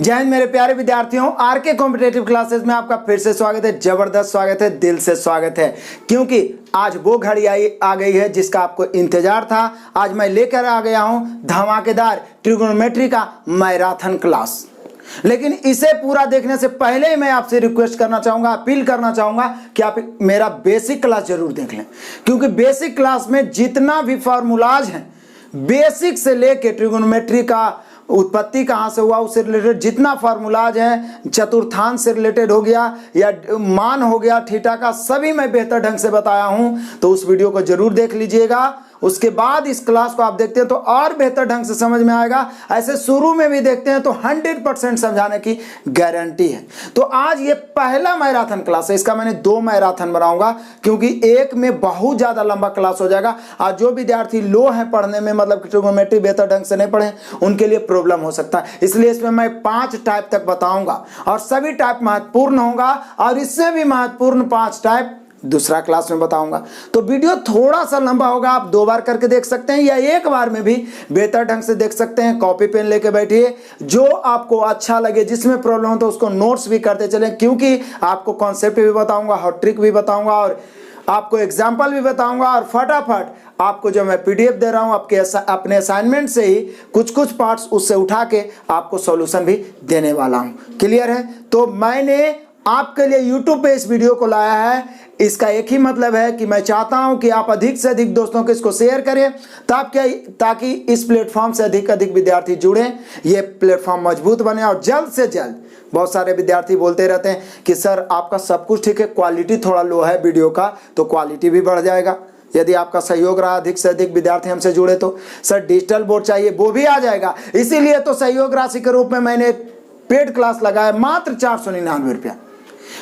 जय हिंद मेरे प्यारे विद्यार्थियों, आरके कॉम्पिटेटिव क्लासेस में आपका फिर से स्वागत है। जबरदस्त स्वागत है, दिल से स्वागत है, क्योंकि आज वो घड़ी आ गई है जिसका आपको इंतजार था। आज मैं लेकर आ गया हूं धमाकेदार ट्रिगोनोमेट्री का मैराथन क्लास। लेकिन इसे पूरा देखने से पहले ही मैं आपसे रिक्वेस्ट करना चाहूंगा, अपील करना चाहूंगा कि आप मेरा बेसिक क्लास जरूर देख लें, क्योंकि बेसिक क्लास में जितना भी फार्मूलाज हैं, बेसिक से लेके ट्रिगोनोमेट्री का उत्पत्ति कहाँ से हुआ उससे रिलेटेड जितना फार्मूलाज है, चतुर्थांश से रिलेटेड हो गया या मान हो गया थीटा का, सभी मैं बेहतर ढंग से बताया हूं। तो उस वीडियो को जरूर देख लीजिएगा। उसके बाद इस क्लास को आप देखते हैं तो और बेहतर ढंग से समझ में आएगा। ऐसे शुरू में भी देखते हैं तो 100% समझाने की गारंटी है। तो आज ये पहला मैराथन क्लास है, इसका मैंने 2 मैराथन बनाऊंगा, क्योंकि एक में बहुत ज्यादा लंबा क्लास हो जाएगा। आज जो विद्यार्थी लो है पढ़ने में, मतलब ट्रिगोनोमेट्री बेहतर ढंग से नहीं पढ़े, उनके लिए प्रॉब्लम हो सकता है। इसलिए इसमें मैं 5 टाइप तक बताऊंगा और सभी टाइप महत्वपूर्ण होगा, और इससे भी महत्वपूर्ण 5 टाइप दूसरा क्लास में बताऊंगा। तो वीडियो थोड़ा सा लंबा होगा, आप 2 बार करके देख सकते हैं या एक बार में भी बेहतर ढंग से देख सकते हैं। कॉपी पेन लेके बैठिए, जो आपको अच्छा लगे, जिसमें प्रॉब्लम हो तो उसको नोट्स भी करते चलें, क्योंकि आपको कॉन्सेप्ट भी बताऊंगा, हॉट ट्रिक भी बताऊंगा और आपको एग्जाम्पल भी बताऊंगा। और फटाफट आपको जो मैं पीडीएफ दे रहा हूं आपके अपने असाइनमेंट से ही कुछ पार्ट्स उससे उठा के आपको सॉल्यूशन भी देने वाला हूं। क्लियर है? तो मैंने आपके लिए YouTube पे इस वीडियो को लाया है। इसका एक ही मतलब है कि मैं चाहता हूं कि आप अधिक से अधिक दोस्तों को इसको शेयर करें, ताकि इस प्लेटफॉर्म से अधिक विद्यार्थी जुड़ें, ये प्लेटफॉर्म मजबूत बने और जल्द से जल्द। बहुत सारे विद्यार्थी बोलते रहते हैं कि सर आपका सब कुछ ठीक है, क्वालिटी थोड़ा लो है वीडियो का, तो क्वालिटी भी बढ़ जाएगा यदि आपका सहयोग रहा, अधिक से अधिक विद्यार्थी हमसे जुड़े। तो सर डिजिटल बोर्ड चाहिए, वो भी आ जाएगा। इसीलिए तो सहयोग राशि के रूप में मैंने पेड क्लास लगाया मात्र 499 रुपया।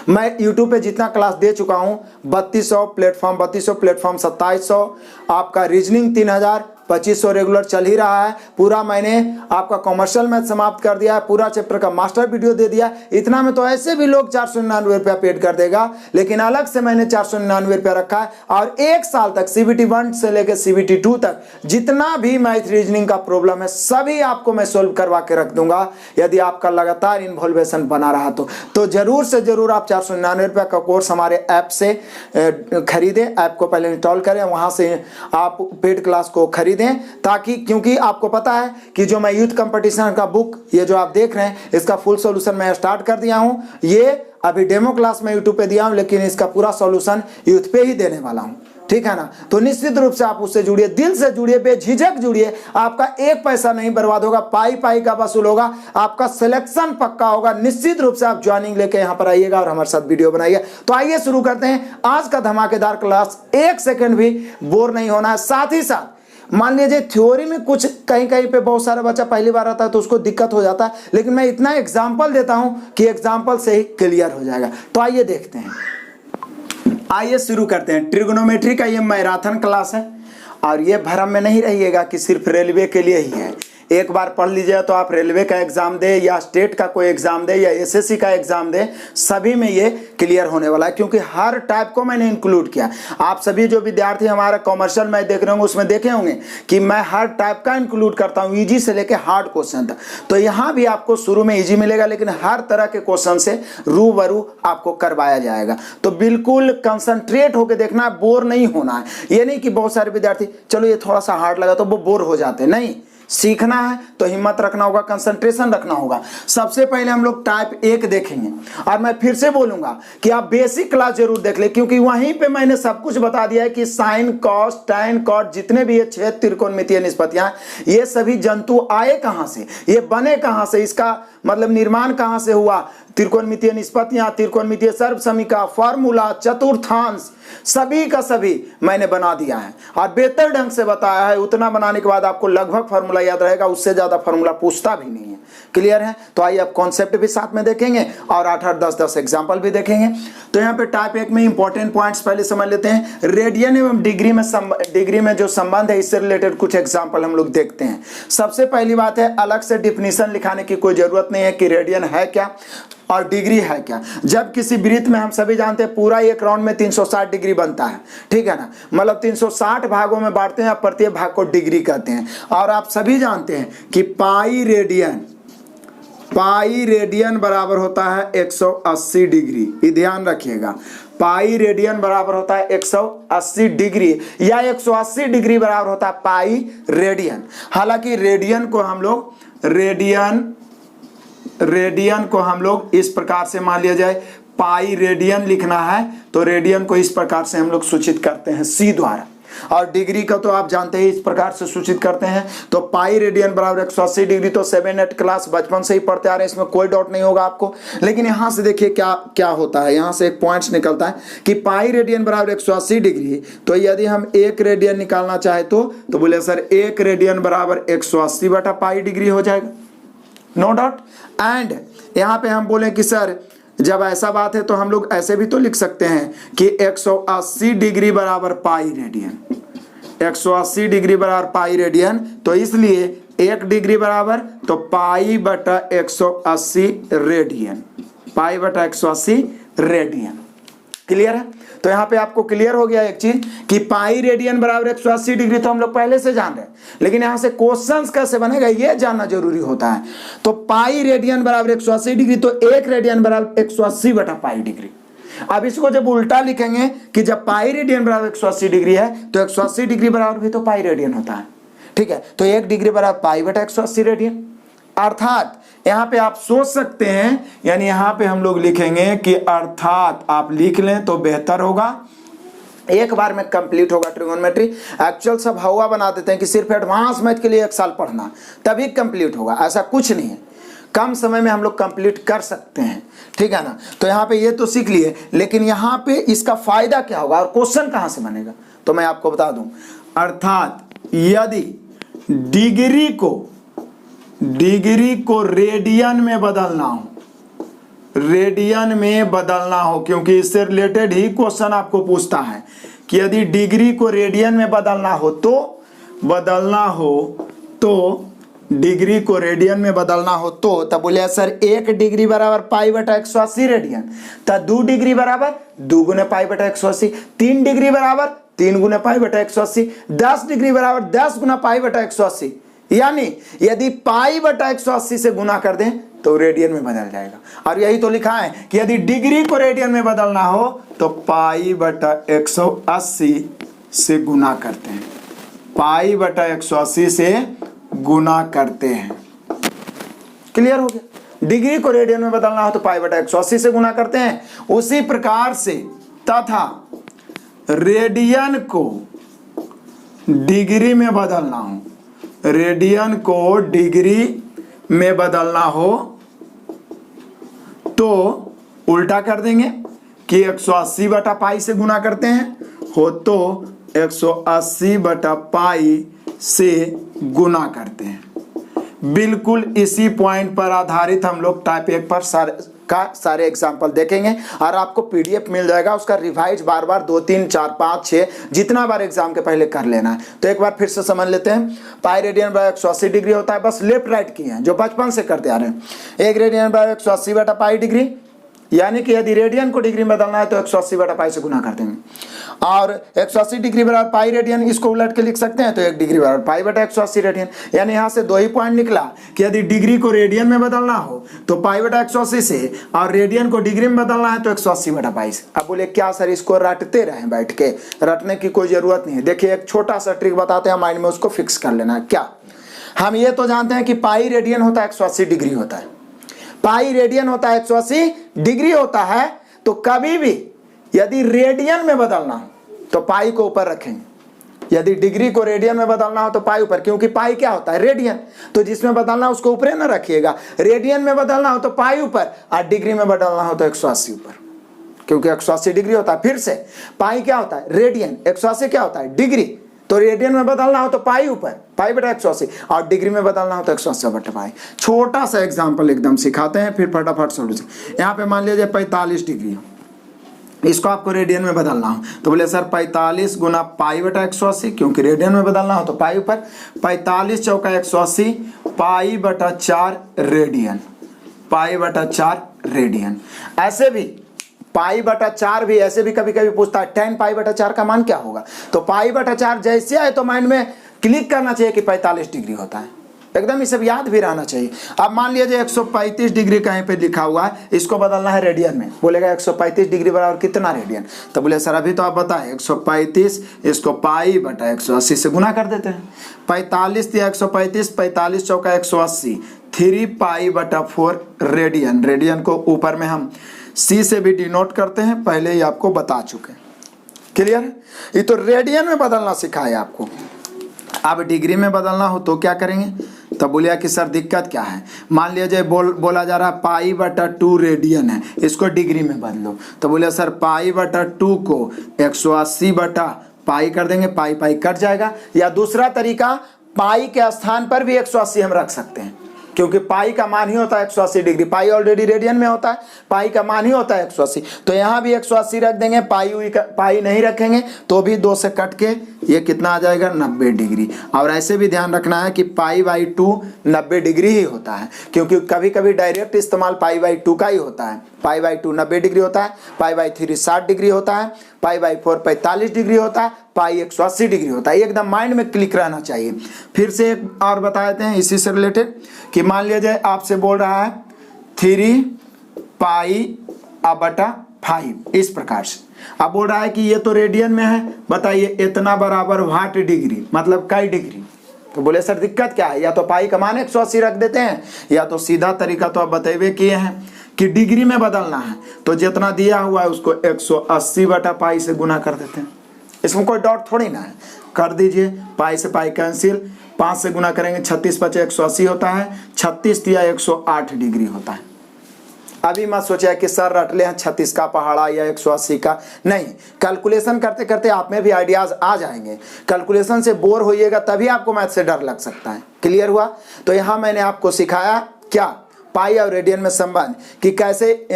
मैं YouTube पे जितना क्लास दे चुका हूं, 3200 प्लेटफॉर्म 2700, आपका रीजनिंग 3000, 2500 रेगुलर चल ही रहा है। पूरा मैंने आपका कॉमर्शियल मैथ समाप्त कर दिया है, पूरा चैप्टर का मास्टर वीडियो दे दिया। इतना में तो ऐसे भी लोग 499 रुपया पेड कर देगा, लेकिन अलग से मैंने 499 रुपया रखा है। और 1 साल तक CBT 1 से लेकर CBT 2 तक जितना भी मैथ रीजनिंग का प्रॉब्लम है, सभी आपको मैं सोल्व करवा के रख दूंगा, यदि आपका लगातार इन्वॉल्वेशन बना रहा तो जरूर से जरूर आप 499 रुपया का कोर्स हमारे ऐप से खरीदें। ऐप को पहले इंस्टॉल करें, वहां से आप पेड क्लास को खरीदें, ताकि, क्योंकि आपको पता है कि जो मैं यूथ कंपटीशन का बुक, ये जो आप देख रहे हैं, इसका फुल सॉल्यूशन मैं स्टार्ट कर दिया हूं। ये अभी डेमो क्लास में यूट्यूब पे दिया हूं, लेकिन इसका पूरा सॉल्यूशन यूथ पे ही देने वाला हूं। ठीक है ना? तो निश्चित रूप से आप उससे जुड़िए, दिल से जुड़िए, बेझिझक जुड़िए। आपका एक पैसा नहीं बर्बाद होगा, पाई का वसूल होगा, आपका सिलेक्शन पक्का होगा। निश्चित रूप से आप ज्वाइनिंग लेके यहाँ पर आइएगा और हमारे साथ वीडियो बनाइए। तो आइए शुरू करते हैं आज का धमाकेदार क्लास। 1 सेकंड भी बोर नहीं होना है। साथ ही साथ मान लीजिए थ्योरी में कुछ कहीं पे बहुत सारा बच्चा पहली बार आता है तो उसको दिक्कत हो जाता है, लेकिन मैं इतना एग्जाम्पल देता हूं कि एग्जाम्पल से ही क्लियर हो जाएगा। तो आइए देखते हैं, आइए शुरू करते हैं। ट्रिगोनोमेट्री का ये मैराथन क्लास है, और ये भ्रम में नहीं रहिएगा कि सिर्फ रेलवे के लिए ही है। एक बार पढ़ लीजिए तो आप रेलवे का एग्जाम दे या स्टेट का कोई एग्जाम दे या SSC का एग्जाम दे, सभी में ये क्लियर होने वाला है, क्योंकि हर टाइप को मैंने इंक्लूड किया। आप सभी जो विद्यार्थी हमारा कॉमर्शियल मैथ देख रहे होंगे, उसमें देखे होंगे कि मैं हर टाइप का इंक्लूड करता हूँ, इजी से लेके हार्ड क्वेश्चन तक। तो यहाँ भी आपको शुरू में इजी मिलेगा, लेकिन हर तरह के क्वेश्चन से रूबरू आपको करवाया जाएगा। तो बिल्कुल कंसंट्रेट होकर देखना है, बोर नहीं होना है। ये नहीं कि बहुत सारे विद्यार्थी चलो ये थोड़ा सा हार्ड लगा तो वो बोर हो जाते, नहीं। सीखना है तो हिम्मत रखना होगा, कंसंट्रेशन रखना होगा। सबसे पहले हम लोग टाइप 1 देखेंगे, और मैं फिर से बोलूंगा कि आप बेसिक क्लास जरूर देख ले, क्योंकि वहीं पे मैंने सब कुछ बता दिया है कि साइन, कॉस, टैन, कॉट, जितने भी ये 6 त्रिकोणमितीय निष्पत्तियां, ये सभी जंतु आए कहां से, ये बने कहां से, इसका मतलब निर्माण कहां से हुआ। त्रिकोणमितीय निष्पत्तियां, त्रिकोणमितीय सर्वसमीका, फॉर्मूला, चतुर्थांश, सभी का सभी मैंने बना दिया है और बेहतर ढंग से बताया है। उतना बनाने के बाद आपको लगभग फॉर्मूला याद रहेगा, उससे ज्यादा फॉर्मूला पूछता भी नहीं है। क्लियर है? तो आइए आप कॉन्सेप्ट भी साथ में देखेंगे और 8-8, 10-10 एग्जाम्पल भी देखेंगे। तो यहाँ पे टाइप 1 में इंपॉर्टेंट पॉइंट्स पहले समझ लेते हैं। रेडियन एवं डिग्री में जो संबंध है, इससे रिलेटेड कुछ एग्जाम्पल हम लोग देखते हैं। सबसे पहली बात है, अलग से डिफिनीशन लिखाने की कोई जरूरत नहीं है कि रेडियन है क्या और डिग्री है क्या। जब किसी वृत्त में, हम सभी जानते हैं, पूरा एक राउंड में 360 डिग्री बनता है, ठीक है ना, मतलब 360 भागों में बांटते हैं, प्रत्येक भाग को डिग्री कहते हैं। और आप सभी जानते हैं कि पाई रेडियन पाई रेडियन बराबर होता है 180 डिग्री। ये ध्यान रखिएगा, पाई रेडियन बराबर होता है 180 डिग्री या 180 डिग्री बराबर होता है पाई रेडियन। हालांकि रेडियन को हम लोग इस प्रकार से मान लिया जाए, पाई रेडियन लिखना है तो रेडियन को इस प्रकार से हम लोग सूचित करते हैं C द्वारा, और डिग्री का तो आप जानते हैं इस प्रकार से सूचित करते हैं। तो पाई रेडियन बराबर 180 डिग्री तो 7-8 क्लास बचपन से ही पढ़ते आ रहे हैं, इसमें कोई डाउट नहीं होगा आपको। लेकिन यहाँ से देखिए क्या क्या होता है, यहाँ से एक पॉइंट्स निकलता है कि पाई रेडियन बराबर 180 डिग्री। तो यदि हम 1 रेडियन निकालना चाहे तो बोले सर 1 रेडियन बराबर 180 बटा पाई डिग्री हो जाएगा, नो डाउट। एंड यहाँ पे हम बोले कि सर जब ऐसा बात है तो हम लोग ऐसे भी तो लिख सकते हैं कि 180 डिग्री बराबर पाई रेडियन, 180 डिग्री बराबर पाई रेडियन। तो इसलिए 1 डिग्री बराबर तो पाई बटा 180 रेडियन, पाई बटा 180 रेडियन। क्लियर है? तो यहाँ पे आपको क्लियर हो गया एक चीज कि पाई रेडियन बराबर 180 डिग्री तो हम लोग पहले से जान रहे हैं, लेकिन यहाँ से क्वेश्चंस कैसे बनेगा ये जानना जरूरी होता है। तो पाई रेडियन बराबर 180 डिग्री तो 1 रेडियन बराबर 180 बटा पाई डिग्री। अब इसको जब उल्टा लिखेंगे कि जब पाई रेडियन बराबर 180 डिग्री है तो 180 डिग्री बराबर भी तो पाई रेडियन होता है, ठीक है। तो 1 डिग्री बराबर पाई बटा 180 रेडियन। अर्थात यहाँ पे आप सोच सकते हैं, यानी यहाँ पे हम लोग लिखेंगे कि अर्थात आप लिख लें तो बेहतर होगा, एक बार में कंप्लीट होगा ट्रिगोनोमेट्री। एक्चुअल सब हवा बना देते हैं कि सिर्फ एडवांस मैथ के लिए 1 साल पढ़ना तभी कंप्लीट होगा, ऐसा कुछ नहीं है, कम समय में हम लोग कंप्लीट कर सकते हैं, ठीक है ना। तो यहाँ पे ये तो सीख लिए, लेकिन यहाँ पे इसका फायदा क्या होगा और क्वेश्चन कहाँ से बनेगा तो मैं आपको बता दूं। अर्थात यदि डिग्री को रेडियन में बदलना हो, क्योंकि इससे रिलेटेड ही क्वेश्चन आपको पूछता है कि यदि डिग्री को रेडियन में बदलना हो तब बोले सर 1 डिग्री बराबर पाई बटा 180 रेडियन, तब 2 डिग्री बराबर 2 गुना पाई बटा 180, 3 डिग्री बराबर 3 गुना पाई बटा 180, 10 डिग्री बराबर 10 गुना पाई बटा 180। यानी यदि पाई बटा 180 से गुना कर दें तो रेडियन में बदल जाएगा। और यही तो लिखा है कि यदि डिग्री को रेडियन में बदलना हो तो पाई बटा 180 से गुना करते हैं, पाई बटा 180 से गुना करते हैं। क्लियर हो गया? डिग्री को रेडियन में बदलना हो तो पाई बटा 180 से गुना करते हैं। उसी प्रकार से तथा रेडियन को डिग्री में बदलना हो, तो उल्टा कर देंगे कि 180 बटा पाई से गुना करते हैं हो तो 180 बटा पाई से गुना करते हैं। बिल्कुल इसी पॉइंट पर आधारित हम लोग टाइप 1 पर सारे एग्जाम्पल देखेंगे और आपको पीडीएफ मिल जाएगा, उसका रिवाइज बार 2, 3, 4, 5, 6 जितना बार एग्जाम के पहले कर लेना है। तो एक बार फिर से समझ लेते हैं। पाई रेडियन बराबर 180 डिग्री होता है, बस लेफ्ट राइट किए हैं जो बचपन से करते आ रहे हैं। 1 रेडियन बराबर 180 बटा पाई डिग्री, यानी कि यदि रेडियन को डिग्री में बदलना है तो 180 बटा पाई से गुना कर देंगे। और 180 डिग्री बराबर पाई रेडियन, इसको उलट के लिख सकते हैं तो 1 डिग्री बराबर पाई बटा 180 रेडियन। यानी यहाँ से 2 ही पॉइंट निकला कि यदि डिग्री को रेडियन में बदलना हो तो पाई बटा 180 से, और रेडियन को डिग्री में बदलना है तो 180 बटा पाई से। अब बोले क्या सर इसको रटते रहें बैठ के? रटने की कोई जरूरत नहीं है। देखिए एक छोटा सा ट्रिक बताते हैं, माइंड में उसको फिक्स कर लेना है। क्या हम ये तो जानते हैं कि पाई रेडियन होता है 180 डिग्री होता है, पाई रेडियन होता है 180 डिग्री होता है। तो कभी भी यदि रेडियन में बदलना हो तो पाई को ऊपर रखेंगे, यदि डिग्री को रेडियन में बदलना हो तो पाई ऊपर, क्योंकि पाई क्या होता है? रेडियन। तो जिसमें बदलना उसको ऊपर ना रखिएगा। रेडियन में बदलना हो तो पाई ऊपर, और डिग्री में बदलना हो तो 180 ऊपर, क्योंकि 180 डिग्री होता है। फिर से पाई क्या होता है? रेडियन। 180 क्या होता है? डिग्री। तो रेडियन में बदलना हो तो पाई ऊपर, पाई बटा 180, और डिग्री में बदलना हो तो 180 बटा पाई। छोटा सा एग्जांपल एकदम सिखाते हैं, फिर फटाफट सोल्यूशन। यहाँ पे मान लीजिए 45 डिग्री, इसको आपको रेडियन में बदलना हो तो बोले सर 45 गुना पाई बटा 180, क्योंकि रेडियन में बदलना हो तो पाई ऊपर, 45 चौका 180 पाई बटा 4 रेडियन, पाई बटा 4 रेडियन। ऐसे भी पाई बटा 4 भी ऐसे भी कभी कभी पूछता है 10 पाई बटा 4 का मान क्या होगा। तो पाई बटा 4 जैसे आए तो माइंड में क्लिक करना चाहिए कि 45 डिग्री होता है। एकदम ये सब याद भी रहना चाहिए। अब मान लीजिए 135 डिग्री कहीं पे लिखा हुआ है, इसको बदलना है रेडियन में। बोलेगा 135 डिग्री बराबर कितना रेडियन, तो बोले सर अभी तो आप बताएं 135 इसको पाई बटा 180 से गुना कर देते हैं। 45 या 135, 45 चौका 180, 3 पाई बटा 4 रेडियन। रेडियन को ऊपर में हम सी से भी डिनोट करते हैं, पहले ही आपको बता चुके हैं। क्लियर? ये तो रेडियन में बदलना सिखाया आपको। अब डिग्री में बदलना हो तो क्या करेंगे, तब बोलिए कि सर दिक्कत क्या है। मान लीजिए बोला जा रहा है पाई बटा 2 रेडियन है, इसको डिग्री में बदलो। तो बोले सर पाई बटा 2 को 180 बटा पाई कर देंगे, पाई पाई कट जाएगा। या दूसरा तरीका, पाई के स्थान पर भी 180 हम रख सकते हैं, क्योंकि पाई का मान ही होता है 180 डिग्री। पाई ऑलरेडी रेडियन में होता है, पाई का मान ही होता है 180, तो यहाँ भी 180 रख देंगे। पाई नहीं रखेंगे तो भी 2 से कट के ये कितना आ जाएगा 90 डिग्री। और ऐसे भी ध्यान रखना है कि पाई बाई 2 90 डिग्री ही होता है, क्योंकि कभी कभी डायरेक्ट इस्तेमाल पाई बाई 2 का ही होता है। पाई बाई 2 90 डिग्री होता है, पाई बाई 3 60 डिग्री होता है, पाई बाई 4 45 डिग्री होता है, पाई 180 डिग्री होता है। एकदम माइंड में क्लिक रहना चाहिए। फिर से एक और बता देते हैं इसी से रिलेटेड कि मान लीजिए आपसे बोल रहा है 3 पाई बटा 5, इस प्रकार से। अब बोल रहा है कि ये तो रेडियन में है, बताइए इतना बराबर वाट डिग्री, मतलब कई डिग्री। तो बोले सर दिक्कत क्या है, या तो पाई का मान 180 रख देते हैं, या तो सीधा तरीका तो आप बतेबे किए हैं कि डिग्री में बदलना है, तो जितना दिया हुआ है उसको 180 बटा पाई से गुना कर देते हैं। इसमें कोई डाउट थोड़ी ना है, कर दीजिए। पाई से पाई कैंसिल, 5 से गुना करेंगे 36 पचे 180 होता है, 36 या 108 डिग्री होता है। अभी मत सोचा कि सर रट ले हैं 36 का पहाड़ा या 180 का, नहीं। कैलकुलेशन करते करते आप में भी आइडियाज आ जाएंगे। कैलकुलेशन से बोर होइएगा तभी आपको मैथ से डर लग सकता है। क्लियर हुआ? तो यहाँ मैंने आपको सिखाया क्या, पाई और रेडियन में संबंध, कि कैसे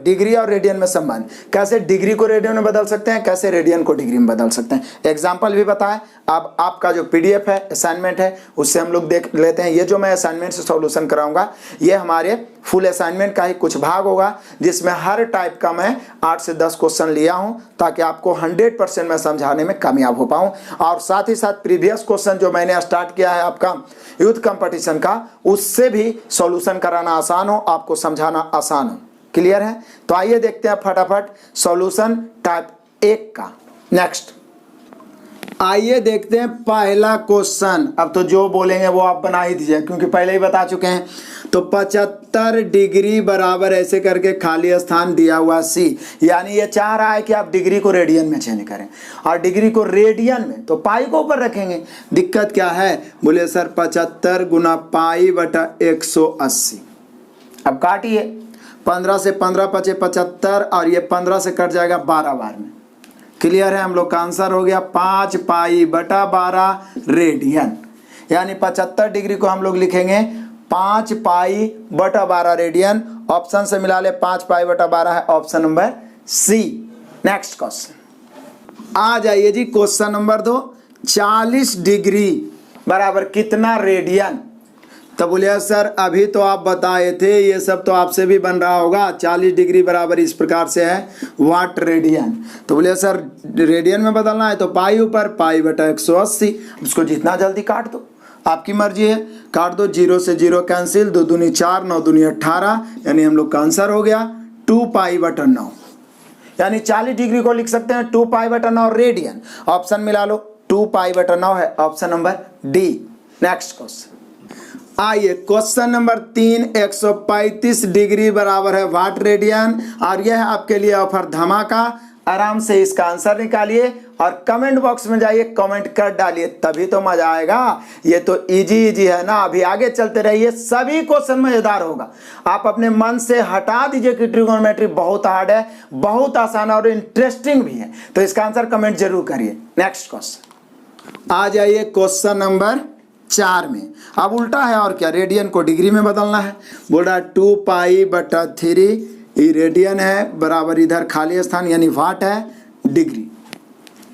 डिग्री और रेडियन में संबंध, कैसे डिग्री को रेडियन में बदल सकते हैं, कैसे रेडियन को डिग्री में बदल सकते हैं। एग्जाम्पल भी बताएं। अब आपका जो पीडीएफ है, असाइनमेंट है, उससे हम लोग देख लेते हैं। ये जो मैं असाइनमेंट से सॉल्यूशन कराऊंगा, ये हमारे फुल असाइनमेंट का ही कुछ भाग होगा, जिसमें हर टाइप का मैं 8 से 10 क्वेश्चन लिया हूं, ताकि आपको 100% मैं समझाने में कामयाब हो पाऊं। और साथ ही साथ प्रीवियस क्वेश्चन जो मैंने स्टार्ट किया है आपका यूथ कंपटीशन का, उससे भी सॉल्यूशन कराना आसान हो, आपको समझाना आसान हो। क्लियर है? तो आइए देखते हैं फटाफट सॉल्यूशन टाइप 1 का। नेक्स्ट आइए देखते हैं पहला क्वेश्चन। अब तो जो बोलेंगे वो आप बना ही दीजिए, क्योंकि पहले ही बता चुके हैं। तो 75 डिग्री बराबर ऐसे करके खाली स्थान दिया हुआ सी, यानी ये चाह रहा है कि आप डिग्री को रेडियन में चेंज करें, और डिग्री को रेडियन में तो पाई को ऊपर रखेंगे। दिक्कत क्या है, बोले सर 75 गुना पाई बटा 180। अब काटिए, 15 से 15 पचे 75, और ये 15 से कट जाएगा 12 बार में। क्लियर है? हम लोग का आंसर हो गया 5 पाई बटा 12 रेडियन। यानी 75 डिग्री को हम लोग लिखेंगे 5 पाई बटा 12 रेडियन। ऑप्शन से मिला ले, 5 पाई बटा 12 है option number C. Next question आ जाइए जी, क्वेश्चन नंबर 2। 40 डिग्री बराबर कितना रेडियन। तो बोलिए सर अभी तो आप बताए थे, ये सब तो आपसे भी बन रहा होगा। 40 डिग्री बराबर इस प्रकार से है वाट रेडियन। तो बोलिए सर रेडियन में बदलना है तो पाई ऊपर, पाई बटा 180। उसको जितना जल्दी काट दो, आपकी मर्जी है, काट दो। 0 से 0 कैंसिल, 2 दूनी 4, 9 दूनी 18, यानी हम लोग का आंसर हो गया 2 पाई बटा 9। यानी 40 डिग्री को लिख सकते हैं 2 पाई बटा 9 रेडियन। ऑप्शन मिला लो, 2 पाई बटा 9 है option number D. Next question आइए, क्वेश्चन नंबर 3। 135 डिग्री बराबर है वाट रेडियन, और यह आपके लिए ऑफर धमाका। आराम से इसका आंसर निकालिए और कमेंट बॉक्स में जाइए, कमेंट कर डालिए, तभी तो मजा आएगा। ये तो इजी है ना। अभी आगे चलते रहिए, सभी क्वेश्चन मजेदार होगा। आप अपने मन से हटा दीजिए कि ट्रिगोनोमेट्री बहुत हार्ड है, बहुत आसान और इंटरेस्टिंग भी है। तो इसका आंसर कमेंट जरूर करिए। नेक्स्ट क्वेश्चन आ जाइए, क्वेश्चन नंबर 4 में। अब उल्टा है और क्या, रेडियन को डिग्री में बदलना है। बोल रहा है 2 पाई बटा 3, ये रेडियन है, बराबर इधर खाली स्थान यानी वाट है, डिग्री।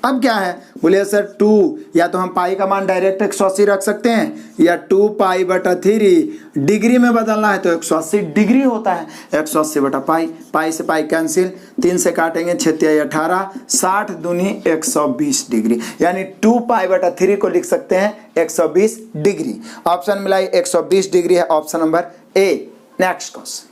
अब क्या है, बोले सर 2, या तो हम पाई का मान डायरेक्ट 180 रख सकते हैं, या 2π/3 डिग्री में बदलना है तो 180 डिग्री होता है। 180/पाई, पाई से पाई कैंसिल, 3 से काटेंगे 6×18, 60 दूनी 120 डिग्री, यानी 2π/3 को लिख सकते हैं 120 डिग्री। ऑप्शन मिला 120 डिग्री है option number A. Next question,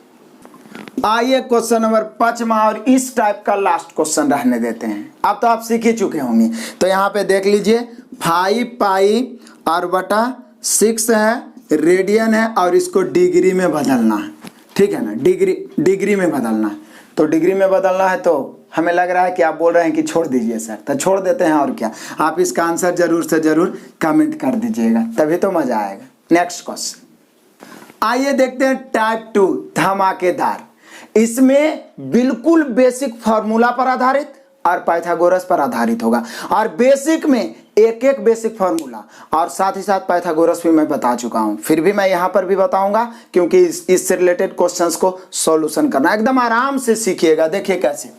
आइए क्वेश्चन नंबर 5वां और इस टाइप का लास्ट क्वेश्चन रहने देते हैं। अब तो आप सीख ही चुके होंगे, तो यहाँ पे देख लीजिए 5π/6 है, रेडियन है और इसको डिग्री में बदलना है, ठीक है ना, डिग्री में बदलना है। तो डिग्री में बदलना है तो हमें लग रहा है कि आप बोल रहे हैं कि छोड़ दीजिए सर, तो छोड़ देते हैं और क्या, आप इसका आंसर जरूर से जरूर कमेंट कर दीजिएगा, तभी तो मजा आएगा। नेक्स्ट क्वेश्चन, आइए देखते हैं टाइप 2 धमाकेदार। इसमें बिल्कुल बेसिक फॉर्मूला पर आधारित और पाइथागोरस पर आधारित होगा, और बेसिक में एक एक बेसिक फॉर्मूला और साथ ही साथ पाइथागोरस भी मैं बता चुका हूं, फिर भी मैं यहां पर भी बताऊंगा क्योंकि इससे रिलेटेड क्वेश्चंस को सॉल्यूशन करना एकदम आराम से सीखिएगा। देखिए कैसे,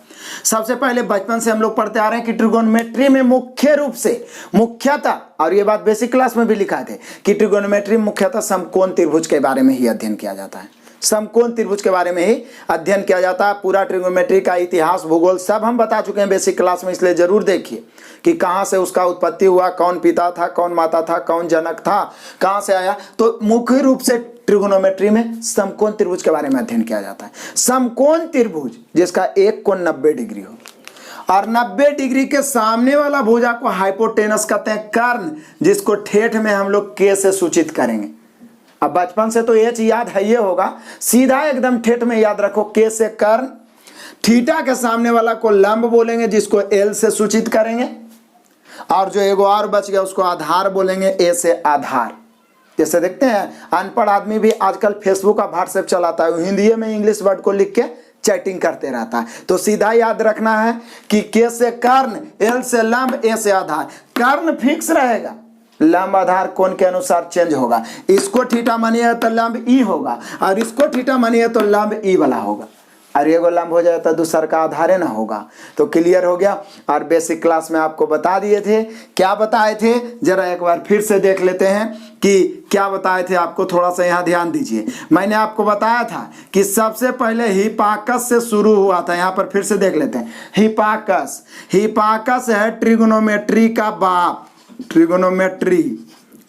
सबसे पहले बचपन से हम लोग पढ़ते आ रहे हैं कि ट्रिगोनोमेट्री में मुख्य रूप से मुख्यतः, और ये बात बेसिक क्लास में भी लिखा थे कि ट्रिगोनोमेट्री मुख्यतः समकोण त्रिभुज के बारे में ही अध्ययन किया जाता है, समकोण त्रिभुज के बारे में ही अध्ययन किया जाता है। पूरा ट्रिगोनोमेट्री का इतिहास, भूगोल सब हम बता चुके हैं बेसिक क्लास में, इसलिए जरूर देखिए कि कहां से उसका उत्पत्ति हुआ, कौन पिता था, कौन माता था, कौन जनक था, कहां से आया। तो मुख्य रूप से ट्रिगोनोमेट्री में समकोण त्रिभुज के बारे में अध्ययन किया जाता है। समकोण त्रिभुज जिसका एक कोण 90 डिग्री हो और 90 डिग्री के सामने वाला भुजा को हाइपोटेनस कहते हैं, कर्ण जिसको ठेठ में हम लोग के से सूचित करेंगे। अब बचपन से तो एच याद है, ये होगा सीधा एकदम ठेठ में याद रखो, के से कर्ण, थीटा के सामने वाला को लंब बोलेंगे जिसको एल से सूचित करेंगे, और जो एगो और बच गया उसको आधार बोलेंगे, ए से आधार। जैसे देखते हैं अनपढ़ आदमी भी आजकल फेसबुक और व्हाट्सएप चलाता है, हिंदी में इंग्लिश वर्ड को लिख के चैटिंग करते रहता है, तो सीधा याद रखना है कि के से कर्ण, एल से लंब, ए से आधार। कर्ण फिक्स रहेगा, लंब आधार कोण के अनुसार चेंज होगा, इसको थीटा मानिए तो लंब ई होगा, और इसको थीटा मानिए तो लंब ई वाला होगा, और एगो लंब हो जाए तो दूसर का आधार ना होगा। तो क्लियर हो गया। और बेसिक क्लास में आपको बता दिए थे, क्या बताए थे जरा एक बार फिर से देख लेते हैं कि क्या बताए थे आपको, थोड़ा सा यहाँ ध्यान दीजिए। मैंने आपको बताया था कि सबसे पहले हिपाकस से शुरू हुआ था, यहाँ पर फिर से देख लेते हैं। हिपाकस है ट्रिगोनोमेट्री का बाप, ट्रिगोनोमेट्री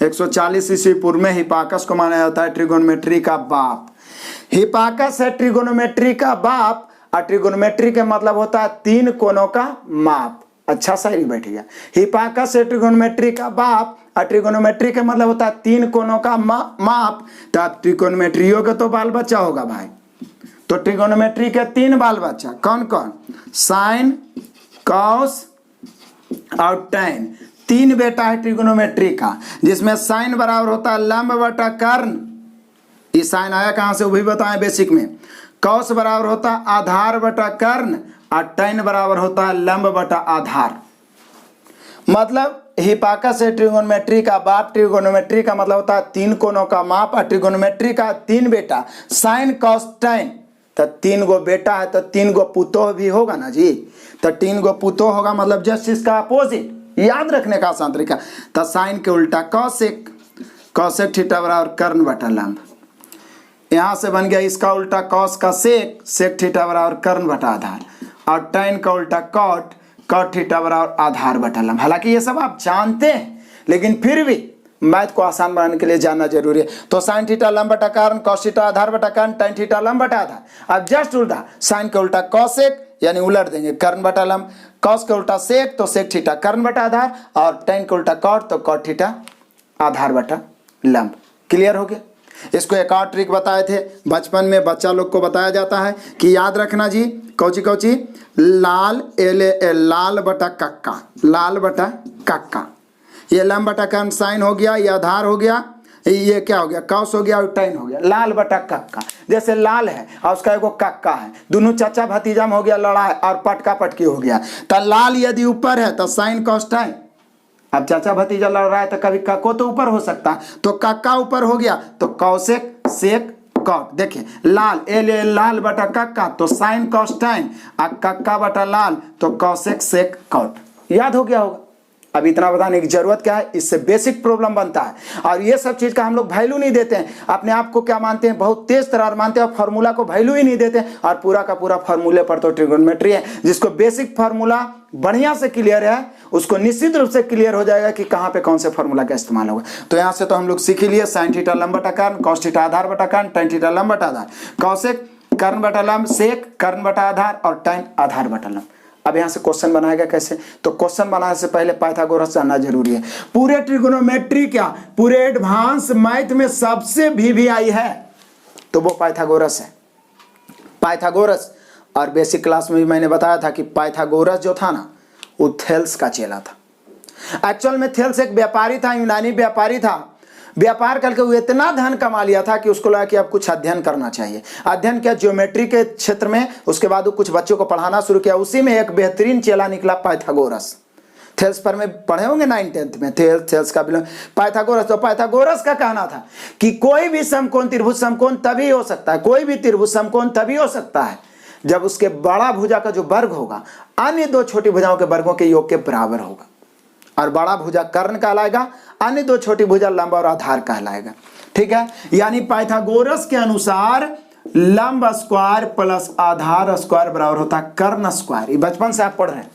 140 ईस्वी पूर्व में हिपाकस को माना जाता है ट्रिगोनोमेट्री का बाप। हिपाकस है ट्रिगोनोमेट्री का बाप, और ट्रिगोनोमेट्री के मतलब होता है तीन कोणों का माप। अच्छा शायरी बैठ गया। हिपाकस है ट्रिगोनोमेट्री का बाप, और ट्रिगोनोमेट्री के मतलब होता है तीन कोणों का माप। तो आप ट्रिगोनोमेट्रियों के तो बाल बच्चा होगा भाई, तो ट्रिगोनोमेट्री के तीन बाल बच्चा कौन कौन, साइन, कॉस और टैन, तीन बेटा है ट्रिगोनोमेट्री का, जिसमें साइन बराबर होता है लंब बटा कर्ण, ये साइन आया कहां से वो भी बताएं बेसिक में। कॉस बराबर होता है आधार बटा कर्ण, और टैन बराबर होता है लंब बटा आधार। मतलब हिपाकस है ट्रिगोनोमेट्री का बाप, ट्रिगोनोमेट्री का मतलब होता है तीन कोणों का माप, और ट्रिगोनोमेट्री का तीन बेटा साइन कॉस टैन। तो तीन गो बेटा है तो तीन गो पुतोह भी होगा ना जी, तो तीन गो पुतोह होगा, मतलब जस्ट इसका अपोजिट याद रखने का आसान तरीका। तो साइन के उल्टा कॉसेक, कॉसेक थीटा बराबर कर्ण बटा लंब। यहां से बन गया इसका उल्टा कॉस का सेक, सेक थीटा बराबर कर्ण बटा आधार, और टैन का उल्टा कॉट, कॉट थीटा बराबर आधार बटा लंब। हालांकि ये सब आप जानते हैं, लेकिन फिर भी मैथ को आसान बनाने के लिए जानना जरूरी है। तो साइन थीटा लंब बटा कर्ण, कॉस थीटा आधार बटा कर्ण, टैन थीटा लंब बटा आधार। अब जस्ट उल्टा, साइन के उल्टा कॉसेक यानी उलट देंगे कर्ण बटा लंब, कॉस के उल्टा सेक तो सेक थीटा कर्ण बटा आधार, और टैन के उल्टा कॉट तो कॉट थीटा आधार बटा लंब। क्लियर हो गया। इसको एक और ट्रिक बताए थे बचपन में, बच्चा लोग को बताया जाता है कि याद रखना जी, कौची कौची, लाल एल लाल बटा कक्का, लाल बटा कक्का, ये लंब बटा कर्ण साइन हो गया, ये आधार हो गया, ये क्या हो गया कॉस हो गया, और टैन हो गया, लाल बटा कक्का। जैसे लाल है और उसका एगो कक्का है, दोनों चाचा भतीजा में हो गया लड़ाई और पटका पटकी हो गया। तो लाल यदि ऊपर है तो साइन कॉस टैन, अब चाचा भतीजा लड़ रहा है तो कभी कक्को तो ऊपर हो सकता है, तो कक्का ऊपर हो गया तो कौसेक सेक कॉट। देखिए लाल एल लाल बटा कक्का तो साइन कॉस टैन, और कक्का बटा लाल तो कौसेक सेक कॉट। याद हो गया होगा। अब इतना बताने की जरूरत क्या है, इससे बेसिक प्रॉब्लम बनता है। और ये सब चीज का हम लोग वैल्यू नहीं देते हैं, अपने आप को क्या मानते हैं, बहुत तेज तरार मानते हैं, और फार्मूला को वैल्यू ही नहीं देते हैं, और पूरा का पूरा फार्मूले पर तो ट्रिगोनोमेट्री है। जिसको बेसिक फार्मूला बढ़िया से क्लियर है उसको निश्चित रूप से क्लियर हो जाएगा कि कहां पे कौन से फार्मूला का इस्तेमाल होगा। तो यहां से तो हम लोग सीख ही लिए, साइन थीटा लंब बटा कर्ण, कॉस थीटा आधार बटा कर्ण, tan थीटा लंब बटा आधार, कॉसेक कर्ण बटा लंब, सेक कर्ण बटा आधार, और tan आधार बटा लंब। अब यहां से क्वेश्चन बनाएगा कैसे, तो क्वेश्चन बनाने से पहले पाइथागोरस जानना जरूरी है। पूरे ट्रिगोनोमेट्री क्या, पूरे एडवांस मैथ में सबसे VVI है तो वो पाइथागोरस है। पाइथागोरस, और बेसिक क्लास में भी मैंने बताया था कि पाइथागोरस जो था ना वो थेल्स का चेला था। एक्चुअल में थेल्स एक व्यापारी था, यूनानी व्यापारी था। व्यापार करके वो इतना धन कमा लिया था कि उसको लगा कि अब कुछ अध्ययन करना चाहिए। अध्ययन किया ज्योमेट्री के क्षेत्र में, उसके बाद वो कुछ बच्चों को पढ़ाना शुरू किया। उसी में एक बेहतरीन चेला निकला पाइथागोरस। थेल्स पर में पढ़े होंगे 9th-10th में, थेल्स का बिलोंग पाइथागोरस। तो पाइथागोरस का कहना था कि कोई भी समकोण त्रिभुज समकोण तभी हो सकता है, कोई भी त्रिभुज समकोण तभी हो सकता है जब उसके बड़ा भुजा का जो वर्ग होगा अन्य दो छोटी भुजाओं के वर्गों के योग के बराबर होगा। और बड़ा भुजा कर्ण कहलाएगा, अन्य दो छोटी भुजा लंब और आधार कहलाएगा। ठीक है, यानी पाइथागोरस के अनुसार लंब स्क्वायर प्लस आधार स्क्वायर बराबर होता है कर्ण स्क्वायर। ये बचपन से आप पढ़ रहे हैं,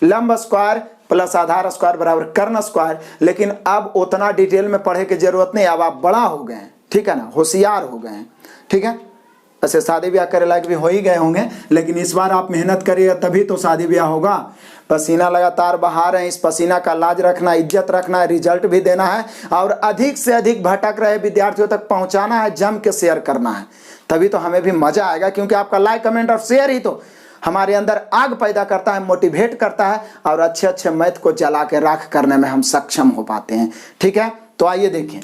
लंब स्क्वायर प्लस आधार स्क्वायर बराबर कर्ण स्क्वायर। लेकिन अब उतना डिटेल में पढ़े की जरूरत नहीं, अब आप बड़ा हो गए हैं, ठीक है ना, होशियार हो गए हैं। ठीक है, ऐसे शादी ब्याह करे लायक भी हो ही गए होंगे, लेकिन इस बार आप मेहनत करिएगा तभी तो शादी ब्याह होगा। पसीना लगातार बहा रहे हैं, इस पसीना का लाज रखना, इज्जत रखना है, रिजल्ट भी देना है, और अधिक से अधिक भटक रहे विद्यार्थियों तक पहुंचाना है, जम के शेयर करना है, तभी तो हमें भी मजा आएगा। क्योंकि आपका लाइक कमेंट और शेयर ही तो हमारे अंदर आग पैदा करता है, मोटिवेट करता है, और अच्छे अच्छे मैथ को जला के राख करने में हम सक्षम हो पाते हैं। ठीक है, तो आइए देखिए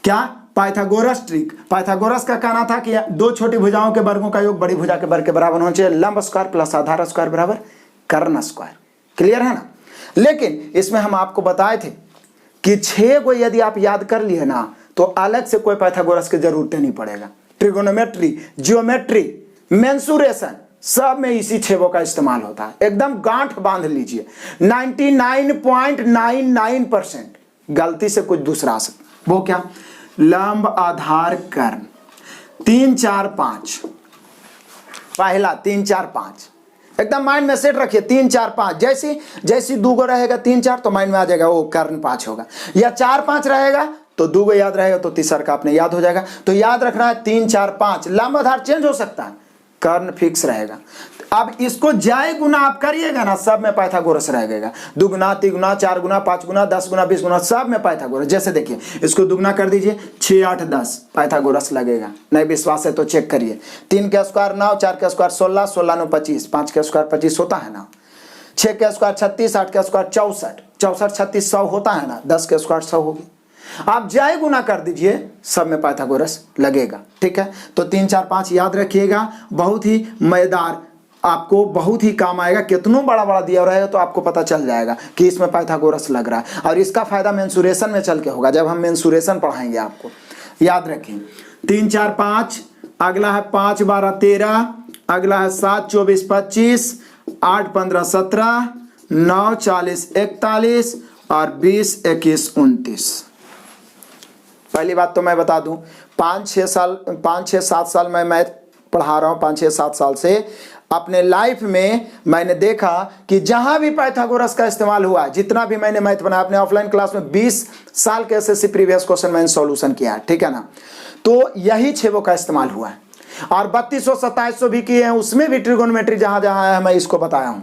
क्या पाइथागोरस ट्रिक। पाइथागोरस का कहना था कि दो छोटी भुजाओं के वर्गों का योग बड़ी भुजा के वर्ग के बराबर होना चाहिए, लंब स्क्वायर प्लस आधार स्क्वायर बराबर कर्ण स्क्वायर। क्लियर है ना। लेकिन इसमें हम आपको बताए थे कि 6 को यदि आप याद कर लिए ना तो अलग से कोई पाइथागोरस की जरूरत नहीं पड़ेगा। ट्रिगोनोमेट्री, जियोमेट्री, मेंसुरेशन सब में इसी 6 का इस्तेमाल होता है। एकदम गांठ बांध लीजिए, 99.99% गलती से कुछ दूसरा आ सकता। वो क्या, लंब आधार कर्ण 3 4 5, पहला 3 4 5 एकदम माइंड में सेट रखिए। 3 4 5 जैसी 2 गो रहेगा 3 4 तो माइंड में आ जाएगा वो कर्ण 5 होगा, या 4 5 रहेगा तो 2 गो याद रहेगा तो तीसरा का अपने याद हो जाएगा। तो याद रखना है 3 4 5, लंब आधार चेंज हो सकता है, कर्ण फिक्स रहेगा। अब इसको जाए गुना आप करिएगा ना, सब में पाइथागोरस रहेगा। दुगुना, तिगुना, 4 गुना, 5 गुना, 10 गुना, 20 गुना, सब में पाइथागोरस। जैसे देखिए इसको दुगुना कर दीजिए, 6 8 10 पाइथागोरस लगेगा। नहीं विश्वास है तो चेक करिए। 3 के स्क्वायर 9, 4 के स्क्वायर 16, 16 9 25, 5 के स्क्वायर 25 होता है ना, 6 के स्क्वायर 36, 8 के स्क्वायर 64, 64 36 100 होता है ना, 10 के स्क्वायर 100 होगी। आप जाए गुना कर दीजिए, सब में पाइथागोरस लगेगा। ठीक है, तो 3 4 5 याद रखिएगा, बहुत ही मजेदार, आपको बहुत ही काम आएगा। कितनों बड़ा बड़ा दिया रहेगा तो आपको पता चल जाएगा कि इसमें पाइथागोरस लग रहा है। और इसका फायदा मेंसुरेशन में चल के होगा, जब हम मेंसुरेशन पढ़ाएंगे आपको। याद रखें 3 4 5, अगला है 5 12 13, अगला है 7 24 25, 8 15 17, 9 40 41 और 20 21 29। पहली बात तो मैं बता दूं, 5 6 7 साल मैं मैथ पढ़ा रहा हूं, 5 6 7 साल से। अपने लाइफ में मैंने देखा कि जहां भी पाइथागोरस का इस्तेमाल हुआ, जितना भी मैंने मैथ बनाया अपने ऑफलाइन क्लास में, 20 साल के एसएससी प्रीवियस क्वेश्चन मैंने सॉल्यूशन किया है। ठीक है ना, तो यही 6 का इस्तेमाल हुआ है। और 3200 2700 भी किए हैं, उसमें भी ट्रिगोनोमेट्री जहां जहां है मैं इसको बताया हूं।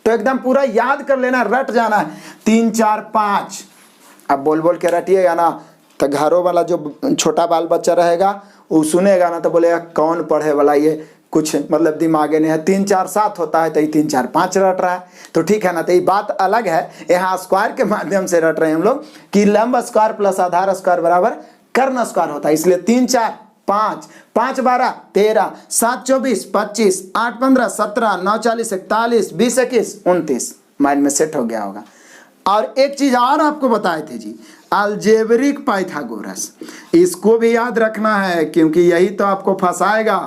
तो एकदम पूरा याद कर लेना, रट जाना है 3 4 5। अब बोल बोल के रटिएगा ना तो घरों वाला जो छोटा बाल बच्चा रहेगा वो सुनेगा ना तो बोलेगा कौन पढ़े वाला, ये कुछ मतलब दिमागे नहीं है। 3 4 7 होता है तो ये 3 4 5 रट रहा है। तो ठीक है ना, तो ये बात अलग है। यहाँ स्क्वायर के माध्यम से रट रहे हैं हम लोग कि लंब स्क्वायर प्लस आधार स्क्वायर बराबर कर्ण स्क्वायर होता है। इसलिए 3 4 5, 5 12 13, 7 24 25, 8 15 17, 9 40 41, 20 21 29 माइंड में सेट हो गया होगा। और एक चीज और आपको बताए थे जी, अलजेब्रिक पाइथागोरस, इसको भी याद रखना है क्योंकि यही तो आपको फंसाएगा।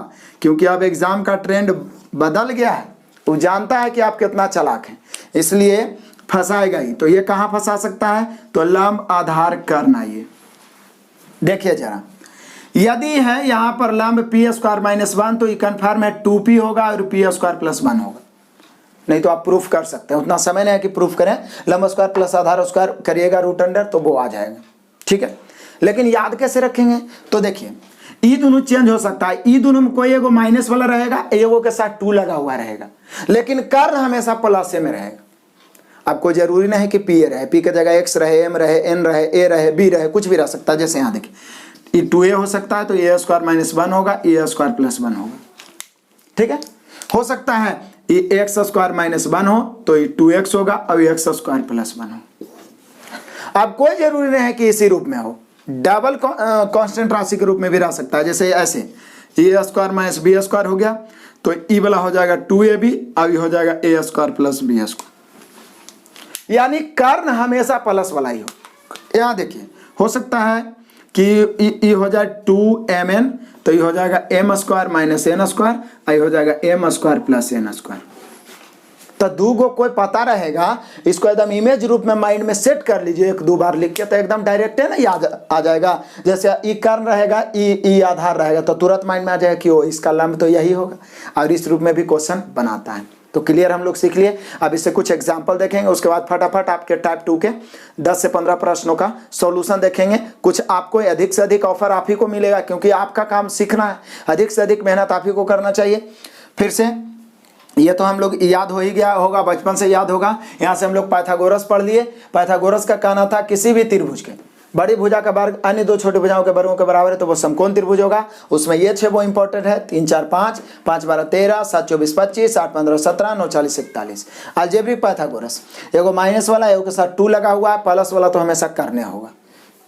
क्योंकि अब एग्जाम का ट्रेंड बदल गया है, वो जानता है कि आप कितना चालाक हैं। इसलिए फंसाएगा ही। तो ये कहाँ फंसा सकता है, तो लंब आधार कर्ण। आइए देखिए जरा, यदि है यहाँ पर लंब पी स्क्वायर माइनस 1 तो ये कन्फर्म है 2p होगा और पी स्क्वायर प्लस 1 होगा। नहीं तो आप प्रूफ कर सकते हैं, उतना समय नहीं है कि प्रूफ करें। लंब स्क्वायर प्लस आधार स्क्वायर करिएगा रूट अंडर तो वो आ जाएगा, ठीक है। लेकिन याद कैसे रखेंगे, तो देखिए ई दोनों चेंज हो सकता है, ई दोनों में कोई एगो माइनस वाला रहेगा, एगो के साथ 2 लगा हुआ रहेगा, लेकिन कर्ण हमेशा प्लस में रहेगा। आपको जरूरी नहीं कि पी ए रहे, पी की जगह एक्स रहे, एम रहे, एन रहे, ए रहे, बी रहे, कुछ भी रह सकता है। जैसे यहाँ देखिए ये 2a हो सकता है तो ए स्क्वायर माइनस 1 होगा, ए स्क्वायर प्लस 1 होगा, ठीक है। हो सकता है ये एक्स स्क्वायर माइनस 1 हो तो ये 2x होगा और एक्स स्क्वायर प्लस 1 हो। अब कोई जरूरी नहीं है कि इसी रूप में हो, डबल कांस्टेंट राशि के रूप में भी रह सकता है। जैसे ऐसे ए स्क्वायर माइनस बी स्क्वायर हो गया तो ई वाला हो जाएगा 2ab और ये हो जाएगा ए स्क्वायर प्लस बी स्क्वायर, यानी कर्ण हमेशा प्लस वाला ही हो। यहाँ देखिए हो सकता है कि ये हो जाए 2mn तो ये हो जाएगा m square minus N square और ये हो जाएगा m square plus N square. तो दो गो कोई पता रहेगा, इसको एकदम इमेज रूप में माइंड में सेट कर लीजिए, 1-2 बार लिख के तो एकदम डायरेक्ट है ना याद आ जाएगा। जैसे ई कर्ण रहेगा, ई आधार रहेगा तो तुरंत माइंड में आ जाएगा कि ओ इसका लंब तो यही होगा, और इस रूप में भी क्वेश्चन बनाता है। तो क्लियर हम लोग सीख लिए। अब इससे कुछ एग्जाम्पल देखेंगे, उसके बाद फटाफट आपके टाइप 2 के 10 से 15 प्रश्नों का सॉल्यूशन देखेंगे। कुछ आपको अधिक से अधिक ऑफर आप ही को मिलेगा, क्योंकि आपका काम सीखना है, अधिक से अधिक मेहनत आप ही को करना चाहिए। फिर से ये तो हम लोग याद हो ही गया होगा, बचपन से याद होगा। यहाँ से हम लोग पाइथागोरस पढ़ लिए। पाइथागोरस का कहना था किसी भी त्रिभुज के बड़ी भुजा का वर्ग अन्य 2 छोटी भुजाओं के वर्गों के बराबर है तो वो समकोण त्रिभुज होगा। उसमें ये 6 वो इंपॉर्टेंट है, 3 4 5, 5 12 13, 7 24 25, 8 15 17, 9 40 41। अलजेब्रिक पाइथागोरस, एगो माइनस वाला एगो के साथ 2 लगा हुआ है, प्लस वाला तो हमेशा करने होगा।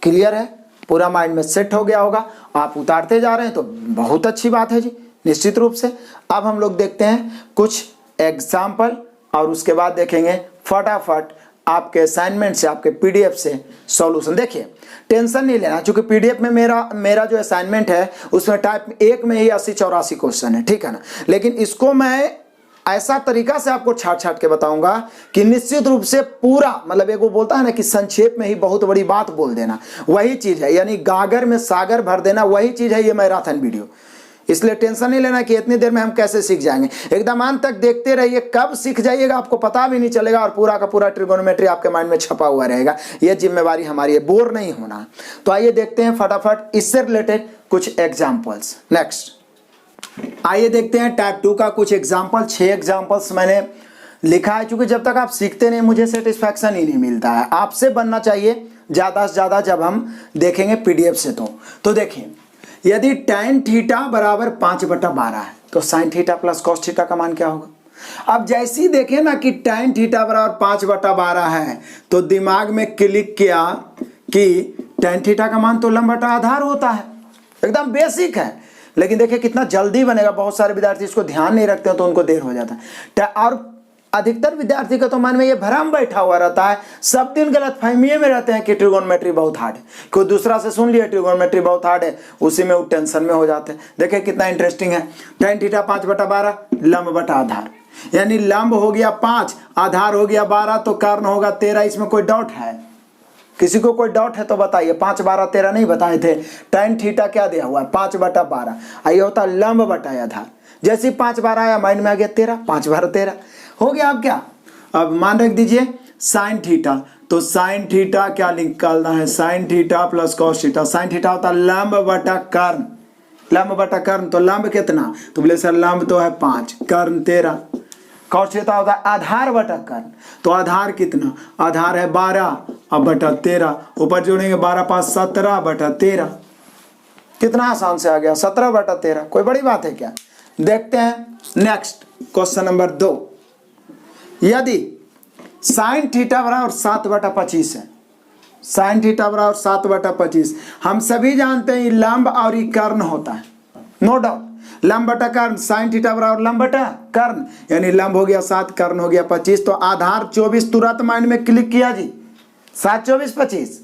क्लियर है, पूरा माइंड में सेट हो गया होगा। आप उतारते जा रहे हैं तो बहुत अच्छी बात है जी, निश्चित रूप से। अब हम लोग देखते हैं कुछ एग्जाम्पल और उसके बाद देखेंगे फटाफट आपके असाइनमेंट से, आपके पीडीएफ से सॉल्यूशन। देखिए टेंशन नहीं लेना, क्योंकि पीडीएफ में मेरा जो असाइनमेंट है उसमें टाइप 1 में ही 80-84 क्वेश्चन है, ठीक है ना। लेकिन इसको मैं ऐसा तरीका से आपको छाट के बताऊंगा कि निश्चित रूप से पूरा, मतलब एक वो बोलता है ना कि संक्षेप में ही बहुत बड़ी बात बोल देना, वही चीज है, यानी गागर में सागर भर देना, वही चीज है ये मैराथन वीडियो। इसलिए टेंशन नहीं लेना कि इतनी देर में हम कैसे सीख जाएंगे, एकदम अंत तक देखते रहिए, कब सीख जाइएगा आपको पता भी नहीं चलेगा और पूरा का पूरा ट्रिगोनोमेट्री आपके माइंड में छपा हुआ रहेगा। यह जिम्मेवारी हमारी है, बोर नहीं होना। तो आइए देखते हैं फटाफट इससे रिलेटेड कुछ एग्जाम्पल्स। नेक्स्ट आइए देखते हैं टाइप 2 का कुछ एग्जाम्पल। 6 एग्जाम्पल्स मैंने लिखा है, क्योंकि जब तक आप सीखते नहीं मुझे सेटिस्फैक्शन ही नहीं मिलता है। आपसे बनना चाहिए ज़्यादा से ज़्यादा जब हम देखेंगे पीडीएफ से। तो देखिए यदि tan थीटा बराबर 5/12 है तो sin theta plus cos theta का मान क्या होगा। अब जैसे ही देखें ना कि tan थीटा बराबर 5/12 है तो दिमाग में क्लिक किया कि tan थीटा का मान तो लंब बटा आधार होता है, एकदम बेसिक है। लेकिन देखिए कितना जल्दी बनेगा, बहुत सारे विद्यार्थी इसको ध्यान नहीं रखते हैं तो उनको देर हो जाता है। और अधिकतर विद्यार्थी का तो मन में ये भ्रम बैठा हुआ रहता है, सब दिन गलतफहमी में रहते हैं कि ट्रिगोनोमेट्री बहुत हार्ड है। कोई दूसरा से सुन लिया ट्रिगोनोमेट्री बहुत हार्ड है, उसी में वो टेंशन में हो जाते हैं। देखिए कितना इंटरेस्टिंग है। tan थीटा 5/12 लंब बटा आधार, यानी लंब हो गया 5, आधार हो गया 12, तो कर्ण होगा 13। इसमें कोई डाउट है? किसी को कोई डाउट है तो बताइए। 5 12 13 नहीं बताए थे, tan थीटा क्या दिया हुआ है 5/12, आइए होता लंब बटा आधार। जैसे ही 5 12 आया माइंड में आ गया 13, 5 12 13 हो गया। अब क्या, अब मान रख दीजिए sin थीटा, तो sin थीटा क्या निकालना है, sin theta plus cos theta. sin theta होता लंब बटा कर्ण, लंब बटा कर्ण, तो लंब कितना, तो बोले सर लंब तो है 5, कर्ण 13। cos थीटा होता है आधार बटा कर्ण, तो आधार कितना, आधार है 12 अब बटा 13, ऊपर जोड़ेंगे 12 5 17/13। कितना आसान से आ गया, 17/13। कोई बड़ी बात है क्या। देखते हैं नेक्स्ट क्वेश्चन नंबर 2। यदि sin थीटा बराबर 7/25 है, sin थीटा बराबर 7/25, हम सभी जानते हैं ये लंब और ये कर्ण होता है, नो डाउट। लंब बटा कर्ण, sin थीटा बराबर लंब बटा कर्ण, यानी लंब हो गया 7, कर्ण हो गया 25, तो आधार 24 तुरंत माइंड में क्लिक किया जी, 7 24 25।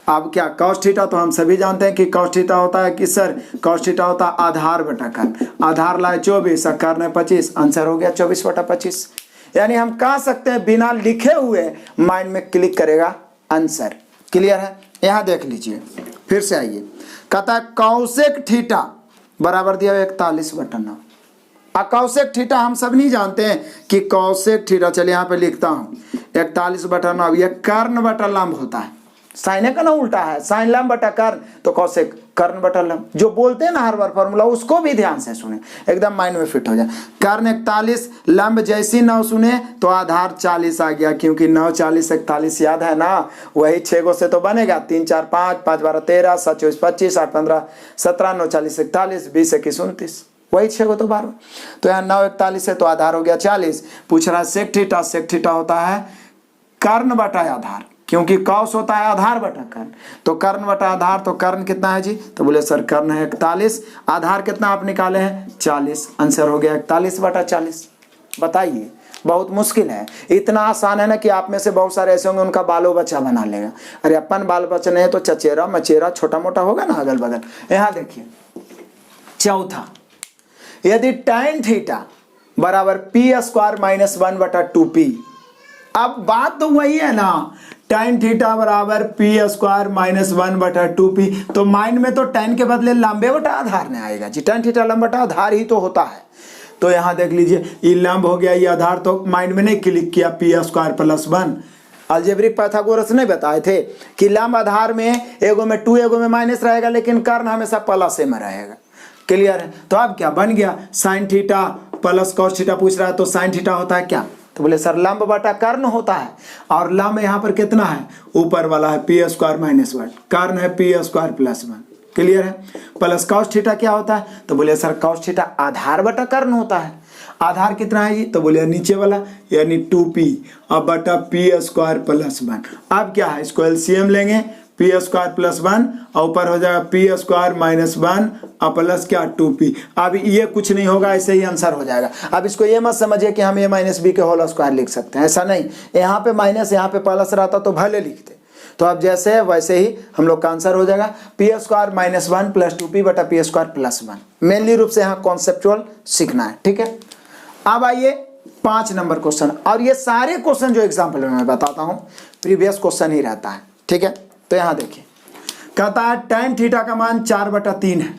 अब क्या cos थीटा, तो हम सभी जानते हैं कि cos थीटा होता है कि सर cos थीटा होता है आधार बटा कर्ण, आधार लाए 24 और कर्ण है 25, आंसर हो गया 24/25। यानी हम कह सकते हैं बिना लिखे हुए माइंड में क्लिक करेगा आंसर। क्लियर है? यहां देख लीजिए, फिर से आइए। कहता है कौसेक थीटा बराबर दिया 41/9। कौसेक थीटा हम सब नहीं जानते हैं कि कौसेक थीटा, चलिए यहाँ पे लिखता हूँ 41/9, यह कर्ण बटा लंब होता है। साइन का ना उल्टा है, साइन लंब बटा कर्ण, तो कौसेक कर्ण बटा लंब। जो बोलते हैं ना हर बार फॉर्मूला, उसको भी ध्यान से सुने, एकदम माइंड में फिट हो जाए। कर्ण 41, लंब जैसी 9 सुने तो आधार 40 आ गया, क्योंकि 9 40 41 याद है ना, वही 6 गो से तो बनेगा। 3 4 5, 5 12 13, 7 24 25, 8 15 17, 9 40 41, 20 21 29, वही 6 को तो 12। तो यहाँ 9 41 है तो आधार हो गया 40। पूछ रहा है सेक थीटा, सेक थीटा होता है कर्ण बटा आधार, क्योंकि कौस होता है आधार बटा कर्ण, तो कर्ण बटा आधार, तो कर्ण कितना है जी? तो बोले सर कर्ण है 41, आधार कितना आप निकाले हैं? 40, आंसर हो गया 41/40। बताइए, बहुत मुश्किल है, इतना आसान है ना कि आप में से बहुत सारे ऐसे होंगे उनका बालो बच्चा बना लेगा। अरे अपन बाल बच्चा नहीं तो चचेरा मचेरा छोटा मोटा होगा ना अगल बगल। यहाँ देखिए चौथा, यदि tan थीटा बराबर p² - 1/2p, अब बात तो वही है ना, tan थीटा बराबर p² - 1/2p, तो माइंड में तो tan के बदले लंबे बटा आधार ने आएगा जी। tan थीटा लंब बटा आधार ही तो होता है। तो यहाँ देख लीजिए, ये लंब हो गया, ये आधार, तो माइंड में नहीं क्लिक किया p² + 1। अलजेब्रिक पाइथागोरस नहीं बताए थे कि लंब आधार में एगो में 2 एगो में माइनस रहेगा, लेकिन कर्ण हमेशा प्लस में रहेगा। क्लियर है? तो अब क्या बन गया, sign theta plus cos theta पूछ रहा है, तो साइन थीटा होता है क्या? तो बोले सर लंब बटा कर्ण होता है, और लंब यहाँ पर कितना है? ऊपर वाला है p² - 1, कर्ण है p² + 1। क्लियर है? प्लस कॉस थीटा क्या होता है? तो बोले सर कॉस थीटा आधार बटा कर्ण होता है। आधार कितना है जी? तो बोले नीचे वाला यानी 2p अब बटा p² + 1। अब क्या है, इसको एलसीएम लेंगे, p² + 1 और ऊपर हो जाएगा p² - 1 और प्लस क्या 2p। अब ये कुछ नहीं होगा, ऐसे ही आंसर हो जाएगा। अब इसको ये मत समझिए कि हम a - b के होल स्क्वायर लिख सकते हैं, ऐसा नहीं। यहाँ पे माइनस यहाँ पे प्लस रहता तो भले लिखते, तो अब जैसे है वैसे ही हम लोग का आंसर हो जाएगा p² - 1 + 2p बटा p² + 1। मेनली रूप से यहाँ कॉन्सेप्चुअल सीखना है, ठीक है। अब आइए 5 नंबर क्वेश्चन, और ये सारे क्वेश्चन जो एग्जाम्पल में मैं बताता हूँ प्रीवियस क्वेश्चन ही रहता है, ठीक है। तो यहाँ देखिए, कहता है tan थीटा का मान 4/3 है,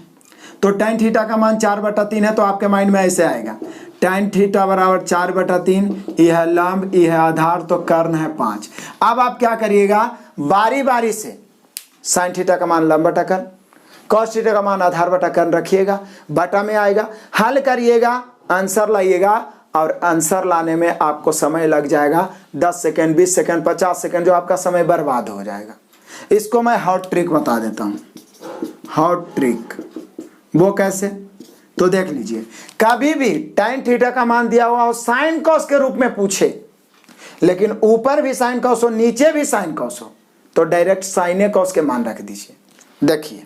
तो tan थीटा का मान 4/3 है, तो आपके माइंड में ऐसे आएगा tan थीटा बराबर 4/3, यह है लंब, यह है आधार, तो कर्ण है 5। अब आप क्या करिएगा, बारी बारी से sin थीटा का मान लंब बटा कर्ण, cos थीटा का मान आधार बटा कर्ण रखिएगा, बटा में आएगा, हल करिएगा, आंसर लाइएगा, और आंसर लाने में आपको समय लग जाएगा 10 सेकंड, 20 सेकंड, 50 सेकंड, जो आपका समय बर्बाद हो जाएगा। इसको मैं हॉट ट्रिक बता देता हूं। हॉट ट्रिक वो कैसे, तो देख लीजिए, कभी भी tan थीटा का मान दिया हुआ हो साइन कॉस के रूप में पूछे, लेकिन ऊपर भी साइन कॉस हो नीचे भी साइन कॉस हो, तो डायरेक्ट साइन कॉस के मान रख दीजिए। देखिए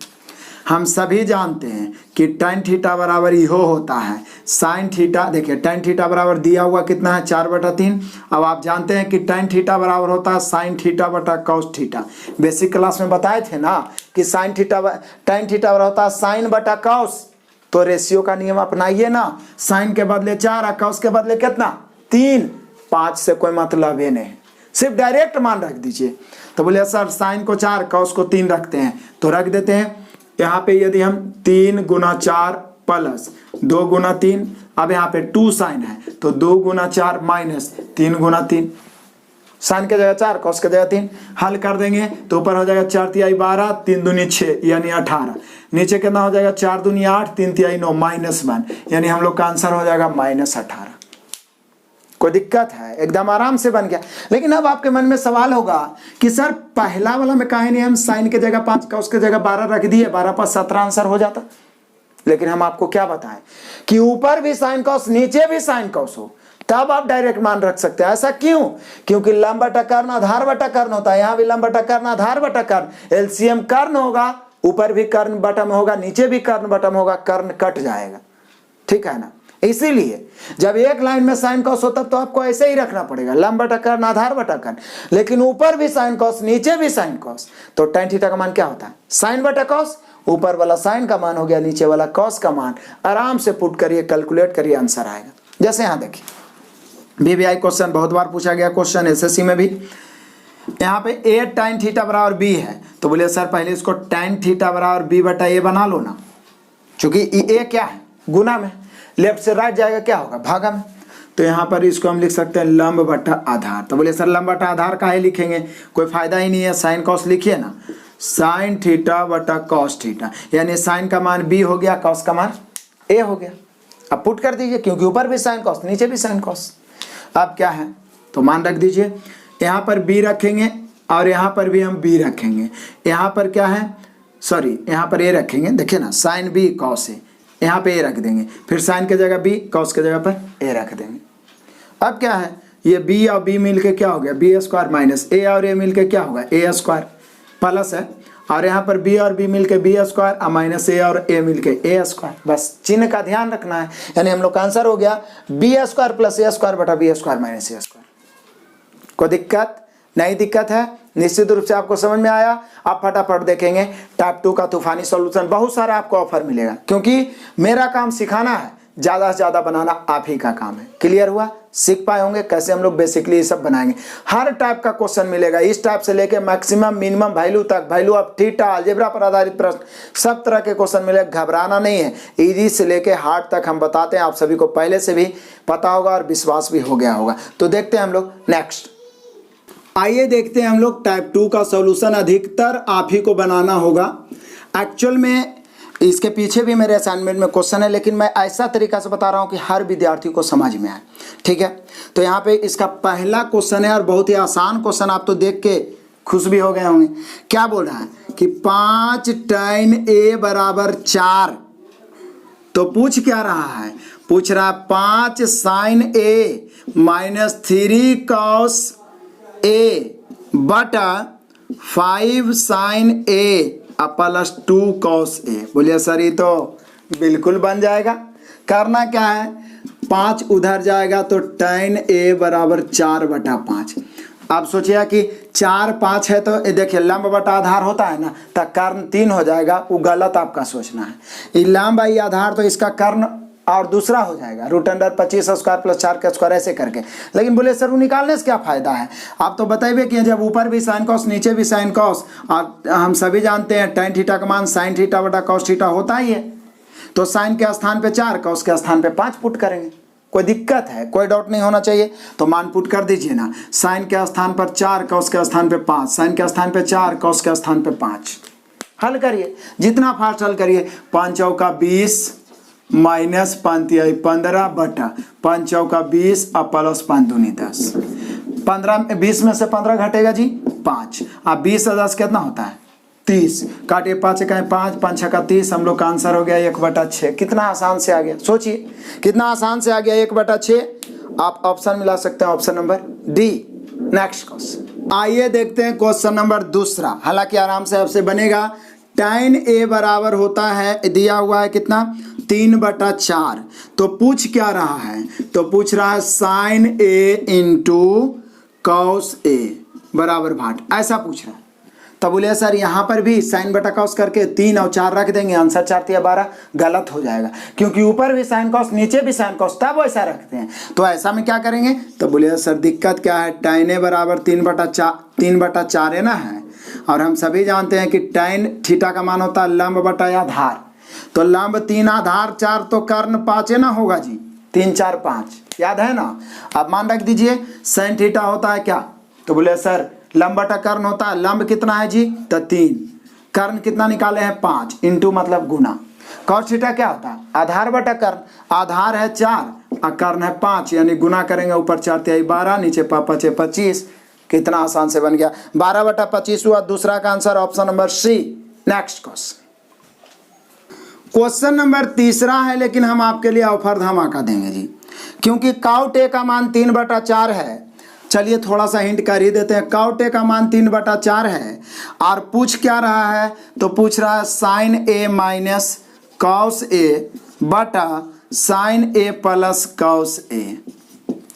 हम सभी जानते हैं कि tan थीटा बराबर इहो होता है साइन थीटा। देखिए tan थीटा बराबर दिया हुआ कितना है 4/3। अब आप जानते हैं कि tan थीटा बराबर होता है साइन थीटा बटा कॉस थीटा। बेसिक क्लास में बताए थे ना कि tan थीटा बराबर होता है साइन बटा कॉस, तो रेशियो का नियम अपनाइए ना, साइन के बदले 4 और कॉस के बदले कितना 3, 5 से कोई मतलब ही नहीं, सिर्फ डायरेक्ट मान रख दीजिए। तो बोले सर साइन को 4 कॉस को 3 रखते हैं, तो रख देते हैं। यहाँ पे यदि हम 3 × 4 प्लस 2 × 3, अब यहाँ पे 2 साइन है, तो 2 × 4 माइनस 3 × 3, साइन के जगह 4 कॉस के जगह 3, हल कर देंगे तो ऊपर हो जाएगा 4 × 12, 3 दूनी 6 यानी 18, नीचे कितना हो जाएगा 4 दूनी 8, 3 × 9 -1, यानी हम लोग का आंसर हो जाएगा -18। कोई दिक्कत है? एकदम आराम से बन गया। लेकिन अब आपके मन में सवाल होगा कि सर पहला वाला में काहे नहीं हम साइन के जगह 5 कॉस के जगह 12 रख दिए, 12 + 17 आंसर हो जाता। लेकिन हम आपको क्या बताएं कि ऊपर भी साइन कॉस नीचे भी साइन कॉस हो, तब आप डायरेक्ट मान रख सकते हैं। ऐसा क्यों? क्योंकि लंब बटा कर्ण आधार बटा कर्ण होता है, यहाँ भी लंब बटा कर्ण आधार बटा कर्ण, एलसीएम कर्ण होगा, ऊपर भी कर्ण बटा में होगा, नीचे भी कर्ण बटा में होगा, कर्ण कट जाएगा, ठीक है ना। इसीलिए जब एक लाइन में साइन कॉस हो तब तो आपको ऐसे ही रखना पड़ेगा, लंब बटा कर्ण आधार बटा कर्ण, लेकिन ऊपर भी साइन कॉस नीचे भी साइन कॉस, तो tan थीटा का मान क्या होता है साइन बटा कॉस, ऊपर वाला साइन का मान हो गया नीचे वाला कॉस का मान। आराम से पुट करिए, कैलकुलेट करिए, आंसर आएगा। जैसे यहां देखिए VVI क्वेश्चन बहुत बार पूछा गया क्वेश्चन, SSC में भी। यहाँ पे a tan थीटा बराबर b है, तो बोले सर पहले इसको tan थीटा बराबर b बटा a बना लो ना, क्योंकि a क्या है, गुना में, लेफ्ट से राइट जाएगा क्या होगा, भागा में। तो यहाँ पर इसको हम लिख सकते हैं लंब बटा आधार। तो बोले सर लंब बटा आधार काहे लिखेंगे, कोई फायदा ही नहीं है, साइन कॉस लिखिए ना, साइन थीटा बटा कॉस थीटा, यानी साइन का मान b हो गया, कॉस का मान a हो गया। अब पुट कर दीजिए, क्योंकि ऊपर भी साइन कॉस नीचे भी साइन कॉस। अब क्या है, तो मान रख दीजिए, यहाँ पर b रखेंगे और यहाँ पर भी हम b रखेंगे। यहाँ पर क्या है, सॉरी यहाँ पर a रखेंगे, देखिए ना, साइन b कॉस a, यहाँ पे a रख देंगे, फिर साइन के जगह b, कॉस के जगह पर a रख देंगे। अब क्या है, ये b और b मिल के क्या हो गया, b स्क्वायर माइनस a और a मिल के क्या होगा, a स्क्वायर प्लस है, और यहाँ पर b और b मिल के b स्क्वायर और माइनस a और a मिल के a स्क्वायर। बस चिन्ह का ध्यान रखना है, यानी हम लोग का आंसर हो गया b square plus a square बटा b square minus a square. कोई दिक्कत नहीं, दिक्कत है, निश्चित रूप से आपको समझ में आया। आप फटाफट देखेंगे टाइप 2 का तूफानी सॉल्यूशन, बहुत सारा आपको ऑफर मिलेगा, क्योंकि मेरा काम सिखाना है, ज़्यादा से ज़्यादा बनाना आप ही का काम है। क्लियर हुआ, सीख पाए होंगे कैसे हम लोग बेसिकली ये सब बनाएंगे। हर टाइप का क्वेश्चन मिलेगा, इस टाइप से लेके मैक्सिमम मिनिमम वैल्यू तक, वैल्यू ऑफ थीटा, अलजेब्रा पर आधारित प्रश्न, सब तरह के क्वेश्चन मिलेगा। घबराना नहीं है, इजी से लेके हार्ड तक हम बताते हैं, आप सभी को पहले से भी पता होगा और विश्वास भी हो गया होगा। तो देखते हैं हम लोग नेक्स्ट, आइए देखते हैं हम लोग टाइप 2 का सॉल्यूशन। अधिकतर आप ही को बनाना होगा। एक्चुअल में इसके पीछे भी मेरे असाइनमेंट में क्वेश्चन है, लेकिन मैं ऐसा तरीका से बता रहा हूँ कि हर विद्यार्थी को समझ में आए, ठीक है। तो यहाँ पे इसका पहला क्वेश्चन है और बहुत ही आसान क्वेश्चन, आप तो देख के खुश भी हो गए होंगे। क्या बोल रहा है कि 5 tan a बराबर 4, तो पूछ क्या रहा है, पूछ रहा है 5 sin a minus 3 cos a बटा 5 sin a plus 2 cos a। बोलिए सर ये तो बिल्कुल बन जाएगा। करना क्या है, 5 उधर जाएगा तो tan a बराबर 4 बटा 5। आप सोचिए कि 4 5 है, तो देखिए लंब बटा आधार होता है ना, तो कर्ण 3 हो जाएगा, वो गलत आपका सोचना है। ये लंब आई आधार तो इसका कर्ण और दूसरा हो जाएगा √25 स्क्वायर प्लस 4 का स्क्वायर, ऐसे करके। लेकिन बोले सर वो निकालने से क्या फायदा है, आप तो बताइए कि जब ऊपर भी साइन कॉस नीचे भी साइन कॉस, और हम सभी जानते हैं tan थीटा का मान साइन थीटा बटा कॉस थीटा होता ही है, तो साइन के स्थान पे 4, कॉस के स्थान पे 5 पुट करेंगे। कोई दिक्कत है, कोई डाउट नहीं होना चाहिए, तो मान पुट कर दीजिए ना, साइन के स्थान पर 4, कॉस के स्थान पे 5, साइन के स्थान पे 4, कॉस के स्थान पे 5। हल करिए, जितना फास्ट हल करिए। 5 चौका 20 माइनस 5 तिहाई 15 बटा 5 चौका 20 और प्लस 5 दूनी 10। 20 में से 15 घटेगा जी 5, अब 20 से 10 कितना होता है 30, काटिए 5 का 5, 5 का 30, हम लोग का आंसर हो गया 1/6। कितना आसान से आ गया, सोचिए कितना आसान से आ गया 1/6। आप ऑप्शन मिला सकते हैं, option number D. Next question, आइए देखते हैं क्वेश्चन नंबर दूसरा, हालांकि आराम से आपसे बनेगा। tan a बराबर होता है, दिया हुआ है कितना 3/4, तो पूछ क्या रहा है, तो पूछ रहा है sin a into cos a बराबर भाट, ऐसा पूछ रहा है। तब बोले सर यहाँ पर भी साइन बटा कॉस करके 3 और 4 रख देंगे, आंसर 4 या 12, गलत हो जाएगा, क्योंकि ऊपर भी साइन कॉस नीचे भी साइन कॉस, तब ऐसा रखते हैं। तो ऐसा में क्या करेंगे, तो बोले सर दिक्कत क्या है, tan a बराबर 3/4 है ना है, और हम सभी जानते हैं कि tan थीटा का मान होता है लंब बटा आधार, तो लंब 3 आधार 4, तो कर्ण 5 है ना होगा जी, 3 4 5, याद है ना। अब मान रख दीजिए साइन थीटा होता है क्या, तो बोले सर लंब बटा कर्ण होता है, लंब कितना है जी, तो 3, कर्ण कितना निकाले हैं 5, इंटू मतलब गुना। कॉस थीटा क्या होता है, आधार बटा कर्ण, आधार है 4 और कर्ण है 5, यानी गुना करेंगे, ऊपर 4 तिहाई 12, नीचे 5 5 25। कितना आसान से बन गया, 12/25 हुआ। दूसरा का answer option number C. Next question, question number तीसरा है, लेकिन हम आपके लिए ऑफर धमाका देंगे जी, क्योंकि काउट ए का मान 3/4 है। चलिए थोड़ा सा हिंट कर ही देते हैं, काउट ए का मान 3/4 है, और पूछ क्या रहा है, तो पूछ रहा है sign A minus cos A बटा sign A plus cos A,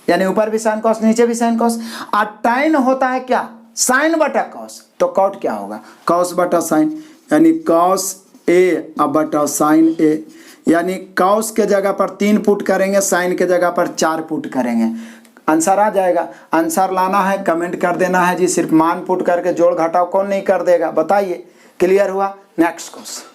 यानी ऊपर भी साइन कॉस नीचे भी साइन कॉस, और टाइन होता है क्या, साइन बटा कॉस, तो कॉट क्या होगा, कॉस बटा साइन, यानी कॉस ए अब बटा साइन ए, यानी कॉस के जगह पर 3 पुट करेंगे, साइन के जगह पर 4 पुट करेंगे। आंसर आ जाएगा। आंसर लाना है, कमेंट कर देना है जी, सिर्फ मान पुट करके जोड़ घटाव कौन नहीं कर देगा, बताइए। क्लियर हुआ? नेक्स्ट क्वेश्चन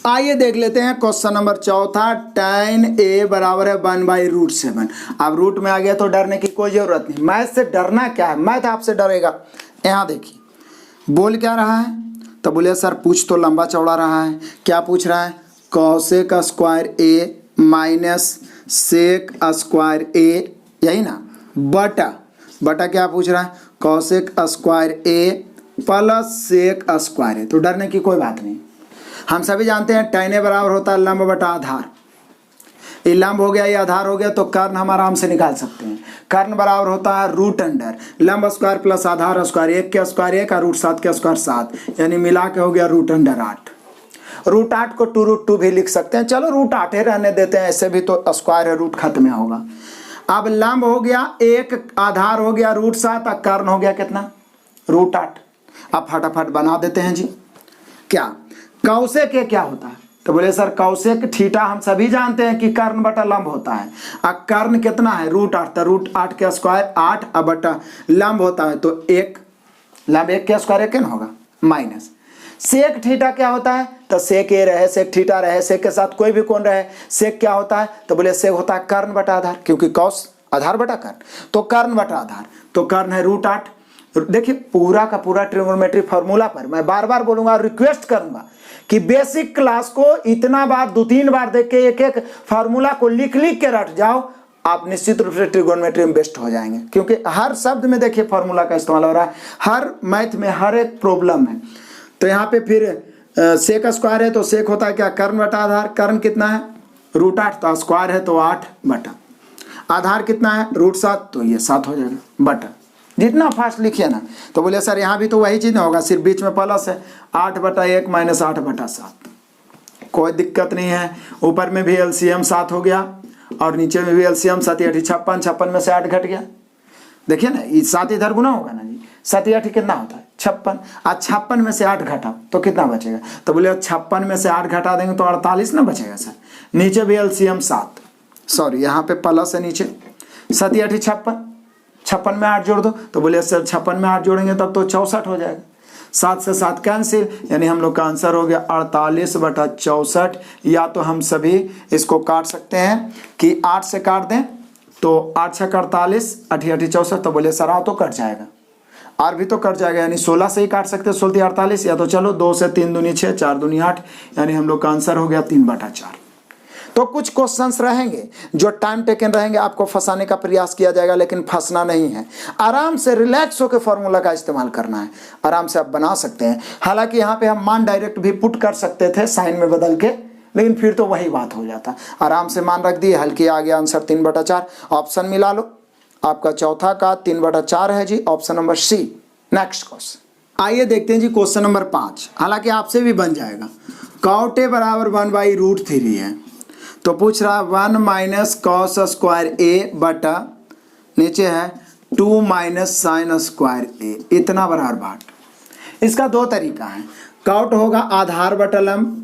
आइए देख लेते हैं। क्वेश्चन नंबर चौथा, tan a बराबर है 1/√7। अब रूट में आ गया तो डरने की कोई जरूरत नहीं। मैथ से डरना क्या है, मैथ आपसे डरेगा। यहाँ देखिए बोल क्या रहा है, तो बोले सर पूछ तो लंबा चौड़ा रहा है। क्या पूछ रहा है? cosec square a minus sec square a, यही ना, बटा क्या पूछ रहा है? cosec square a plus sec square a। तो डरने की कोई बात नहीं। हम सभी जानते हैं tan a बराबर होता है लंब बटा आधार। ये लंब हो गया, ये आधार हो गया, तो कर्ण हम आराम से निकाल सकते हैं। कर्ण बराबर होता है रूट अंडर लंब स्क्वायर प्लस आधार स्क्वायर, 1 के स्क्वायर 1 और √7 के स्क्वायर 7, यानी मिला के हो गया √8। √8 को 2√2 भी लिख सकते हैं। चलो √8 ही रहने देते हैं, ऐसे भी तो स्क्वायर है, रूट खत्म होगा। अब लंब हो गया 1, आधार हो गया √7 और कर्ण हो गया कितना? √8। अब फटाफट बना देते हैं जी। क्या कौसेक क्या होता है? तो बोले सर कौसेक थीटा हम सभी जानते हैं कि कर्ण बटा लंब होता है। अब कर्ण कितना है? √8, तो √8 के स्क्वायर 8 अब बटा लंब होता है तो 1, लंब 1 के स्क्वायर 1 होगा, माइनस सेक थीटा क्या होता है? तो सेक ए रहे सेक थीटा रहे, सेक के साथ कोई भी कोण रहे, सेक क्या होता है? तो बोले सेक होता है कर्ण बटा आधार, क्योंकि कौस आधार बटा कर्ण, तो कर्ण बटा आधार, तो कर्ण है √8। देखिए पूरा का पूरा ट्रिग्नोमेट्री फॉर्मूला पर मैं बार बार बोलूंगा, रिक्वेस्ट करूंगा कि बेसिक क्लास को इतना बार 2-3 बार देख के एक एक फार्मूला को लिख के रट जाओ, आप निश्चित रूप से ट्रिग्नोमेट्री में बेस्ट हो जाएंगे। क्योंकि हर शब्द में देखिए फार्मूला का इस्तेमाल हो रहा है, हर मैथ में हर एक प्रॉब्लम है। तो यहाँ पे फिर सेक स्क्वायर है तो सेक होता है क्या? कर्ण बटा आधार। कर्ण कितना है? √8, तो स्क्वायर है तो 8 बटा आधार कितना है? √7, तो ये 7 हो जाएगा बटा। जितना फास्ट लिखिए ना। तो बोले सर यहाँ भी तो वही चीज़ ना होगा, सिर्फ बीच में प्लस है, 8/1 माइनस 8/7, कोई दिक्कत नहीं है। ऊपर में भी एलसीएम 7 हो गया और नीचे में भी एलसीएम 7 8 56, 56 में से 8 घट गया। देखिए ना, ये 7 इधर गुना होगा ना जी, 7 8 कितना होता है? 56। आज 56 में से 8 घटा तो कितना बचेगा? तो बोले 56 में से 8 घटा देंगे तो 48 ना बचेगा सर। नीचे भी एलसीएम 7, सॉरी यहाँ पे प्लस है नीचे, 7 8 56, 56 में 8 जोड़ दो, तो बोले सर 56 में 8 जोड़ेंगे तब तो 64 हो जाएगा। 7 से 7 कैंसिल, यानी हम लोग का आंसर हो गया 48/64। या तो हम सभी इसको काट सकते हैं कि 8 से काट दें तो 8 6 48, 8 8 64, तो बोले सर तो कट जाएगा, और भी तो कट जाएगा, यानी 16 से ही काट सकते हैं, 16 48, या तो चलो 2 से 3 दूनी 6, 4 दूनी 8, यानी हम लोग का आंसर हो गया 3/4। तो कुछ क्वेश्चंस रहेंगे जो टाइम टेकन रहेंगे, आपको फंसाने का प्रयास किया जाएगा, लेकिन फंसना नहीं है। आराम से रिलैक्स होकर फॉर्मूला का इस्तेमाल करना है, आराम से आप बना सकते हैं। हालांकि यहाँ पे हम मान डायरेक्ट भी पुट कर सकते थे साइन में बदल के, लेकिन फिर तो वही बात हो जाता। आराम से मान रख दिए, हल किया, आ गया आंसर 3/4। ऑप्शन मिला लो, आपका चौथा का 3/4 है जी, option number C. Next question आइए देखते हैं जी, क्वेश्चन नंबर 5। हालांकि आपसे भी बन जाएगा। cot a बराबर 1/√3 है, तो पूछ रहा है 1 माइनस कॉस स्क्वायर ए बटा नीचे है 2 माइनस साइन स्क्वायर ए, इतना बराबर बाट। इसका 2 तरीका है। कॉट होगा आधार बटा लंब,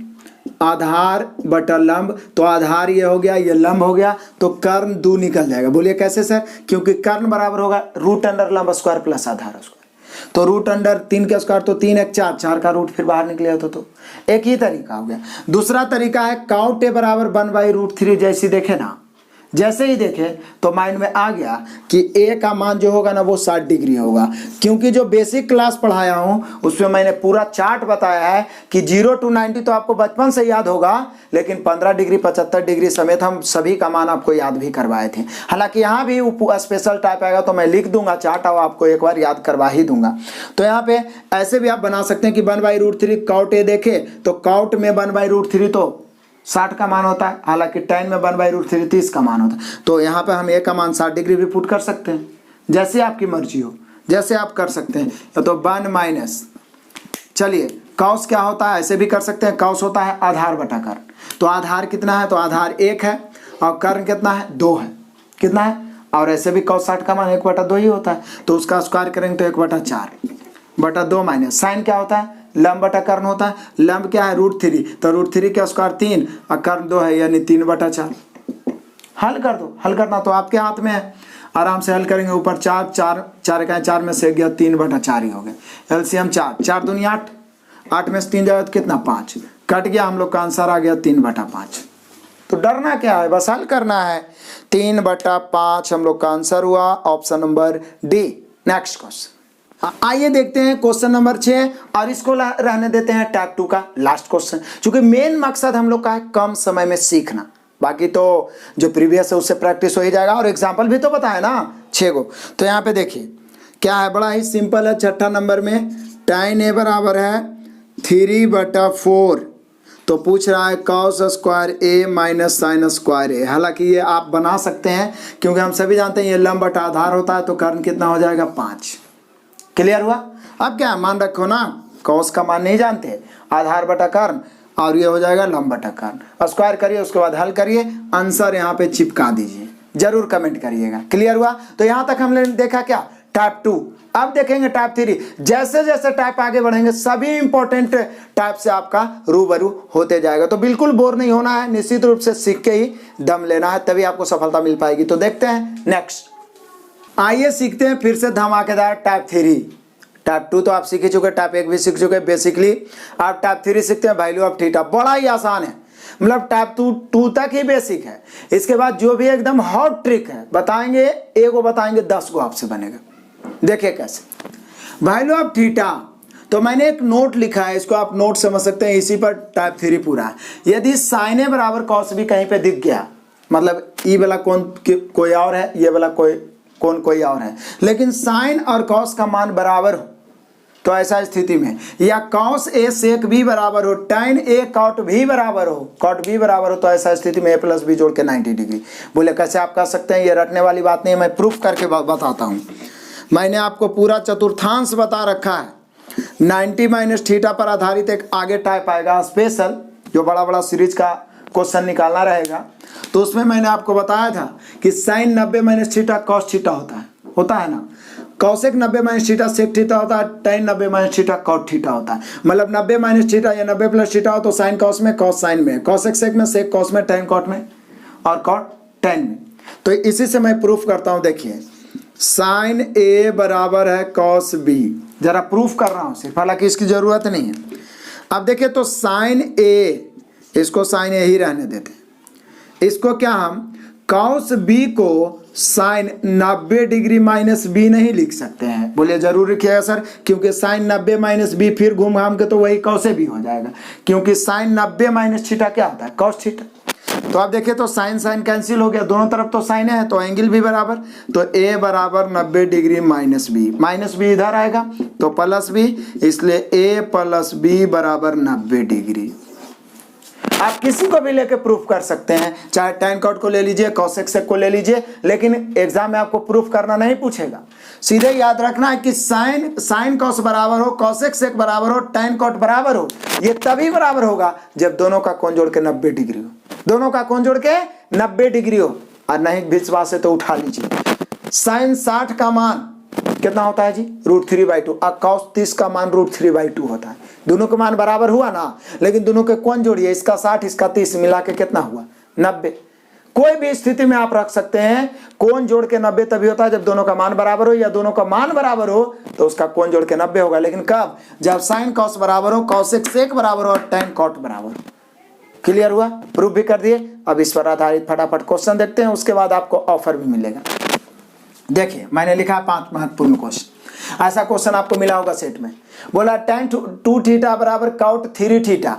आधार बटा लंब, तो आधार ये हो गया, ये लंब हो गया, तो कर्ण 2 निकल जाएगा। बोलिए कैसे सर? क्योंकि कर्ण बराबर होगा रूट अंडर लंब स्क्वायर प्लस आधार स्क्वायर, तो रूट अंडर 3 के स्क्वायर तो 3 1 4, 4 का रूट फिर बाहर निकले तो एक ही तरीका हो गया। दूसरा तरीका है cot a बराबर 1/√3। जैसे देखे ना, जैसे ही देखे तो माइंड में आ गया कि a का मान जो होगा ना वो 60 डिग्री होगा, क्योंकि जो बेसिक क्लास पढ़ाया हूँ उसमें मैंने पूरा चार्ट बताया है कि 0 to 90 तो आपको बचपन से याद होगा, लेकिन 15 डिग्री 75 डिग्री समेत हम सभी का मान आपको याद भी करवाए थे। हालांकि यहाँ भी स्पेशल टाइप आएगा तो मैं लिख दूंगा चार्ट और आपको एक बार याद करवा ही दूंगा। तो यहाँ पे ऐसे भी आप बना सकते हैं कि 1/√3 cot a देखे तो cot में 1/√3 तो 60 का मान होता है, हालांकि tan में 1/√3 30 का मान होता है। तो यहाँ पे हम a का मान 60 डिग्री भी पुट कर सकते हैं, जैसे आपकी मर्जी हो, जैसे आप कर सकते हैं। या तो 1 माइनस, चलिए cos क्या होता है ऐसे भी कर सकते हैं, cos होता है आधार बटा कर्ण, तो आधार कितना है? तो आधार 1 है और कर्ण कितना है? 2 है, कितना है? और ऐसे भी cos 60 का मान 1/2 ही होता है, तो उसका स्क्वायर करेंगे तो 1/4/2 माइनस साइन क्या होता है? लंब बटा कर्ण होता है। लंब क्या है? √3, तो √3 का स्क्वायर 3 और कर्ण 2 है, यानी 3/4। हल कर दो, हल करना तो आपके हाथ में है। आराम से हल करेंगे। ऊपर 4 4 4 का 4 में से गया 3/4 ही हो गए। एलसीएम 4 4 दूनी 8, 8 में से 3 जाएगा तो कितना 5, कट गया, हम लोग का आंसर आ गया 3/5। तो डरना क्या है, बस हल करना है। 3/5 हम लोग का आंसर हुआ, option number D. Next question, आइए देखते हैं क्वेश्चन नंबर 6 और इसको रहने देते हैं टाइप 2 का लास्ट क्वेश्चन, क्योंकि मेन मकसद हम लोग का है कम समय में सीखना। बाकी तो जो प्रीवियस है उससे प्रैक्टिस हो ही जाएगा, और एग्जाम्पल भी तो बताया ना 6 को। तो यहाँ पे देखिए क्या है, बड़ा ही सिंपल है। छठा नंबर में tan a बराबर है 3/4, तो पूछ रहा है cos square a minus sine square a। हालांकि ये आप बना सकते हैं क्योंकि हम सभी जानते हैं ये लंब बटा आधार होता है, तो कर्ण कितना हो जाएगा 5। क्लियर हुआ। अब क्या मान रखो ना, cos का मान नहीं जानते, आधार बटा कर्ण, और ये हो जाएगा लंब बटा कर्ण। स्क्वायर करिए, उसके बाद हल करिए, आंसर यहाँ पे चिपका दीजिए, जरूर कमेंट करिएगा। क्लियर हुआ। तो यहाँ तक हमने देखा क्या, टाइप 2। अब देखेंगे टाइप 3। जैसे जैसे टाइप आगे बढ़ेंगे सभी इंपॉर्टेंट टाइप से आपका रूबरू होते जाएगा, तो बिल्कुल बोर नहीं होना है, निश्चित रूप से सीख के ही दम लेना है, तभी आपको सफलता मिल पाएगी। तो देखते हैं नेक्स्ट, आइए सीखते हैं फिर से धमाकेदार टाइप 3। टाइप 2 तो आप सीख ही चुके, टाइप 1 भी सीख चुके बेसिकली। आप टाइप 3 सीखते हैं, वैल्यू ऑफ थीटा। बड़ा ही आसान है, मतलब टाइप 2 तक ही बेसिक है। इसके बाद जो भी एकदम हॉट ट्रिक है बताएंगे, एक को बताएंगे 10 को आपसे बनेगा। देखिए कैसे, वैल्यू ऑफ थीटा। तो मैंने एक नोट लिखा है, इसको आप नोट समझ सकते हैं, इसी पर टाइप 3 पूरा है। यदि साइन ए बराबर कॉस बी कहीं पे दिख गया, मतलब ई वाला कौन कोई और है, ये वाला कौन कोई और है, लेकिन साइन और कॉस का मान बराबर हो, तो ऐसा स्थिति में, या कॉस ए सेक बी बराबर हो, tan ए कॉट भी बराबर हो, कॉट बी बराबर हो, तो ऐसा स्थिति में a प्लस बी जोड़ के 90 डिग्री। बोले कैसे आप कर सकते हैं, ये रटने वाली बात नहीं है, मैं प्रूफ करके बताता हूँ। मैंने आपको पूरा चतुर्थांश बता रखा है। 90 माइनस थीटा पर आधारित एक आगे टाइप आएगा स्पेशल, जो बड़ा बड़ा सीरीज का क्वेश्चन निकालना रहेगा। तो उसमें मैंने आपको बताया था कि sine 90 minus theta cos theta होता है ना, cosec 90 minus theta sec theta होता है, tan 90 minus theta cot theta होता है। मतलब 90 माइनस थीटा या 90 प्लस थीटा हो तो साइन कॉस में, कॉस साइन में, कॉसेक सेक में, सेक कॉस में, tan कॉट में, और कॉट tan में। तो इसी से मैं प्रूफ करता हूं। देखिए साइन ए बराबर है कॉस बी, जरा प्रूफ कर रहा हूं सिर्फ, हालांकि इसकी जरूरत नहीं है। अब देखिए तो साइन ए, इसको साइन ए ही रहने देते हैं, इसको क्या हम कॉस बी को साइन 90 डिग्री माइनस बी नहीं लिख सकते हैं। बोले जरूर लिखिएगा सर, क्योंकि साइन 90 माइनस बी फिर घूम घाम के तो वही कॉसे बी हो जाएगा, क्योंकि साइन 90 माइनस थीटा क्या होता है, कॉस थीटा। तो आप देखिए तो साइन साइन कैंसिल हो गया, दोनों तरफ तो साइन है, तो एंगल भी बराबर, तो ए बराबर 90 डिग्री माइनस बी इधर आएगा तो प्लस बी, इसलिए ए प्लस बी बराबर 90 डिग्री। आप किसी को भी लेके प्रूफ कर सकते हैं, चाहे tan कॉट को ले लीजिए, कॉसेक सेक को ले लीजिए, लेकिन एग्जाम में आपको प्रूफ करना नहीं पूछेगा। सीधे याद रखना है कि साइन कॉस बराबर हो, कॉसेक सेक बराबर हो, tan कॉट बराबर हो। ये तभी बराबर होगा जब दोनों का कोण जोड़ के 90 डिग्री हो, दोनों का कोण जोड़ के 90 डिग्री हो। और नहीं विश्वास है तो उठा लीजिए, साइन 60 का मान कितना होता है जी, √3/2, और कॉस 30 का मान √3/2 होता है। दोनों के मान बराबर हुआ ना, लेकिन दोनों के कोण जोड़िए, इसका 60 इसका 30 मिला के कितना हुआ 90। कोई भी स्थिति में आप रख सकते हैं, कोण जोड़ के 90 तभी होता है जब दोनों का मान बराबर हो, या दोनों का मान बराबर हो तो उसका कोण जोड़ के 90 होगा। लेकिन कब, जब साइन कॉस बराबर हो, कॉसेक सेक बराबर हो, और tan कॉट बराबर हो। क्लियर हुआ, प्रूफ भी कर दिए। अब इस पर आधारित फटाफट क्वेश्चन देखते हैं, उसके बाद आपको ऑफर भी मिलेगा। देखिए मैंने लिखा है 5 महत्वपूर्ण क्वेश्चन। ऐसा क्वेश्चन आपको मिला होगा सेट में, बोला tan 2 थीटा बराबर कॉट 3 थीटा,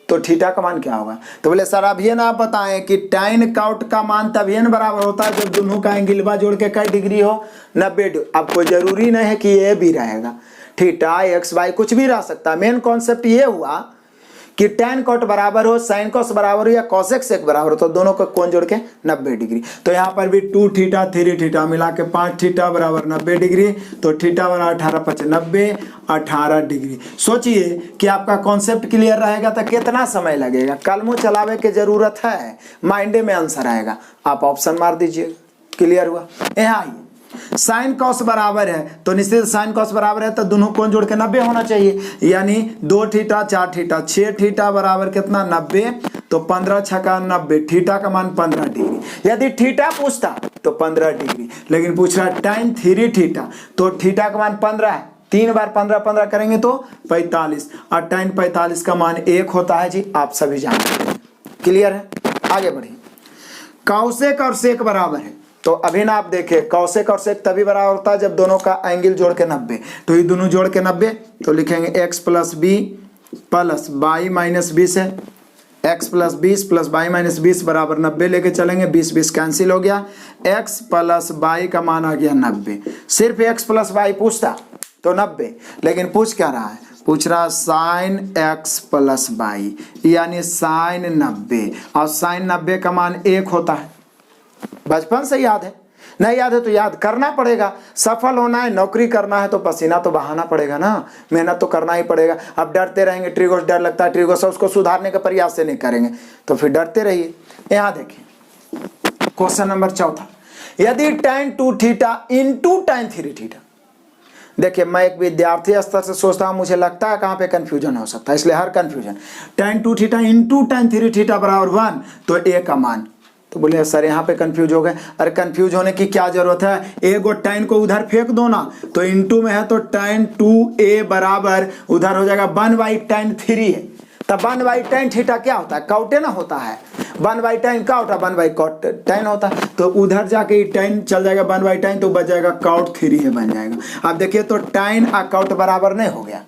तो थीटा का मान क्या होगा। तो बोले सर अब ये ना आप बताएं कि tan कॉट का मान तभी न बराबर होता है जब दोनों का एंगल जोड़ के कई डिग्री हो, 90। अब कोई जरूरी नहीं है कि ये भी रहेगा, थीटा एक्स वाई कुछ भी रह सकता है। मेन कॉन्सेप्ट ये हुआ कि tan कॉट बराबर हो, साइन कॉस बराबर हो, या कॉसेक सेक बराबर हो, तो दोनों का कोण जोड़ के 90 डिग्री। तो यहाँ पर भी 2 थीटा 3 थीटा मिला के 5 थीटा बराबर 90 डिग्री, तो थीटा बराबर 18 डिग्री। सोचिए कि आपका कॉन्सेप्ट क्लियर रहेगा तो कितना समय लगेगा, कलमों चलावे की जरूरत है, माइंडे में आंसर आएगा। आप ऑप्शन मार दीजिए। क्लियर हुआ। यहाँ आइए, साइन कॉस बराबर है तो निश्चित साइन कॉस बराबर है तो दोनों कोण जोड़ के 90 होना चाहिए, यानी 2 थीटा 4 थीटा 6 थीटा बराबर कितना 90, तो 15 छका 90, थीटा का मान 15 डिग्री। यदि थीटा पूछता तो 15 डिग्री। लेकिन पूछ रहा है tan 3 थीटा, तो थीटा का मान 15 है, 3 बार 15 15 करेंगे तो 45, और tan 45 का मान 1 होता है जी, आप सभी जानते हैं। क्लियर है? आगे बढ़िए। कौसेक और सेक बराबर है, तो अभी ना आप देखें कौसेक और सेक तभी बराबर होता है जब दोनों का एंगल जोड़ के 90, तो ये दोनों जोड़ के 90, तो लिखेंगे x plus B plus y minus 20 है, x plus 20 plus y minus 20 बराबर 90 लेके चलेंगे, 20 20 कैंसिल हो गया, x प्लस बाई का मान आ गया 90। सिर्फ x प्लस बाई पूछता तो 90, लेकिन पूछ क्या रहा है, पूछ रहा साइन x प्लस बाई यानी साइन 90, और साइन 90 का मान 1 होता है। बचपन से याद है, नहीं याद है तो याद करना पड़ेगा। सफल होना है, नौकरी करना है तो पसीना तो बहाना पड़ेगा ना, मेहनत तो करना ही पड़ेगा। अब डरते रहेंगे, ट्रिगोस डर लगता है, ट्रिगोस उसको सुधारने का प्रयास से नहीं करेंगे तो फिर डरते रहिए। यहाँ देखिए क्वेश्चन नंबर 4, यदि tan 2 theta into tan 3 theta. देखिए मैं एक विद्यार्थी स्तर से सोचता हूँ, मुझे लगता है कहाँ पे कंफ्यूजन हो सकता है, इसलिए हर confusion tan 2 theta into tan 3 theta बराबर 1, तो a का मान, तो बोले सर यहाँ पे कंफ्यूज हो गए। अरे कंफ्यूज होने की क्या जरूरत है, एक और tan को उधर फेंक दो ना, तो इंटू में है तो tan 2a बराबर उधर हो जाएगा 1/tan 3 है, तब 1/tan थीटा क्या होता है, कॉट ना होता है, 1/tan क्या होता है, 1/cot tan होता है, तो उधर जाके tan चल जाएगा 1/tan, तो बच जाएगा cot 3 बन जाएगा। अब देखिए तो tan और cot बराबर नहीं हो गया,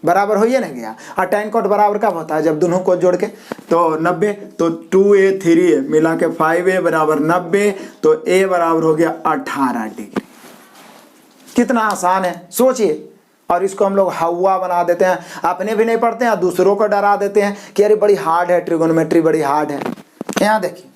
बराबर हो ही नहीं गया, और tan cot बराबर कब होता है, जब दोनों को जोड़ के, तो 90, तो 2a 3a मिला के 5a बराबर 90, तो a बराबर हो गया 18 डिग्री। कितना आसान है सोचिए, और इसको हम लोग हवा बना देते हैं, अपने भी नहीं पढ़ते हैं, दूसरों को डरा देते हैं कि अरे बड़ी हार्ड है, ट्रिगोनोमेट्री बड़ी हार्ड है। यहाँ देखिए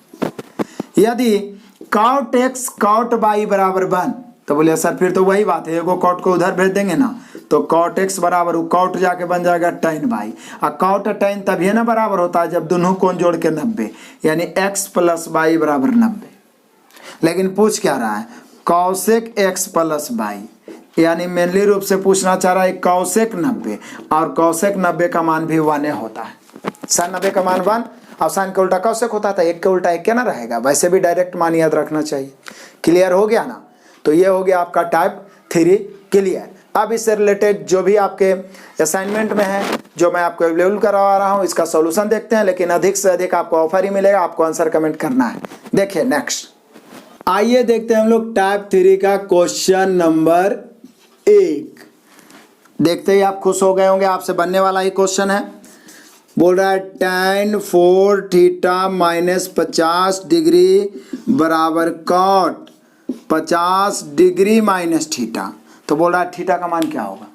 यदि cot x cot y बराबर 1, तो बोले सर फिर तो वही बात है, एगो cot को उधर भेज देंगे ना, तो cot x बराबर cot जाके बन जाएगा tan y, और cot tan तभी है ना बराबर होता है जब दोनों कोण जोड़ के 90, यानी x प्लस y बराबर 90। लेकिन पूछ क्या रहा है, cosec x प्लस y, यानी मेनली रूप से पूछना चाह रहा है cosec 90, और cosec 90 का मान भी 1 होता है। sin 90 का मान 1, और sin के उल्टा cosec होता था, एक के उल्टा एक क्या ना रहेगा, वैसे भी डायरेक्ट मान याद रखना चाहिए। क्लियर हो गया ना, तो ये हो गया आपका टाइप 3 क्लियर। अब इससे रिलेटेड जो भी आपके असाइनमेंट में है, जो मैं आपको अवेलेबल करवा रहा हूँ, इसका सॉल्यूशन देखते हैं, लेकिन अधिक से अधिक आपको ऑफर ही मिलेगा, आपको आंसर कमेंट करना है। देखिए नेक्स्ट, आइए देखते हैं हम लोग टाइप 3 का क्वेश्चन नंबर 1। देखते ही आप खुश हो गए होंगे, आपसे बनने वाला ही क्वेश्चन है। बोल रहा है tan 4 थीटा माइनस 50 डिग्री बराबर cot 50 डिग्री माइनस थीटा, तो बोल रहा है थीटा का मान क्या होगा।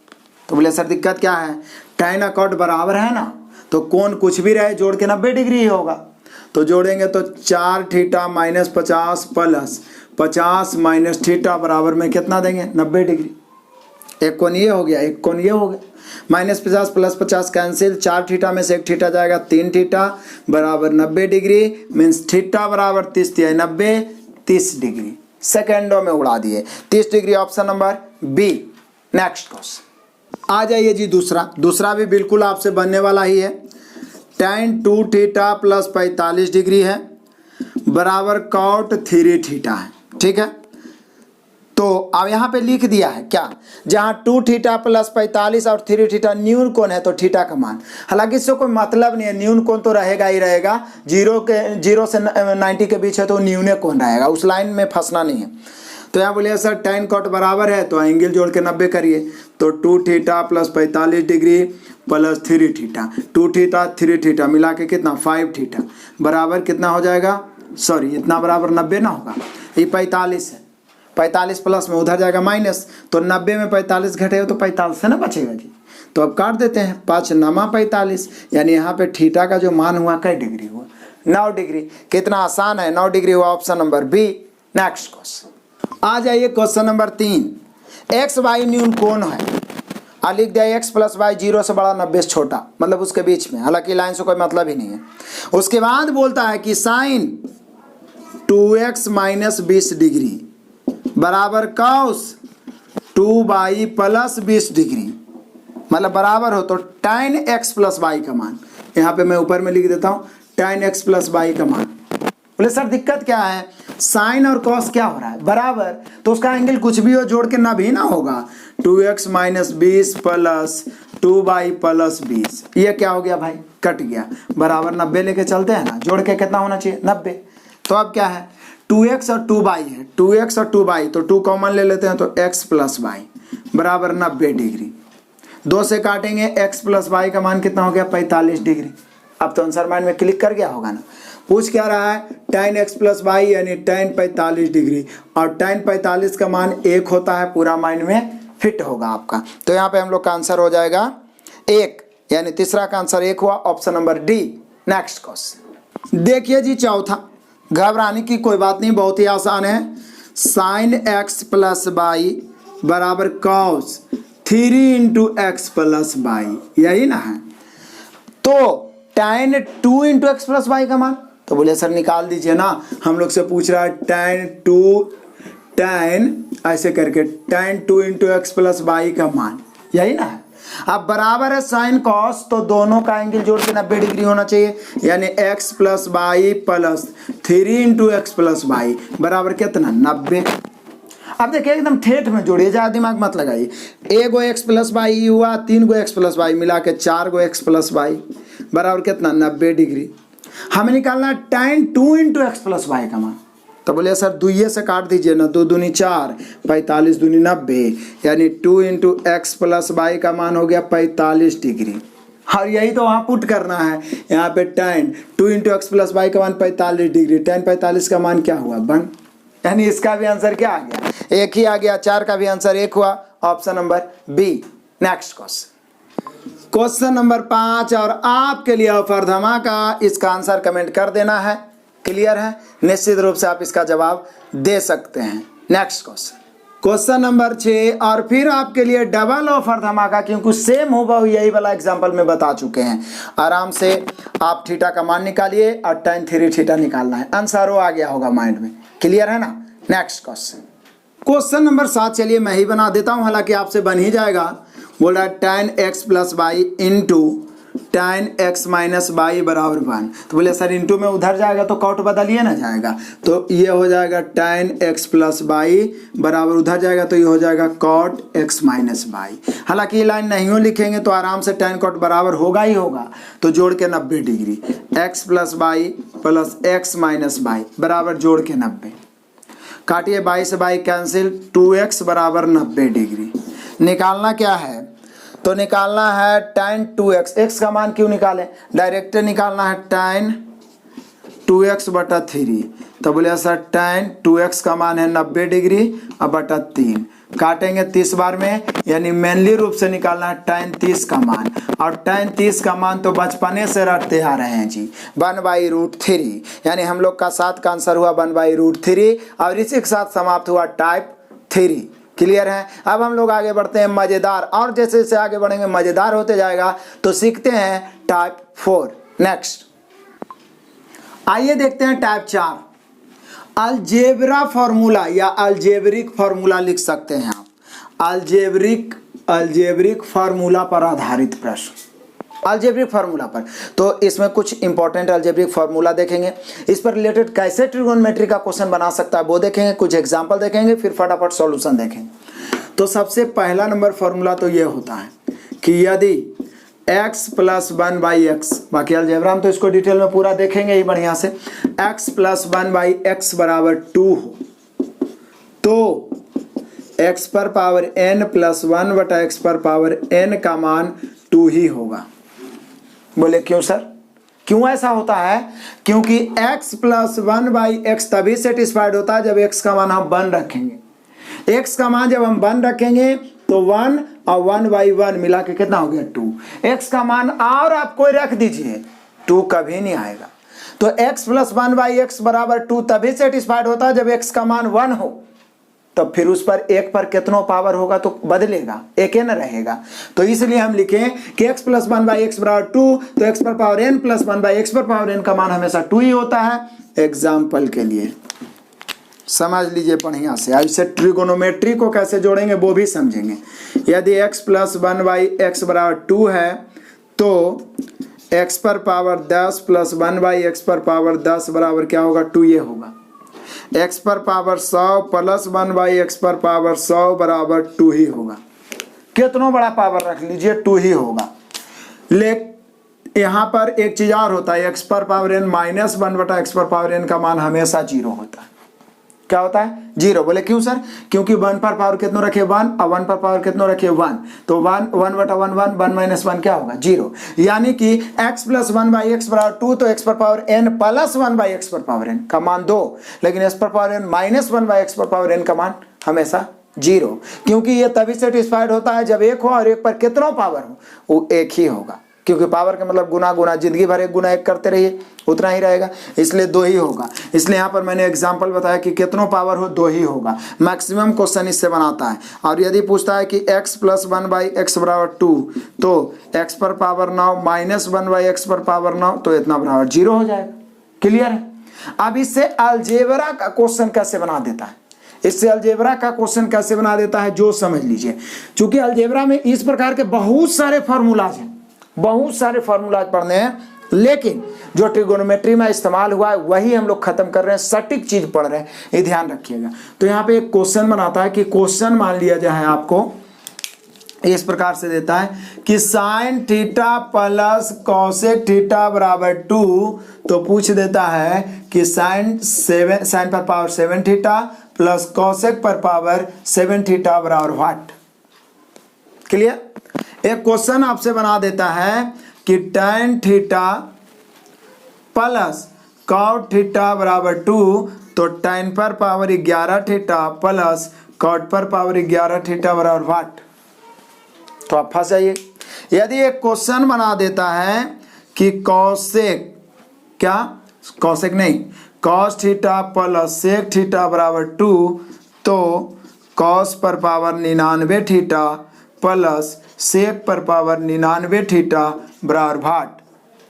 तो बोले सर दिक्कत क्या है, tan और cot बराबर है ना, तो कोण कुछ भी रहे जोड़ के 90 डिग्री ही होगा, तो जोड़ेंगे तो 4 theta minus 50 plus 50 minus theta बराबर में कितना देंगे, 90 डिग्री। एक कोण ये हो गया, एक कोण ये हो गया, माइनस 50 प्लस 50 कैंसिल, 4 थीटा में से 1 थीटा जाएगा, 3 थीटा बराबर 90 डिग्री, मीन्स थीटा बराबर 30 तिया 90, 30 डिग्री सेकेंडों में उड़ा दिए, 30 degree option number B. Next question आ जाइए जी, दूसरा भी बिल्कुल आपसे बनने वाला ही है। tan 2 थीटा प्लस 45 डिग्री है बराबर cot 3 थीटा है, ठीक है। तो अब यहाँ पे लिख दिया है क्या, जहाँ 2 थीटा प्लस 45 और 3 थीटा न्यून कोण है, तो थीटा का मान, हालांकि इससे कोई मतलब नहीं है, न्यून कोण तो रहेगा ही रहेगा, 0 से 90 के बीच है तो न्यूने कोण रहेगा, उस लाइन में फंसना नहीं है। तो यहाँ बोलिए सर tan cot बराबर है, तो एंगल जोड़ के 90 करिए, तो 2 theta plus 45 degree plus 3 theta, 2 theta 3 theta मिला के कितना 5 थीटा बराबर कितना हो जाएगा, सॉरी इतना बराबर 90 ना होगा, ये 45 है, 45 प्लस में उधर जाएगा माइनस, तो 90 में 45 घटेगा तो 45 से ना बचेगा जी, तो अब काट देते हैं, 5 9 45, यानी यहाँ पे थीटा का जो मान हुआ कै डिग्री हुआ, 9 डिग्री। कितना आसान है, 9 डिग्री हुआ option number B. Next question आ जाइए, क्वेश्चन नंबर 3, एक्स वाई न्यून कोण है, लिख दिया एक्स प्लस वाई 0 से बड़ा 90 से छोटा, मतलब उसके बीच में, हालांकि लाइन से कोई मतलब ही नहीं है। उसके बाद बोलता है कि साइन 2x माइनस 20 डिग्री बराबर cos 2y प्लस 20 डिग्री, मतलब बराबर हो तो tan x प्लस वाई का मान, यहाँ पे मैं ऊपर में लिख देता हूँ tan x प्लस वाई का मान। बोले सर दिक्कत क्या है, साइन और कॉस क्या हो रहा है बराबर, तो उसका एंगल कुछ भी हो जोड़ के ना भी ना होगा 2x minus 20 plus 2y plus 20, ये क्या हो गया भाई कट गया, बराबर 90 लेके चलते हैं ना, जोड़ के कितना होना चाहिए 90। तो अब क्या है 2x और 2y है, 2x और 2y तो 2 कॉमन ले लेते हैं तो x प्लस वाई बराबर 90 डिग्री, 2 से काटेंगे x प्लस वाई का मान कितना हो गया 45 डिग्री। अब तो आंसर माइंड में क्लिक कर गया होगा ना। पूछ क्या रहा है tan x प्लस वाई यानी tan 45 डिग्री, और tan 45 का मान 1 होता है, पूरा माइंड में फिट होगा आपका। तो यहाँ पे हम लोग का आंसर हो जाएगा 1, यानी तीसरा का आंसर 1 हुआ, option number D. Next question देखिए जी चौथा, घबराने की कोई बात नहीं, बहुत ही आसान है। sin x प्लस वाई बराबर cos 3 into x plus y, यही ना है। तो tan 2 into x plus y का मान, तो बोले सर निकाल दीजिए ना, हम लोग से पूछ रहा है tan ऐसे करके tan 2 into x plus y का मान, यही ना है। अब बराबर है साइन कॉस, तो दोनों का एंगल जोड़ के 90 डिग्री होना चाहिए, यानी x plus y plus 3 into x plus y बराबर कितना 90। अब देखिए एकदम ठेठ में जोड़िए, ज़्यादा दिमाग मत लगाइए। ए गो एक्स प्लस वाई हुआ, 3 गो एक्स प्लस वाई मिला के 4 गो एक्स प्लस वाई बराबर कितना 90 डिग्री। हमें निकालना tan 2 into x plus y का मान, तो बोले सर दुइये से काट दीजिए ना, 2 दूनी 4, 45 दूनी 90, यानी 2 इंटू एक्स प्लस वाई का मान हो गया 45 डिग्री। और यही तो वहाँ पुट करना है, यहाँ पे tan 2 into x plus y का मान 45 डिग्री, tan 45 का मान क्या हुआ 1, यानी इसका भी आंसर क्या आ गया 1 ही आ गया, 4 का भी आंसर 1 हुआ, option number B. Next question number 5, और आपके लिए ऑफर धमाका, इसका आंसर कमेंट कर देना है। क्लियर है, निश्चित रूप से आप इसका जवाब दे सकते हैं। नेक्स्ट क्वेश्चन नंबर 6, और फिर आपके लिए डबल ऑफर धमाका, क्योंकि सेम होगा यही वाला एग्जांपल में बता चुके हैं। आराम से आप थीटा का मान निकालिए और tan 3 थीटा निकालना है, आंसर वो आ गया होगा माइंड में। क्लियर है ना। नेक्स्ट क्वेश्चन नंबर 7, चलिए मैं ही बना देता हूं, हालांकि आपसे बन ही जाएगा। बोल रहा है tan x plus y into tan x minus y बराबर 1, तो बोले सर इंटू में उधर जाएगा तो कॉट बदलिए ना जाएगा, तो ये हो जाएगा tan x प्लस वाई बराबर उधर जाएगा तो ये हो जाएगा cot x माइनस वाई। हालांकि ये लाइन नहीं लिखेंगे तो आराम से tan cot बराबर होगा ही होगा, तो जोड़ के 90 degree, x plus y plus x minus y बराबर जोड़ के 90, काटिए 22 से 22 कैंसिल, 2x बराबर 90 डिग्री। निकालना क्या है, तो निकालना है tan 2x, x का मान क्यों निकालें, डायरेक्ट निकालना है tan 2x बटा 3, तो बोले सर tan 2x का मान है 90 डिग्री अब बटा 3, काटेंगे 30 बार में, यानी मेनली रूप से निकालना है tan 30 का मान, और tan 30 का मान तो बचपने से रटते आ रहे हैं जी 1/√3, यानी हम लोग का 7 का आंसर हुआ 1/√3, और इसी के साथ समाप्त हुआ टाइप 3। क्लियर है। अब हम लोग आगे बढ़ते हैं मज़ेदार, और जैसे जैसे आगे बढ़ेंगे मज़ेदार होते जाएगा, तो सीखते हैं टाइप 4। नेक्स्ट आइए देखते हैं टाइप 4, अलजेब्रा फॉर्मूला या अलजेब्रिक फॉर्मूला लिख सकते हैं आप, अलजेब्रिक फार्मूला पर आधारित प्रश्न, अलजेब्रिक फार्मूला पर। तो इसमें कुछ इंपॉर्टेंट अलजेब्रिक फार्मूला देखेंगे, इस पर रिलेटेड कैसे ट्रिगोनोमेट्री का क्वेश्चन बना सकता है वो देखेंगे, कुछ एग्जांपल देखेंगे, फिर फटाफट सॉल्यूशन देखेंगे। तो सबसे पहला नंबर फार्मूला तो ये होता है कि यदि x प्लस 1/x, बाकी अलजेब्रा हम तो इसको डिटेल में पूरा देखेंगे ही बढ़िया से, x प्लस 1/x बराबर 2 हो, तो x पर पावर n प्लस 1 बटा x पर पावर n का मान 2 ही होगा। बोले क्यों सर, क्यों ऐसा होता है, क्योंकि x प्लस 1/x तभी सेटिस्फाइड होता है जब x का मान हम 1 रखेंगे। x का मान जब हम 1 रखेंगे तो 1 और 1/1 मिला के कितना हो गया 2, x का मान और आप कोई रख दीजिए 2 कभी नहीं आएगा। तो x प्लस 1/x बराबर 2 तभी सेटिस्फाइड होता है जब x का मान 1 हो, तो फिर उस पर 1 पर कितना पावर होगा तो बदलेगा, 1 न रहेगा। तो इसलिए हम लिखें कि x प्लस 1/x बराबर 2, तो x पर पावर n प्लस 1/x पर पावर n का मान हमेशा 2 ही होता है। एग्जाम्पल के लिए समझ लीजिए बढ़िया से, ऐसे ट्रिगोनोमेट्री को कैसे जोड़ेंगे वो भी समझेंगे। यदि x प्लस 1/x बराबर 2 है तो x पर पावर 10 प्लस 1/x पर पावर 10 बराबर क्या होगा 2 ये होगा। x पर पावर 100 प्लस 1/x पर पावर 100 बराबर 2 ही होगा। कितना बड़ा पावर रख लीजिए 2 ही होगा। यहाँ पर एक चीज और होता है, x पर पावर n माइनस 1/x पर पावर n का मान हमेशा 0 होता है। क्या होता है? 0। बोले क्यों सर? क्योंकि 1 पर पावर कितना रखे 1 और 1 पर पावर कितना रखे 1, तो 1/1 1 माइनस 1 क्या होगा 0। यानी कि x प्लस 1/x बराबर 2, तो x पर पावर n प्लस 1/x पर पावर n का मान 2, लेकिन x पर पावर n माइनस 1/x पर पावर n का मान हमेशा 0, क्योंकि ये तभी सेटिस्फाइड होता है जब एक हो और एक पर कितना पावर हो, वो एक ही होगा। क्योंकि पावर का मतलब गुना गुना, जिंदगी भर एक गुना एक करते रहिए उतना ही रहेगा, इसलिए 2 ही होगा। इसलिए यहाँ पर मैंने एग्जांपल बताया कि कितना पावर हो 2 ही होगा। मैक्सिमम क्वेश्चन इससे बनाता है। और यदि पूछता है कि x प्लस 1/x बराबर 2, तो x पर पावर 9 माइनस 1/x पर पावर 9, तो इतना बराबर 0 हो जाएगा। क्लियर है? अब इससे अलजेब्रा का क्वेश्चन कैसे बना देता है, इससे अलजेब्रा का क्वेश्चन कैसे बना देता है जो समझ लीजिए। चूंकि अलजेब्रा में इस प्रकार के बहुत सारे फार्मूलाज हैं, बहुत सारे फार्मूलाज पढ़ने हैं, लेकिन जो ट्रिगोनोमेट्री में इस्तेमाल हुआ है वही हम लोग खत्म कर रहे हैं, सटीक चीज पढ़ रहे हैं, ये ध्यान रखिएगा। तो यहाँ पे एक क्वेश्चन बनाता है कि क्वेश्चन मान लिया जाए आपको इस प्रकार से देता है कि sine theta plus cosec theta बराबर 2, तो पूछ देता है कि साइन पर पावर 7 थीटा प्लस कॉसेक पर पावर 7 थीटा बराबर व्हाट। क्लियर? एक क्वेश्चन आपसे बना देता है कि tan theta plus cot theta बराबर 2, तो tan पर पावर 11 थीटा प्लस कॉट पर पावर 11 थीटा बराबर व्हाट। तो आप फंस जाइए। यदि एक क्वेश्चन बना देता है कि कॉसेक, क्या कॉसेक नहीं, cos theta plus sec theta बराबर 2, तो कॉस पर पावर 99 थीटा प्लस सेक पर पावर 99 थीटा बराबर व्हाट।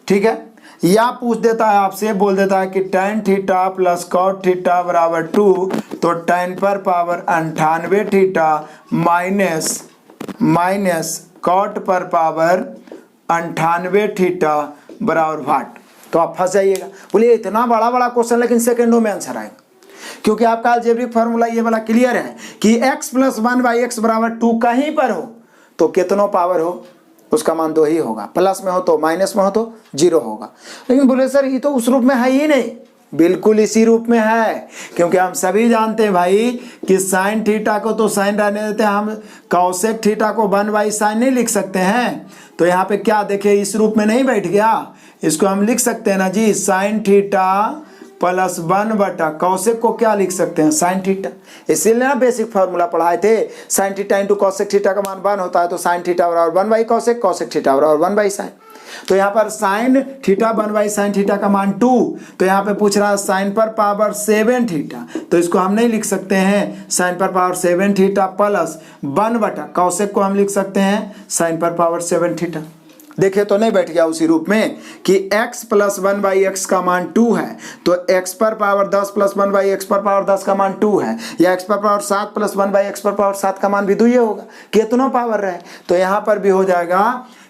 ठीक है? या पूछ देता है आपसे, बोल देता है कि tan theta plus cot theta बराबर 2, तो tan पर पावर 98 थीटा माइनस कॉट पर पावर 98 थीटा बराबर व्हाट। तो आप फंस जाइएगा। बोलिए इतना बड़ा बड़ा क्वेश्चन, लेकिन सेकेंडों में आंसर आएगा, क्योंकि आपका अलजेब्रिक फार्मूला ये वाला क्लियर है कि x प्लस 1/x बराबर 2 कहीं पर हो तो कितना पावर हो उसका मान 2 ही होगा। प्लस में हो तो, माइनस में हो तो 0 होगा। लेकिन बोले सर ये तो उस रूप में है ही नहीं। बिल्कुल इसी रूप में है, क्योंकि हम सभी जानते हैं भाई कि साइन थीटा को तो साइन रहने देते हैं, हम कॉसेक थीटा को 1/sin नहीं लिख सकते हैं। तो यहाँ पे क्या देखिए, इस रूप में नहीं बैठ गया, इसको हम लिख सकते हैं ना जी, साइन थीटा प्लस 1 कॉसेक को क्या लिख सकते हैं, साइन थीटा। इसीलिए ना बेसिक फार्मूला पढ़ाए थे, sine theta into cosec theta का मान 1 होता है, तो साइन थीटा बराबर 1/कॉसेक, कॉसेक थीटा बराबर 1/साइन। तो यहाँ पर साइन थीटा 1/साइन थीटा का मान 2, तो यहाँ पे पूछ रहा है साइन पर पावर 7 थीटा, तो इसको हम नहीं लिख सकते हैं साइन पर पावर 7 थीटा प्लस 1 कॉसेक को हम लिख सकते हैं साइन पर पावर 7 थीटा। देखिए तो नहीं बैठ गया उसी रूप में कि x प्लस 1/x का मान 2 है, तो x पर पावर 10 प्लस 1/x पर पावर 10 का मान 2 है, या x पर पावर 7 प्लस 1/x पर पावर 7 का मान भी 2 ही होगा। कितना पावर रहे, तो यहाँ पर भी हो जाएगा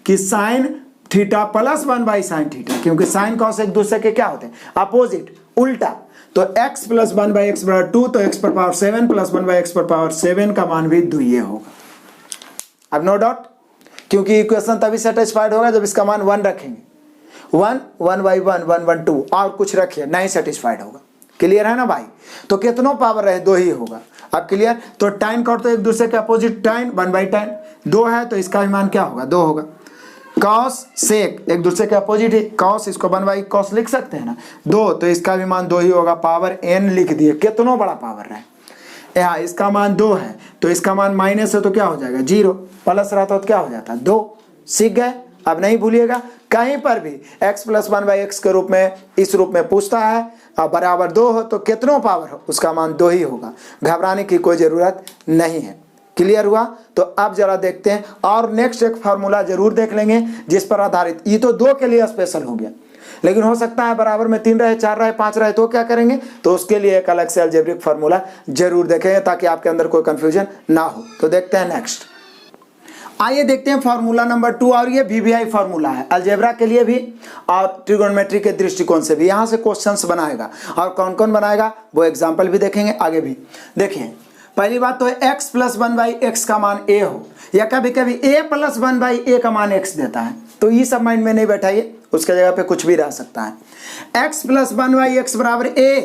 कि साइन थीटा प्लस 1/साइन थीटा, क्योंकि साइन कॉस एक दूसरे के क्या होते हैं, अपोजिट, उल्टा। तो x प्लस 1/x बराबर 2, तो x पर पावर 7 प्लस 1/x पर पावर 7 का मान भी 2 ही होगा। अब नो डाउट, क्योंकि इक्वेशन तभी सेटिस्फाइड होगा जब इसका मान 1 रखेंगे। 1 1/1 1/2 और कुछ रखिए, नहीं सेटिस्फाइड होगा। क्लियर है ना भाई? तो कितना पावर रहे 2 ही होगा। अब क्लियर? तो tan कॉट तो एक दूसरे के अपोजिट, tan 1/tan 2 है, तो इसका भी मान क्या होगा, 2 होगा। कॉस सेक एक दूसरे के अपोजिट है, कॉस इसको 1/cos लिख सकते हैं ना, 2, तो इसका भी मान 2 ही होगा। पावर n लिख दिए, कितना बड़ा पावर रहे। यहाँ इसका मान 2 है, तो इसका मान माइनस है तो क्या हो जाएगा 0, प्लस रहता तो क्या हो जाता 2। सीख गए? अब नहीं भूलिएगा, कहीं पर भी x प्लस 1/x के रूप में, इस रूप में पूछता है और बराबर 2 हो तो कितना पावर हो उसका मान 2 ही होगा। घबराने की कोई ज़रूरत नहीं है। क्लियर हुआ? तो अब जरा देखते हैं, और नेक्स्ट एक फार्मूला जरूर देख लेंगे जिस पर आधारित, ये तो 2 के लिए स्पेशल हो गया, लेकिन हो सकता है बराबर में 3 रहे, 4 रहे, 5 रहे, तो क्या करेंगे, तो उसके लिए एक अलग से अलजेब्रिक फार्मूला जरूर देखेंगे ताकि आपके अंदर कोई कंफ्यूजन ना हो। तो देखते हैं नेक्स्ट। आइए देखते हैं फार्मूला नंबर 2, और ये वीवीआई फार्मूला है अलजेब्रा के लिए भी और ट्रिगोनोमेट्री के दृष्टिकोण से भी। यहाँ से क्वेश्चंस बनाएगा, और कौन कौन बनाएगा वो एग्जाम्पल भी देखेंगे आगे भी। देखिए पहली बात तो है x प्लस 1/x का मान a हो, या कभी कभी a प्लस 1/a का मान x देता है, तो ये सब माइंड में नहीं बैठाइए, उसके जगह पे कुछ भी रह सकता है। x प्लस 1/x बराबर a,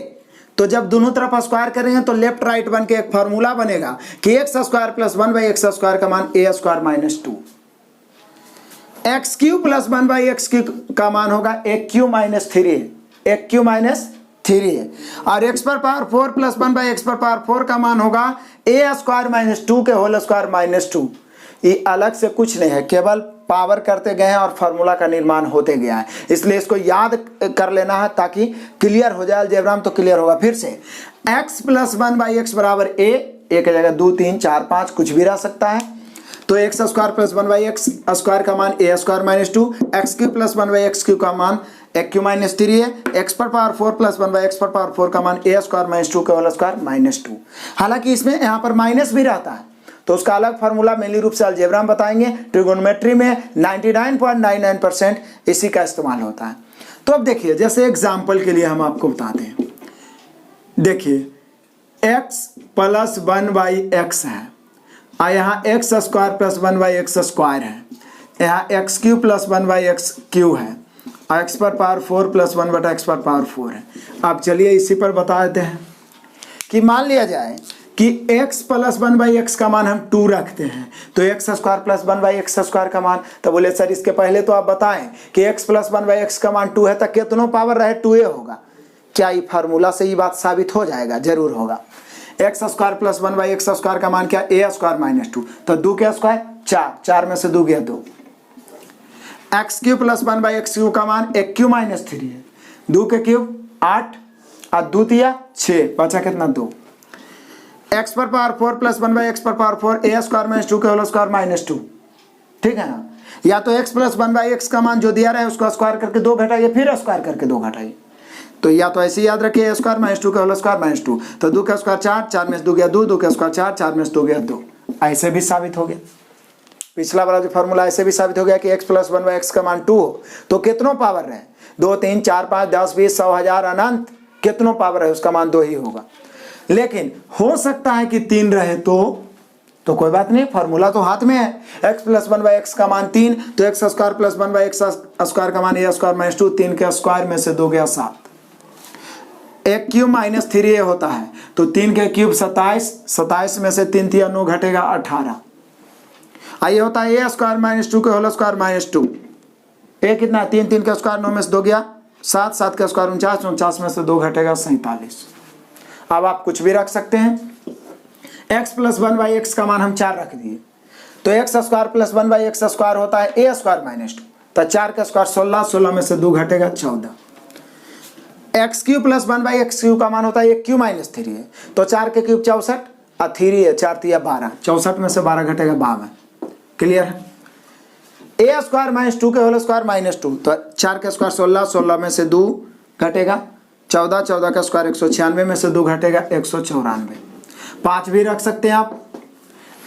तो जब दोनों तरफ स्क्वायर करेंगे तो लेफ्ट राइट बन के एक फार्मूला बनेगा कि x स्क्वायर प्लस 1/x² का मान a square minus 2। x³ plus 1/x³ का मान होगा a³ माइनस 3, a³ माइनस 3 है, और x पर पावर 4 प्लस 1/x पर पावर 4 का मान होगा a स्क्वायर माइनस 2 के होल स्क्वायर माइनस 2। ये अलग से कुछ नहीं है, केवल पावर करते गए हैं और फार्मूला का निर्माण होते गया है, इसलिए इसको याद कर लेना है ताकि क्लियर हो जाए। अलजेब्रा में तो क्लियर होगा। फिर से x प्लस 1/x बराबर a, एक जगह 2 3 4 5 कुछ भी रह सकता है, तो x square plus 1/x square का मान a square minus 2, x³ plus 1/x³ का मान a³ माइनस 3 है, x पर पावर 4 प्लस 1/x पर पावर 4 का मान a स्क्वायर माइनस 2 का होल स्क्वायर माइनस 2। हालांकि इसमें यहाँ पर माइनस भी रहता है, तो उसका अलग फार्मूला मेनली रूप से अलजेब्रा में बताएंगे। ट्रिगोनोमेट्री में 99.99% इसी का इस्तेमाल होता है। तो अब देखिए, जैसे एग्जाम्पल के लिए हम आपको बताते हैं, देखिए x प्लस 1/x है, और यहाँ x square plus 1/x square है, यहाँ x³ प्लस 1/x³ है, और x पर पावर 4 प्लस 1/x पर पावर 4 है। अब चलिए इसी पर बता देते हैं कि मान लिया जाए कि x प्लस 1/x का मान हम 2 रखते हैं, तो x square plus 1/x square का मान, तो बोले सर इसके पहले तो आप बताएं कि x प्लस 1/x का मान 2 है, तो कितनों पावर रहे 2a होगा। क्या ये फार्मूला से ये बात साबित हो जाएगा? जरूर होगा। x square plus 1/x square का मान क्या? a स्क्वायर माइनस 2, तो 2 के स्क्वायर 4, 4 में से 2 गया 2। x³ प्लस 1/x³ का मान a³ माइनस 3 है, 2 के क्यूब 8 और 2 तिया 6, बचा कितना 2। x पर पावर 4 प्लस 1/x पर पावर 4 a स्क्वायर माइनस 2 के होल स्क्वायर माइनस 2, ठीक है ना। या तो x प्लस 1/x का मान जो दिया रहा है उसको स्क्वायर करके 2 घटाइए, फिर स्क्वायर करके 2 घटाइए, तो या तो ऐसे याद रखिए a स्क्वायर माइनस 2 के होल स्क्वायर माइनस 2, तो 2 का स्क्वायर 4, 4 में से 2 गया 2, 2 का स्क्वायर 4, 4 में से 2 गया 2। ऐसे भी साबित हो गया। पिछला वाला जो फार्मूला ऐसे भी साबित हो गया कि x प्लस 1/x का मान 2 हो, तो कितनों पावर रहे? 2 3 4 5 10 20 100 1000 अनंत, कितनों पावर है उसका मान 2 ही होगा। लेकिन हो सकता है कि 3 रहे तो कोई बात नहीं, फार्मूला तो हाथ में है। x प्लस 1/x का मान 3, तो x square plus 1/x square का मान a स्क्वायर माइनस 2, 3 के स्क्वायर में से 2 गया 7, a³ माइनस 3a होता है, तो 3 के क्यूब 27, 27 में से 3 तिया 9 घटेगा 18। आइए होता है a स्क्वायर माइनस 2 के होल स्क्वायर माइनस 2, a कितना 3, 3 का स्क्वायर 9 में से 2 गया 7, 7 का स्क्वायर 49, 49 में से 2 घटेगा 47। अब आप कुछ भी रख सकते हैं। x प्लस 1/x का मान हम 4 रख दिए, तो x square plus 1/x square होता है a स्क्वायर माइनस 2, तो 4 का स्क्वायर 16, 16 में से 2 घटेगा 14। x³ प्लस 1/x³ का मान होता है a³ माइनस 3 है, तो 4 के क्यूब 64 और 3 है 4 तिया 12, 64 में से 12 घटेगा 52। क्लियर है। a स्क्वायर माइनस 2 के होल स्क्वायर माइनस 2, तो 4 का स्क्वायर 16, 16 में से 2 घटेगा 14, 14 का स्क्वायर 196 में से 2 घटेगा 194। 5 भी रख सकते हैं आप।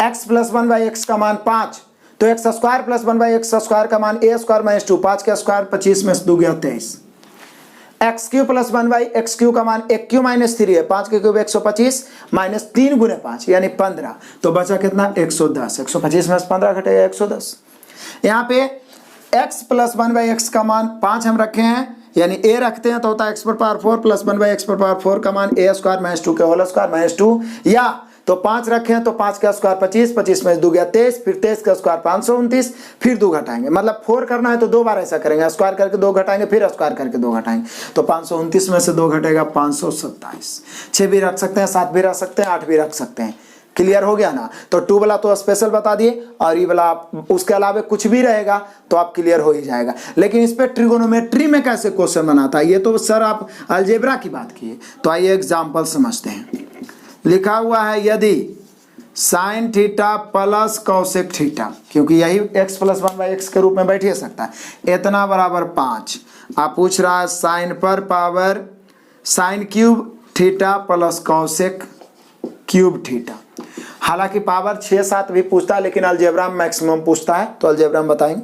x प्लस 1/x का मान 5, तो x square plus 1/x square का मान a स्क्वायर माइनस 2, 5 का स्क्वायर 25 में से 2 गया 23। x³ प्लस 1/x³ का मान a³ माइनस 3 है, 5 के क्यूब 125 माइनस 3 गुने 5 यानी 15, तो बचा कितना 110, 125 में से 15 घटेगा 110। यहाँ पे x प्लस 1/x का मान 5 हम रखे हैं, यानी a रखते हैं तो होता है x पर पावर 4 प्लस 1/x पर पावर 4 का मान a स्क्वायर माइनस 2 के होल स्क्वायर माइनस 2, या तो 5 रखे हैं तो 5 का स्क्वायर 25, 25 में से 2 गया 23, फिर 23 का स्क्वायर 529, फिर 2 घटाएंगे, मतलब 4 करना है तो 2 बार ऐसा करेंगे, स्क्वायर करके 2 घटाएंगे, फिर स्क्वायर करके 2 घटाएंगे, तो 529 में से 2 घटेगा 527। 6 भी रख सकते हैं, 7 भी रख सकते हैं, 8 भी रख सकते हैं। क्लियर हो गया ना। तो 2 वाला तो स्पेशल बता दिए, और ये वाला उसके अलावा कुछ भी रहेगा तो आप क्लियर हो ही जाएगा। लेकिन इस पे ट्रिगोनोमेट्री में कैसे क्वेश्चन बनाता है, ये तो सर आप अलजेब्रा की बात किए, तो आइए एग्जाम्पल समझते हैं। लिखा हुआ है यदि साइन थीटा प्लस कौसेक थीटा, क्योंकि यही x प्लस 1/x के रूप में बैठ सकता है, इतना बराबर 5। आप पूछ रहा है साइन पर power sine cube theta plus cosec cube theta. हालांकि पावर 6-7 भी पूछता है, लेकिन अलजेब्रा में मैक्सिमम पूछता है, तो अलजेब्रा में बताएंगे।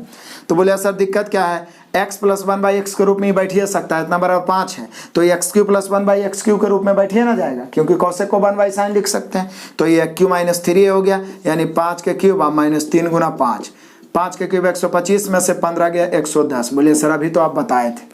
तो बोले सर दिक्कत क्या है, x + 1/x के रूप में ही बैठिए सकता है, इतना बराबर 5 है, तो ये x³ + 1/x³ के रूप में बैठिए ना जाएगा, क्योंकि कौशिक को 1/sin लिख सकते हैं। तो ये q - 3 हो गया, यानी 5 के क्यूब -3 × 5, 5 के क्यूब 125 में से 15 गया 110। बोलिए सर अभी तो आप बताए थे।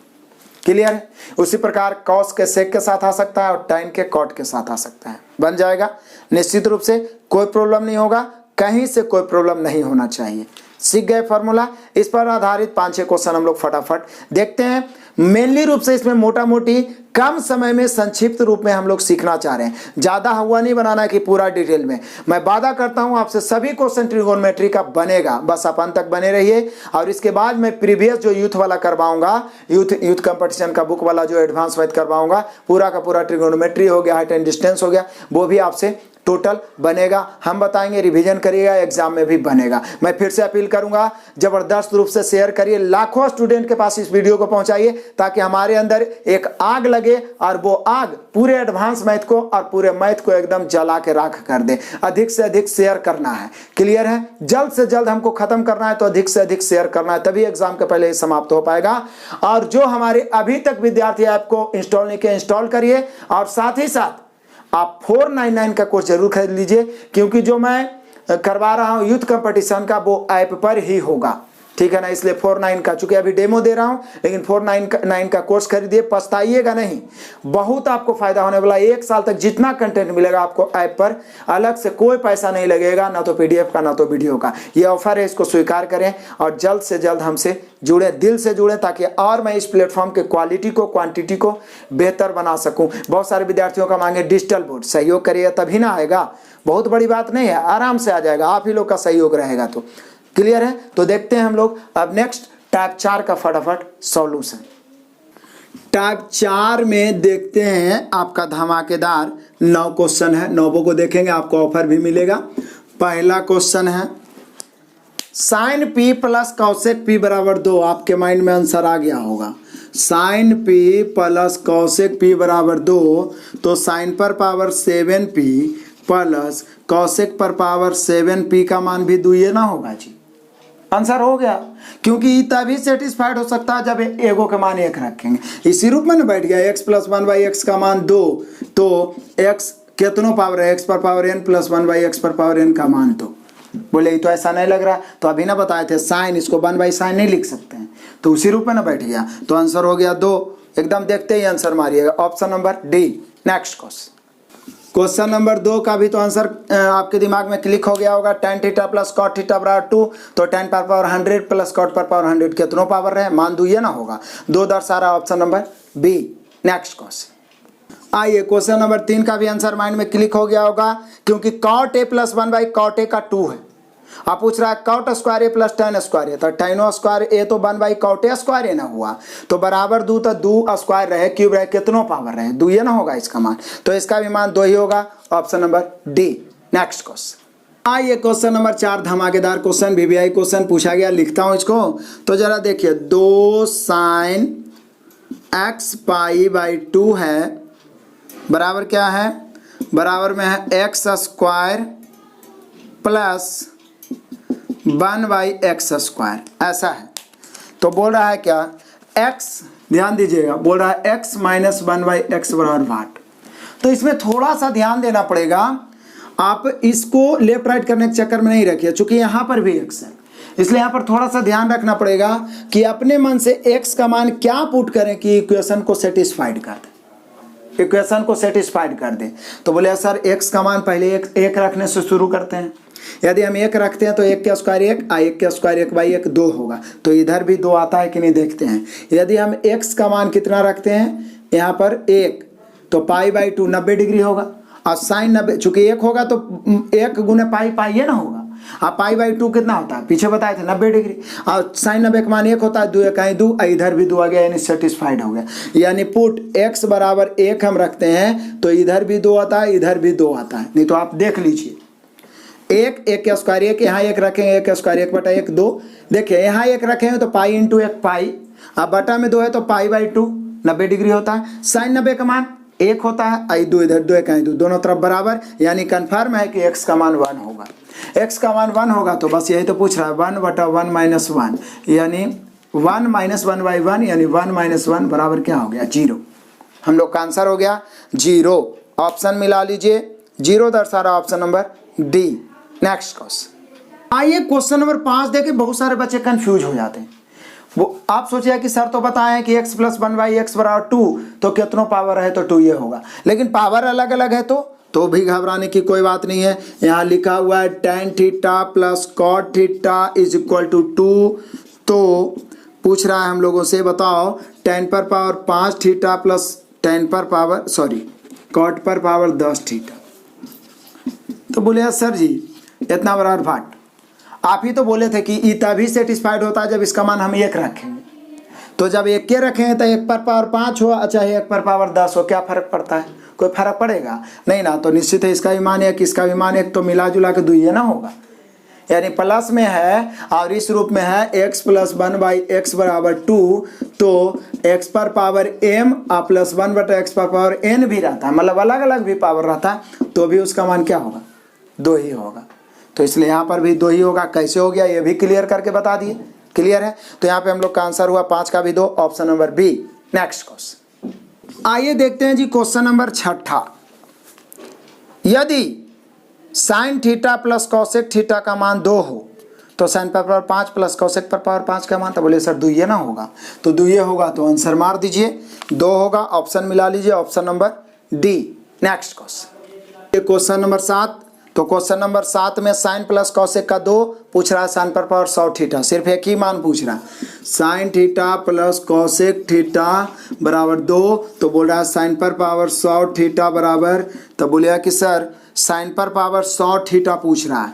क्लियर है। उसी प्रकार कॉस के सेक के साथ आ सकता है और tan के कॉट के साथ आ सकता है, बन जाएगा निश्चित रूप से, कोई प्रॉब्लम नहीं होगा, कहीं से कोई प्रॉब्लम नहीं होना चाहिए। सीख गए फॉर्मूला। इस पर आधारित 5-6 क्वेश्चन हम लोग फटाफट देखते हैं। मेनली रूप से इसमें मोटा मोटी कम समय में संक्षिप्त रूप में हम लोग सीखना चाह रहे हैं, ज़्यादा हुआ नहीं बनाना है कि पूरा डिटेल में। मैं वादा करता हूं आपसे सभी क्वेश्चन ट्रिगोनोमेट्री का बनेगा, बस आप अंत तक बने रहिए। और इसके बाद मैं प्रीवियस जो यूथ वाला करवाऊंगा, यूथ कंपटीशन का बुक वाला जो एडवांस मैथ करवाऊंगा, पूरा का पूरा ट्रिगोनोमेट्री हो गया, हाइट एंड डिस्टेंस हो गया, वो भी आपसे टोटल बनेगा। हम बताएंगे, रिवीजन करिएगा, एग्जाम में भी बनेगा। मैं फिर से अपील करूंगा, जबरदस्त रूप से शेयर करिए, लाखों स्टूडेंट के पास इस वीडियो को पहुंचाइए, ताकि हमारे अंदर एक आग लगे और वो आग पूरे एडवांस मैथ को और पूरे मैथ को एकदम जला के राख कर दे। अधिक से अधिक शेयर करना है। क्लियर है। जल्द से जल्द हमको खत्म करना है, तो अधिक से अधिक शेयर करना है, तभी एग्जाम के पहले समाप्त हो पाएगा। और जो हमारे अभी तक विद्यार्थी ऐप को इंस्टॉल नहीं किए, इंस्टॉल करिए, और साथ ही साथ आप 499 का कोर्स जरूर खरीद लीजिए, क्योंकि जो मैं करवा रहा हूं यूथ कंपटीशन का वो ऐप पर ही होगा, ठीक है ना। इसलिए 49 का, चूंकि अभी डेमो दे रहा हूं, लेकिन 499 का कोर्स खरीदिए, पछताइएगा नहीं, बहुत आपको फायदा होने वाला। 1 साल तक जितना कंटेंट मिलेगा आपको ऐप पर, अलग से कोई पैसा नहीं लगेगा, ना तो PDF का ना तो वीडियो का। ये ऑफर है, इसको स्वीकार करें और जल्द से जल्द हमसे जुड़े, दिल से जुड़े, ताकि और मैं इस प्लेटफॉर्म के क्वालिटी को, क्वांटिटी को बेहतर बना सकूं। बहुत सारे विद्यार्थियों का मांगे डिजिटल बोर्ड, सहयोग करिए तभी ना आएगा, बहुत बड़ी बात नहीं है, आराम से आ जाएगा, आप ही लोग का सहयोग रहेगा तो। क्लियर है। तो देखते हैं हम लोग अब नेक्स्ट टाइप 4 का फटाफट सॉल्यूशन। टाइप 4 में देखते हैं आपका धमाकेदार 9 क्वेश्चन है, 9 को देखेंगे, आपको ऑफर भी मिलेगा। पहला क्वेश्चन है sin p + cosec p = 2। आपके माइंड में आंसर आ गया होगा, sin p + cosec p = 2, तो sin पर पावर 7p प्लस cosec पर पावर 7p का मान भी 2 ये ना होगा जी। आंसर हो गया, क्योंकि तभी सेटिस्फाइड हो सकता है जब एगो के मान 1 रखेंगे। इसी रूप में ना बैठ गया, x + 1/x का मान 2, तो x कितनों पावर है, x पर पावर n + 1/x पर पावर n का मान 2। बोले ये तो ऐसा नहीं लग रहा, तो अभी ना बताए थे साइन, इसको 1/sin नहीं लिख सकते हैं, तो उसी रूप में ना बैठ गया, तो आंसर हो गया 2। एकदम देखते ही आंसर मारिएगा, option number D. Next question number 2 का भी तो आंसर आपके दिमाग में क्लिक हो गया होगा। tan थीटा + cot थीटा = 2, तो tan पर पावर 100 + cot पर पावर 100 कितनों पावर रहे, मान 2 ये ना होगा, 2 दर्शा रहा, option number B. Next question. आइए क्वेश्चन नंबर 3 का भी आंसर माइंड में क्लिक हो गया होगा, क्योंकि cot a + 1/cot a का 2 है। आप पूछ रहा है cot² a + tan² a, तो tan² a तो 1/cot a² ना हुआ, तो बराबर 2, तो 2 स्क्वायर रहे, क्यूब रहे, कितनों पावर रहे, 2 ये ना होगा इसका मान, तो इसका भी मान 2 ही होगा, option number D. Next question. आइए क्वेश्चन नंबर 4 धमाकेदार क्वेश्चन, VVI क्वेश्चन पूछा गया, लिखता हूं इसको, तो जरा देखिए 2 sin x π/2 है, बराबर क्या है, बराबर में है x² + 1/x², ऐसा है। तो बोल रहा है क्या, x, ध्यान दीजिएगा, बोल रहा है x - 1/x = वाट। तो इसमें थोड़ा सा ध्यान देना पड़ेगा, आप इसको लेफ्ट राइट करने के चक्कर में नहीं रखिए, चूंकि यहाँ पर भी x है, इसलिए यहाँ पर थोड़ा सा ध्यान रखना पड़ेगा कि अपने मन से x का मान क्या पुट करें कि इक्वेशन को सेटिस्फाइड कर दे, इक्वेशन को सेटिस्फाइड कर दे। तो बोले सर x का मान पहले एक रखने से शुरू करते हैं। यदि हम 1 रखते हैं तो 1 के स्क्वायर 1, 1 के स्क्वायर 1/1 2 होगा, तो इधर भी 2 आता है कि नहीं देखते हैं। यदि हम x का मान कितना रखते हैं, यहाँ पर 1, तो π/2 90 डिग्री होगा, और साइन 90, चूंकि 1 होगा तो 1 × π ये ना होगा, अब π/2 कितना होता है, पीछे बताए थे 90 डिग्री, और साइन 90 का मान 1 होता है, 2 1 2, इधर भी 2 आ गया, यानी सेटिस्फाइड हो गया। यानी पुट x = 1 हम रखते हैं, तो इधर भी 2 आता है, इधर भी 2 आता है, नहीं तो आप देख लीजिए, 1 के स्क्वायर 1, यहाँ 1 रखेंगे, 1 के स्क्वायर 1/1 2, देखिए यहाँ 1 रखेंगे तो π × 1 π, अब बटा में 2 है तो π/2 90 डिग्री होता है, साइन 90 का मान 1 होता है, आई 2 इधर 2 1 2 दोनों तरफ बराबर, यानी कन्फर्म है कि x का मान 1 होगा। x का मान 1 होगा तो बस यही तो पूछ रहा है 1/1 - 1 यानी 1 - 1/1 यानी 1 - 1 बराबर क्या हो गया 0। हम लोग का आंसर हो गया 0। ऑप्शन मिला लीजिए, 0 दर्शा रहा option number D. Next question, आइए क्वेश्चन नंबर 5 देखें। बहुत सारे बच्चे कंफ्यूज हो जाते हैं। वो आप सोचिए कि सर तो बताएं कि x + 1/x = 2, तो कितनों पावर है तो 2 ये होगा, लेकिन पावर अलग अलग है तो भी घबराने की कोई बात नहीं है। यहाँ लिखा हुआ है tan θ + cot θ = 2, तो पूछ रहा है हम लोगों से बताओ 10 पर पावर 5 θ प्लस 10 पर पावर cot पर पावर 10 θ। तो बोले सर जी इतना बराबर भाट, आप ही तो बोले थे कि ई तभी सेटिस्फाइड होता है जब इसका मान हम 1 रखेंगे। तो जब 1 के रखेंगे तो 1 पर पावर 5 हो चाहे 1 पर पावर 10 हो, क्या फर्क पड़ता है? कोई फर्क पड़ेगा नहीं ना। तो निश्चित है इसका भी मान 1 इसका भी मान 1, तो मिला जुला के 2 ये ना होगा, यानी प्लस में है और इस रूप में है x + 1/x = 2, तो x पर पावर m और प्लस 1/x पर पावर n भी रहता है, मतलब अलग अलग भी पावर रहता है, तो भी उसका मान क्या होगा 2 ही होगा। तो इसलिए यहाँ पर भी 2 ही होगा। कैसे हो गया ये भी क्लियर करके बता दिए। क्लियर है, तो यहाँ पे हम लोग का आंसर हुआ 5 का भी 2, option number B. Next question, आइए देखते हैं जी क्वेश्चन नंबर 6। यदि sin θ + cosec θ का मान 2 हो तो sin पर पावर 5 प्लस cosec पर पावर 5 का मान, तो बोले सर 2 ये ना होगा, तो 2 ये होगा तो आंसर मार दीजिए 2 होगा। ऑप्शन मिला लीजिए, option number D. Next question, question number 7। तो क्वेश्चन नंबर 7 में sin + cosec का 2 पूछ रहा है, sin पर पावर 100 θ, सिर्फ एक ही मान पूछ रहा है। sin θ + cosec θ बराबर 2, तो बोल रहा है sin पर पावर 100 θ बराबर, तो बोलिए कि सर sin पर पावर 100 θ पूछ रहा है,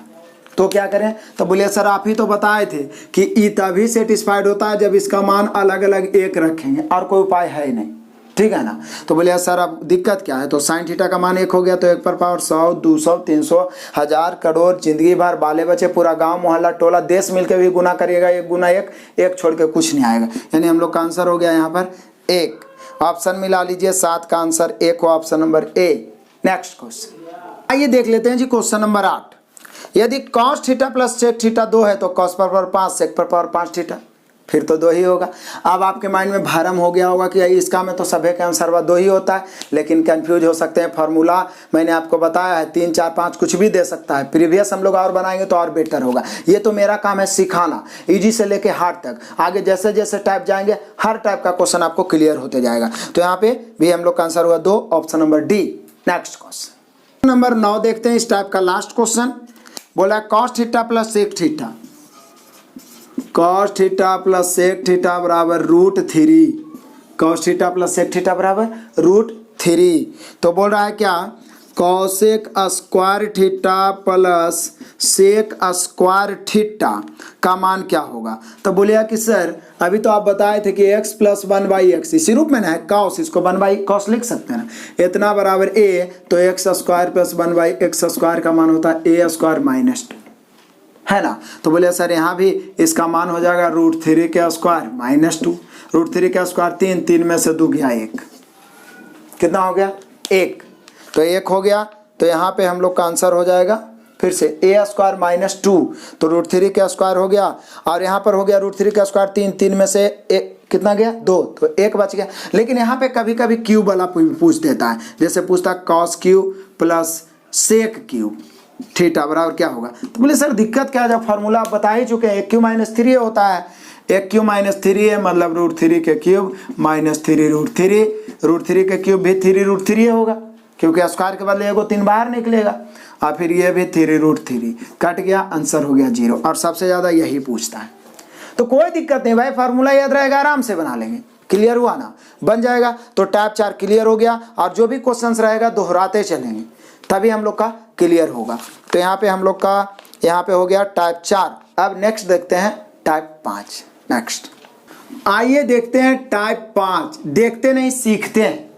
तो क्या करें? तो बोलिए सर आप ही तो बताए थे कि ई तभी सेटिस्फाइड होता है जब इसका मान अलग अलग 1 रखेंगे, और कोई उपाय है ही नहीं, ठीक है ना। तो बोलिए सर अब दिक्कत क्या है? तो sin θ का मान 1 हो गया, तो 1 पर पावर 100 200 300 1000 करोड़, जिंदगी भर बाले बच्चे पूरा गांव मोहल्ला टोला देश मिलकर भी गुना करिएगा, 1 गुना 1 1 छोड़ के कुछ नहीं आएगा, यानी हम लोग का आंसर हो गया यहाँ पर 1। ऑप्शन मिला लीजिए, 7 का आंसर 1 हो, option number A. Next question, आइए देख लेते हैं जी क्वेश्चन नंबर 8। यदि cos θ + sec θ 2 है तो cos पर पावर 5 sec पर पावर 5 θ, फिर तो 2 ही होगा। अब आपके माइंड में भरम हो गया होगा कि इसका में तो सभी का आंसर 2 ही होता है, लेकिन कंफ्यूज हो सकते हैं। फार्मूला मैंने आपको बताया है, 3 4 5 कुछ भी दे सकता है। प्रीवियस हम लोग और बनाएंगे तो और बेटर होगा। ये तो मेरा काम है सिखाना, इजी से लेके हार्ड तक। आगे जैसे जैसे टाइप जाएंगे हर टाइप का क्वेश्चन आपको क्लियर होते जाएगा। तो यहाँ पे भी हम लोग का आंसर हुआ 2, option number D. Next question number 9 देखते हैं, इस टाइप का लास्ट क्वेश्चन। बोला cos θ + sec θ, cos θ + sec θ बराबर √3, cos θ + sec θ बराबर √3। तो बोल रहा है क्या cosec square θ plus sec square θ का मान क्या होगा? तो बोलिए कि सर अभी तो आप बताए थे कि x + 1/x इसी रूप में ना है cos, इसको 1/cos लिख सकते हैं ना, इतना बराबर a, तो x² + 1/x² का मान होता है a² - 2, है ना। तो बोले सर यहाँ भी इसका मान हो जाएगा √3 के स्क्वायर माइनस 2, √3 का स्क्वायर 3, 3 में से 2 गया 1, कितना हो गया 1, तो 1 हो गया। तो यहाँ पे हम लोग का आंसर हो जाएगा फिर से a² - 2, तो √3 का स्क्वायर हो गया, और यहाँ पर हो गया √3 का स्क्वायर 3, 3 में से 1 कितना गया 2, तो 1 बच गया। लेकिन यहाँ पे कभी कभी क्यूब वाला पूछ देता है, जैसे पूछता है cos³ + sec³ थीटा बराबर क्या होगा? तो बोले सर दिक्कत क्या है, जब फार्मूला आप बता ही चुके हैं, 1³ - 3 होता है, 1³ - 3 है मतलब √3 के क्यूब माइनस 3 √3, √3 के क्यूब भी 3 √3 होगा, क्योंकि स्क्वायर के बदले एगो 3 बाहर निकलेगा, और फिर ये भी 3 √3 कट गया, आंसर हो गया 0। और सबसे ज़्यादा यही पूछता है, तो कोई दिक्कत नहीं भाई, फार्मूला याद रहेगा, आराम से बना लेंगे। क्लियर हुआ ना, बन जाएगा। तो टाइप 4 क्लियर हो गया, और जो भी क्वेश्चंस रहेगा दोहराते चलेंगे, तभी हम लोग का क्लियर होगा। तो यहाँ पे हम लोग का यहाँ पे हो गया टाइप 4। अब नेक्स्ट देखते हैं टाइप 5। नेक्स्ट आइए देखते हैं टाइप 5, देखते नहीं सीखते हैं।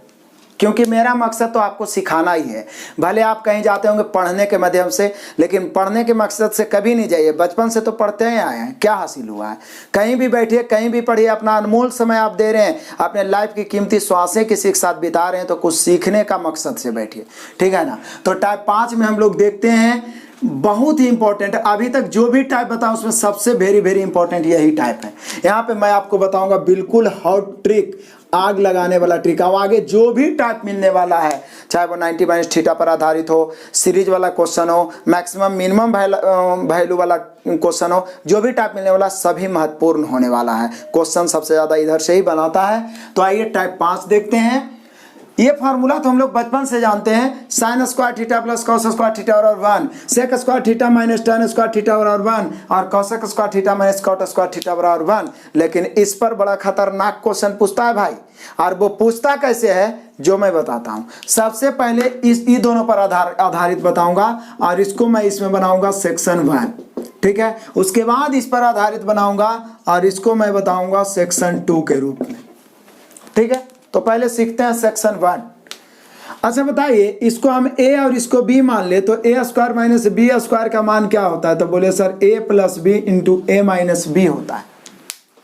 क्योंकि मेरा मकसद तो आपको सिखाना ही है। भले आप कहीं जाते होंगे पढ़ने के माध्यम से, लेकिन पढ़ने के मकसद से कभी नहीं जाइए। बचपन से तो पढ़ते ही आए हैं, क्या हासिल हुआ है? कहीं भी बैठिए, कहीं भी पढ़िए, अपना अनमोल समय आप दे रहे हैं, अपने लाइफ की कीमती श्वासें किसी के साथ बिता रहे हैं, तो कुछ सीखने का मकसद से बैठिए, ठीक है ना। तो टाइप 5 में हम लोग देखते हैं, बहुत ही इंपॉर्टेंट, अभी तक जो भी टाइप बताऊं उसमें सबसे वेरी इंपॉर्टेंट यही टाइप है। यहाँ पे मैं आपको बताऊंगा बिल्कुल हॉट ट्रिक, आग लगाने वाला ट्रिक। अब आगे जो भी टाइप मिलने वाला है, चाहे वो 90 माइनस थीटा पर आधारित हो, सीरीज वाला क्वेश्चन हो, मैक्सिमम मिनिमम वैल्यू वाला क्वेश्चन हो, जो भी टाइप मिलने वाला सभी महत्वपूर्ण होने वाला है। क्वेश्चन सबसे ज़्यादा इधर से ही बनाता है। तो आइए टाइप 5 देखते हैं। ये फार्मूला तो हम लोग बचपन से जानते हैं, sine square theta plus cos square theta और 1, sec square theta minus tan square theta और 1, और cosec square theta minus cot square theta और 1। लेकिन इस पर बड़ा खतरनाक क्वेश्चन पूछता है भाई, और वो पूछता कैसे है जो मैं बताता हूँ। सबसे पहले इन दोनों पर आधारित बताऊंगा, और इसको मैं इसमें बनाऊंगा सेक्शन 1, ठीक है। उसके बाद इस पर आधारित बनाऊंगा और इसको मैं बताऊंगा सेक्शन 2 के रूप में, ठीक है। तो पहले सीखते हैं सेक्शन 1। अच्छा बताइए, इसको हम a और इसको b मान ले, तो a square minus B square का मान क्या होता है? तो बोले sir a plus B into A minus B होता है।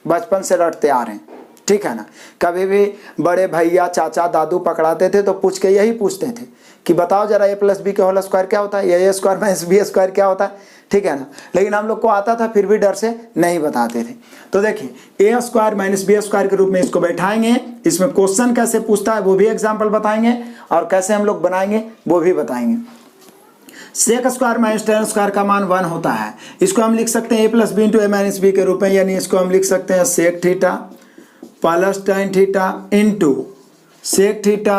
बचपन से रटते आ रहे हैं, ठीक है ना। कभी भी बड़े भैया चाचा दादू पकड़ाते थे तो पूछ के यही पूछते थे कि बताओ जरा a प्लस बी का होल स्क्वायर क्या होता है, या a square minus B square क्या होता है, ठीक है ना। लेकिन हम लोग को आता था, फिर भी डर से नहीं बताते थे। तो देखिए, a square minus B square के रूप में इसको बैठाएंगे, इसमें क्वेश्चन कैसे पूछता है वो भी एग्जाम्पल बताएंगे, और कैसे हम लोग बनाएंगे वो भी बताएंगे। Sec square minus tan square का मान 1 होता है। इसको हम लिख सकते हैं a plus B into A minus B के रूप में, यानी इसको हम लिख सकते हैं sec theta plus tan theta into sec theta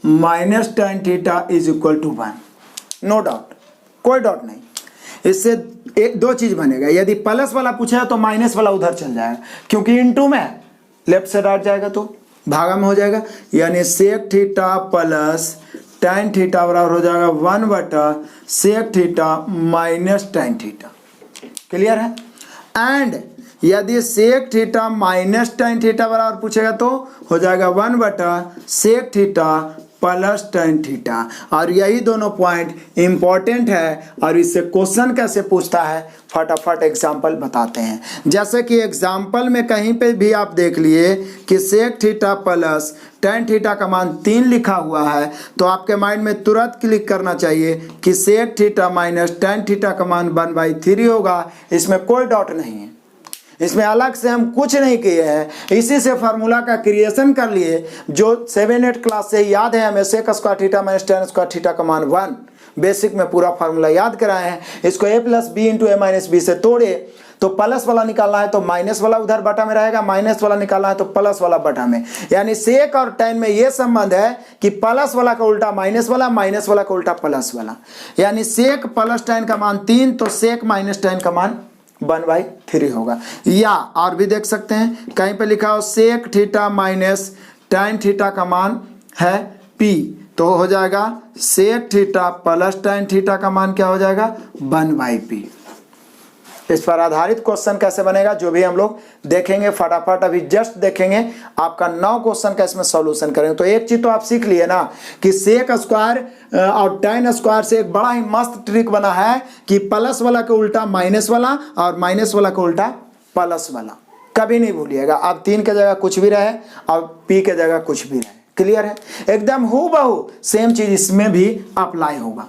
minus tan theta is equal to 1। No doubt, कोई डाउट नहीं। इससे दो चीज बनेगा, यदि प्लस वाला पूछा तो माइनस वाला उधर चल जाएगा, क्योंकि इनटू में लेफ्ट से हट जाएगा तो भागा में हो जाएगा, यानी sec theta plus tan theta बराबर हो जाएगा 1 बटा sec theta minus tan theta. Clear है। एंड यदि sec theta minus tan theta बराबर पूछेगा तो हो जाएगा 1 बटा sec theta plus tan theta. और यही दोनों पॉइंट इंपॉर्टेंट है, और इससे क्वेश्चन कैसे पूछता है फटाफट एग्जाम्पल बताते हैं। जैसे कि एग्जाम्पल में कहीं पे भी आप देख लिए कि sec theta plus tan theta का मान 3 लिखा हुआ है, तो आपके माइंड में तुरंत क्लिक करना चाहिए कि sec theta minus tan theta का मान 1/3 होगा। इसमें कोई डाउट नहीं है, इसमें अलग से हम कुछ नहीं किए हैं, इसी से फार्मूला का क्रिएशन कर लिए, जो 7-8 क्लास से याद है हमें। Sec square theta minus tan square theta का मान 1, बेसिक में पूरा फार्मूला याद कराए हैं। इसको a plus B into A minus B से तोड़े, तो प्लस वाला निकालना है तो माइनस वाला उधर बटा में रहेगा, माइनस वाला निकालना है तो प्लस वाला बटा में। यानी सेक और tan में ये संबंध है कि प्लस वाला का उल्टा माइनस वाला, माइनस वाला का उल्टा प्लस वाला। यानी सेक प्लस tan का मान 3, तो सेक माइनस tan का मान 1/3 होगा। या और भी देख सकते हैं, कहीं पे लिखा हो sec theta minus tan theta का मान है p, तो हो जाएगा sec theta plus tan theta का मान क्या हो जाएगा 1/p। इस पर आधारित क्वेश्चन कैसे बनेगा जो भी हम लोग देखेंगे फटाफट, अभी जस्ट देखेंगे। आपका 9 क्वेश्चन का इसमें सॉल्यूशन करेंगे। तो एक चीज तो आप सीख लिए ना कि सेक स्क्वायर और tan स्क्वायर से एक बड़ा ही मस्त ट्रिक बना है कि प्लस वाला का उल्टा माइनस वाला और माइनस वाला का उल्टा प्लस वाला। कभी नहीं भूलिएगा। अब 3 के जगह कुछ भी रहे और p के जगह कुछ भी रहे। क्लियर है। एकदम हूबहू सेम चीज इसमें भी अप्लाई होगा।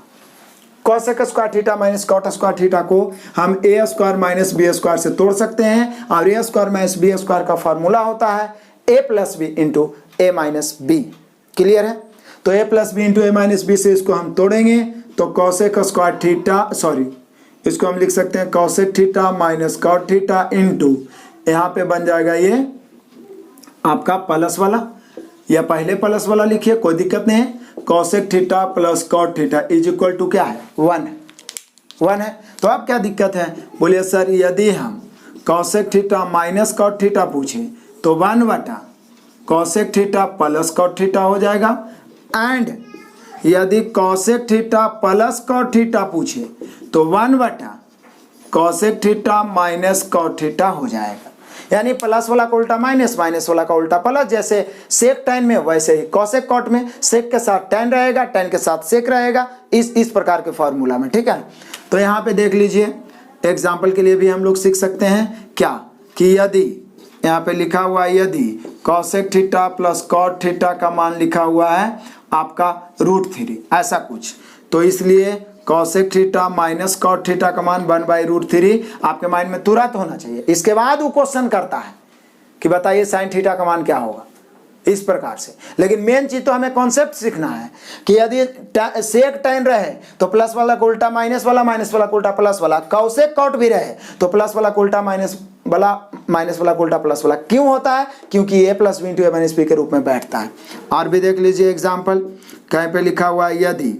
Cosec square theta minus cot square theta को हम A square minus B square से तोड़ सकते हैं, और A square minus B square का फॉर्मूला होता है A plus B into A minus B. Clear है। तो A plus B into A minus B से इसको हम तोड़ेंगे तो कॉसेक स्क्वायर थीटा, सॉरी इसको हम लिख सकते हैं cosec theta minus cot theta into, यहाँ पे बन जाएगा ये आपका प्लस वाला, या पहले प्लस वाला लिखिए कोई दिक्कत नहीं है। Cosec theta plus cot theta is equal to क्या है 1 है। तो अब क्या दिक्कत है, बोलिए सर यदि हम cosec theta minus cot theta पूछे तो 1 बटा cosec theta plus cot theta हो जाएगा, एंड यदि cosec theta plus cot theta पूछे तो 1 बटा cosec theta minus cot theta हो जाएगा। यानी प्लस वाला का उल्टा माइनस, माइनस वाला का उल्टा प्लस। जैसे सेक tan में वैसे ही कॉसेक कॉट में सेक के साथ tan रहेगा, tan के साथ सेक रहेगा, इस प्रकार के फॉर्मूला में, ठीक है। तो यहाँ पे देख लीजिए एग्जाम्पल के लिए भी हम लोग सीख सकते हैं क्या कि यदि यहाँ पे लिखा हुआ है यदि cosec theta plus cot theta का मान लिखा हुआ है आपका √3 ऐसा कुछ, तो इसलिए cosec theta minus cot theta का मान 1/√3 आपके माइंड में तुरंत होना चाहिए। इसके बाद वो क्वेश्चन करता है कि बताइए साइन थीटा का मान क्या होगा, इस प्रकार से। लेकिन मेन चीज तो हमें कॉन्सेप्ट सीखना है कि यदि सेक tan रहे तो प्लस वाला को उल्टा माइनस वाला, माइनस वाला को उल्टा प्लस वाला, कॉसेक कॉट भी रहे तो प्लस वाला को उल्टा माइनस वाला, माइनस वाला को उल्टा प्लस वाला। क्यों होता है? क्योंकि a + b × a - b के रूप में बैठता है। और भी देख लीजिए एग्जाम्पल, कहीं पे लिखा हुआ है यदि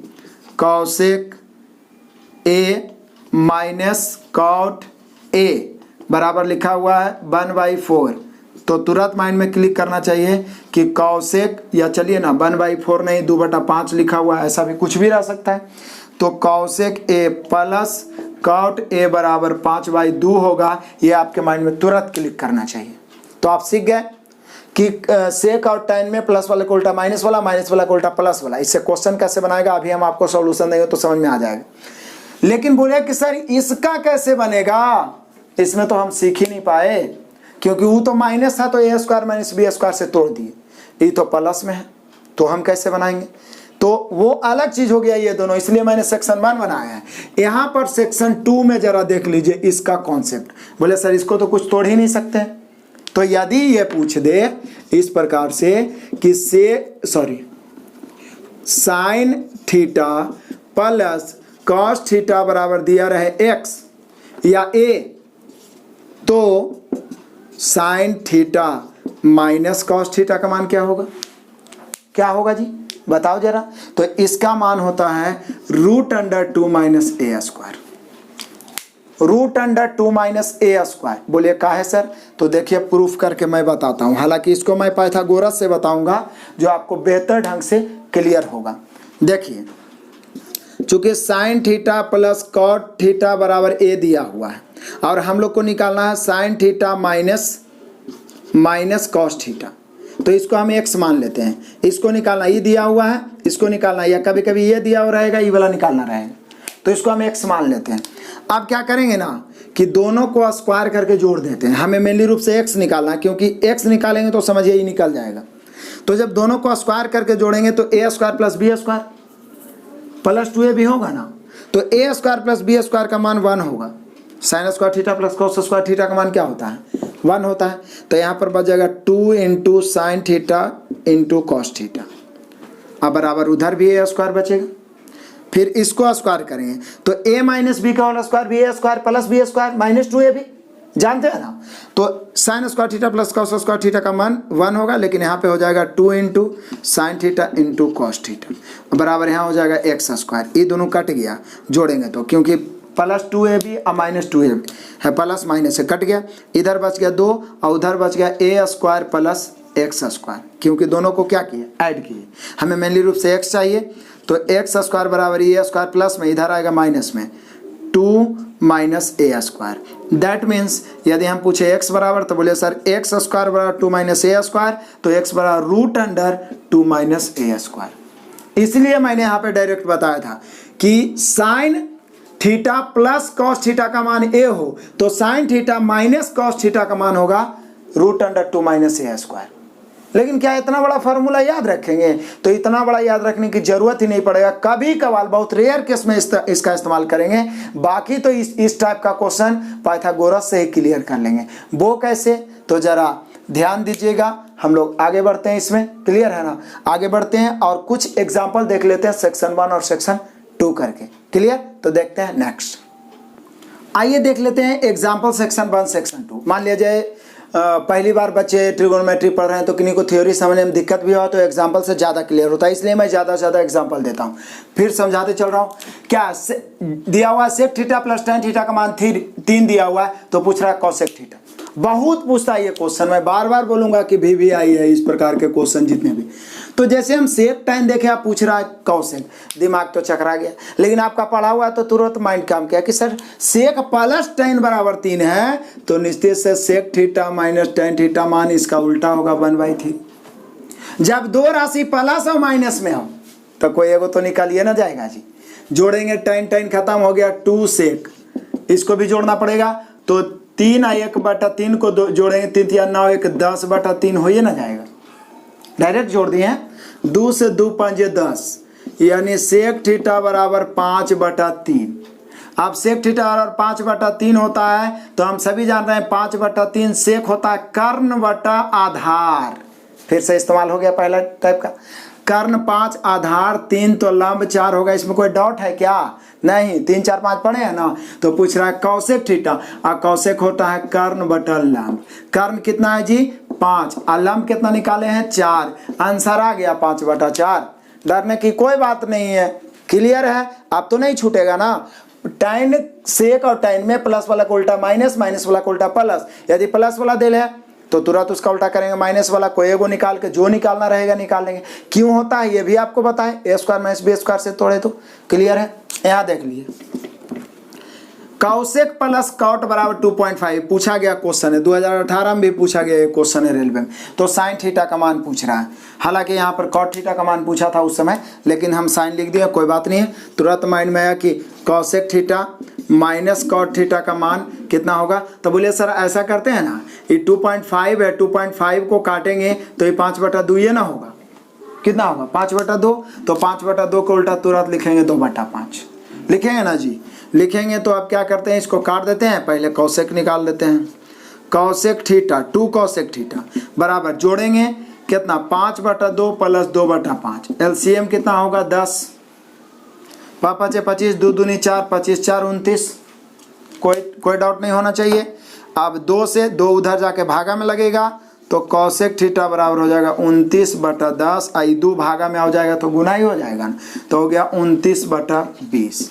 cosec a minus cot a बराबर लिखा हुआ है 1/4, तो तुरंत माइंड में क्लिक करना चाहिए कि कॉसेक, या चलिए ना 1/4 नहीं 2/5 लिखा हुआ है, ऐसा भी कुछ भी रह सकता है। तो cosec a plus cot a बराबर 5/2 होगा, ये आपके माइंड में तुरंत क्लिक करना चाहिए। तो आप सीख गए कि सेक और tan में प्लस वाले को उल्टा माइनस वाला, माइनस वाला को उल्टा प्लस वाला। इससे क्वेश्चन कैसे बनाएगा अभी हम आपको सॉल्यूशन देंगे तो समझ में आ जाएगा। लेकिन बोले कि सर इसका कैसे बनेगा, इसमें तो हम सीख ही नहीं पाए, क्योंकि वो तो माइनस था तो a² - b² से तोड़ दिए, ये तो प्लस में है तो हम कैसे बनाएंगे, तो वो अलग चीज हो गया ये दोनों, इसलिए मैंने सेक्शन 1 बनाया है। यहाँ पर सेक्शन 2 में जरा देख लीजिए इसका कॉन्सेप्ट। बोले सर इसको तो कुछ तोड़ ही नहीं सकते, तो यदि ये पूछ दे इस प्रकार से कि sine theta plus cos theta बराबर दिया रहे x या a, तो sine theta minus cos theta का मान क्या होगा, क्या होगा जी बताओ जरा। तो इसका मान होता है √2 - a², √2 - a²। बोलिए का है सर, तो देखिए प्रूफ करके मैं बताता हूं, हालांकि इसको मैं पाइथागोरस से बताऊंगा जो आपको बेहतर ढंग से क्लियर होगा। देखिए चूंकि sine theta plus cot theta बराबर a दिया हुआ है और हम लोग को निकालना है sine theta minus cos theta, तो इसको हम x मान लेते हैं। इसको निकालना, ये दिया हुआ है, इसको निकालना, या कभी कभी ये दिया हुआ रहेगा, ये वाला निकालना रहेगा, तो इसको हम x मान लेते हैं। अब क्या करेंगे ना कि दोनों को स्क्वायर करके जोड़ देते हैं। हमें मेनली रूप से x निकालना है, क्योंकि x निकालेंगे तो समझिए ये निकल जाएगा। तो जब दोनों को स्क्वायर करके जोड़ेंगे तो a² + b² प्लस 2ab होगा ना, तो a² + b² का मान 1 होगा। sin² theta plus cos² theta का मान क्या होता है, 1 होता है। तो यहाँ पर बच जाएगा 2 × sin थीटा × cos थीटा, अब बराबर उधर भी a² बचेगा। फिर इसको स्क्वायर करेंगे तो a - b का whole square b² plus b² - 2ab, जानते हैं ना। तो sin² theta plus cos² theta का मान 1 होगा, लेकिन यहाँ पे हो जाएगा 2 × sin थीटा × cos थीटा बराबर यहाँ हो जाएगा x²। ये दोनों कट गया जोड़ेंगे तो, क्योंकि प्लस 2ab और -2ab है, प्लस माइनस से कट गया, इधर बच गया 2 और उधर बच गया a² प्लस x², क्योंकि दोनों को क्या किए ऐड किए। हमें मेनली रूप से x चाहिए, तो x² बराबर a² प्लस में, इधर आएगा माइनस में 2 - a²। दैट मीन्स यदि हम पूछे x बराबर, तो बोले सर x² बराबर 2 - a², तो x बराबर √2 - a²। इसलिए मैंने यहाँ पे डायरेक्ट बताया था कि sine theta plus cos theta का मान a हो तो sine theta minus cos theta का मान होगा √2 - a²। लेकिन क्या इतना बड़ा फार्मूला याद रखेंगे, तो इतना बड़ा याद रखने की जरूरत ही नहीं पड़ेगा। कभी कभार बहुत रेयर केस में इसका इस्तेमाल करेंगे, बाकी तो इस टाइप का क्वेश्चन पाइथागोरस से ही क्लियर कर लेंगे। वो कैसे, तो जरा ध्यान दीजिएगा। हम लोग आगे बढ़ते हैं, इसमें क्लियर है ना, आगे बढ़ते हैं और कुछ एग्जाम्पल देख लेते हैं सेक्शन 1 और सेक्शन 2 करके। क्लियर, तो देखते हैं नेक्स्ट। आइए देख लेते हैं एग्जाम्पल सेक्शन 1 सेक्शन 2। मान लीजिए पहली बार बच्चे ट्रिगोनोमेट्री पढ़ रहे हैं, तो किन्हीं को थ्योरी समझने में दिक्कत भी हो तो एग्जाम्पल से ज़्यादा क्लियर होता है, इसलिए मैं ज़्यादा से ज़्यादा एग्जाम्पल देता हूँ। फिर समझाते चल रहा हूँ। क्या दिया हुआ है sec theta plus tan theta का मान 3 दिया हुआ है, तो पूछ रहा है कॉसेक थीटा। बहुत पूछता है ये क्वेश्चन, मैं बार बार बोलूंगा कि भी आई है इस प्रकार के क्वेश्चन जितने भी। तो जैसे हम सेक tan देखे, आप पूछ रहा है कॉसेक, दिमाग तो चकरा गया। लेकिन आपका पढ़ा हुआ है तो तुरंत माइंड काम किया कि सर सेक प्लस tan बराबर 3 है, तो निश्चित से sec theta minus tan theta मान इसका उल्टा होगा 1/3। जब दो राशि प्लस और माइनस में हो तो कोई एगो तो निकालिए ना जाएगा जी। जोड़ेंगे tan खत्म हो गया 2 सेक, इसको भी जोड़ना पड़ेगा, तो 3 और 1/3 को जोड़ेंगे, 3 या 9 1 10/3 हो ही ना जाएगा। डायरेक्ट जोड़ दिए हैं, 2 से 2 5 10, यानी सेक थीटा बराबर 5/3। अब सेक थीटा बराबर 5/3 होता है तो हम सभी जान रहे हैं 5/3 सेक होता है कर्ण बटा आधार। फिर से इस्तेमाल हो गया पहला टाइप का, कर्ण 5 आधार 3 तो लंब 4 होगा। इसमें कोई डाउट है क्या? नहीं, 3 4 5 पढ़े हैं ना। तो पूछ रहा है कौशिक थीटा, और कौशिक होता है कर्ण बटा लंब। कर्ण कितना है जी? 5, और लंब कितना निकाले हैं? 4। आंसर आ गया 5/4। डरने की कोई बात नहीं है, क्लियर है। अब तो नहीं छूटेगा ना। tan सेक और tan में प्लस वाला को उल्टा माइनस, माइनस वाला को उल्टा प्लस। यदि प्लस वाला दिल है तो तुरंत उसका उल्टा करेंगे, माइनस वाला को एगो निकाल के जो निकालना रहेगा निकाल लेंगे। क्यों होता है ये भी आपको बताएं, a² - b² से तोड़े तो क्लियर है। यहाँ देख लिए, कौशिक प्लस कॉट बराबर 2.5 पूछा गया क्वेश्चन है, 2018 में भी पूछा गया क्वेश्चन है रेलवे में। तो साइन थीटा का मान पूछ रहा है, हालांकि यहाँ पर कॉट थीटा का मान पूछा था उस समय, लेकिन हम साइन लिख दिया, कोई बात नहीं है। तुरंत माइंड में आया कि cosec theta minus cot theta का मान कितना होगा। तो बोलिए सर ऐसा करते हैं ना, ये 2.5 है, 2.5 को काटेंगे तो ये 5/2 ये ना होगा, कितना होगा? 5/2। तो 5/2 को उल्टा तुरंत लिखेंगे 2/5 लिखेंगे ना जी। लिखेंगे तो आप क्या करते हैं, इसको काट देते हैं, पहले कौशिक निकाल देते हैं। कौशिक थीटा 2 कौशिक थीटा बराबर जोड़ेंगे कितना? 5/2 प्लस 2/5। एलसीएम कितना होगा? 10। 5 × 25, 2 दूनी 4, 25 4 29। कोई डाउट नहीं होना चाहिए। अब 2 से 2 उधर जाके भागा में लगेगा, तो कौशिक थीटा बराबर हो जाएगा 29/10। आई 2 भागा में आ जाएगा तो गुना ही हो जाएगा ना, तो हो गया 29/20।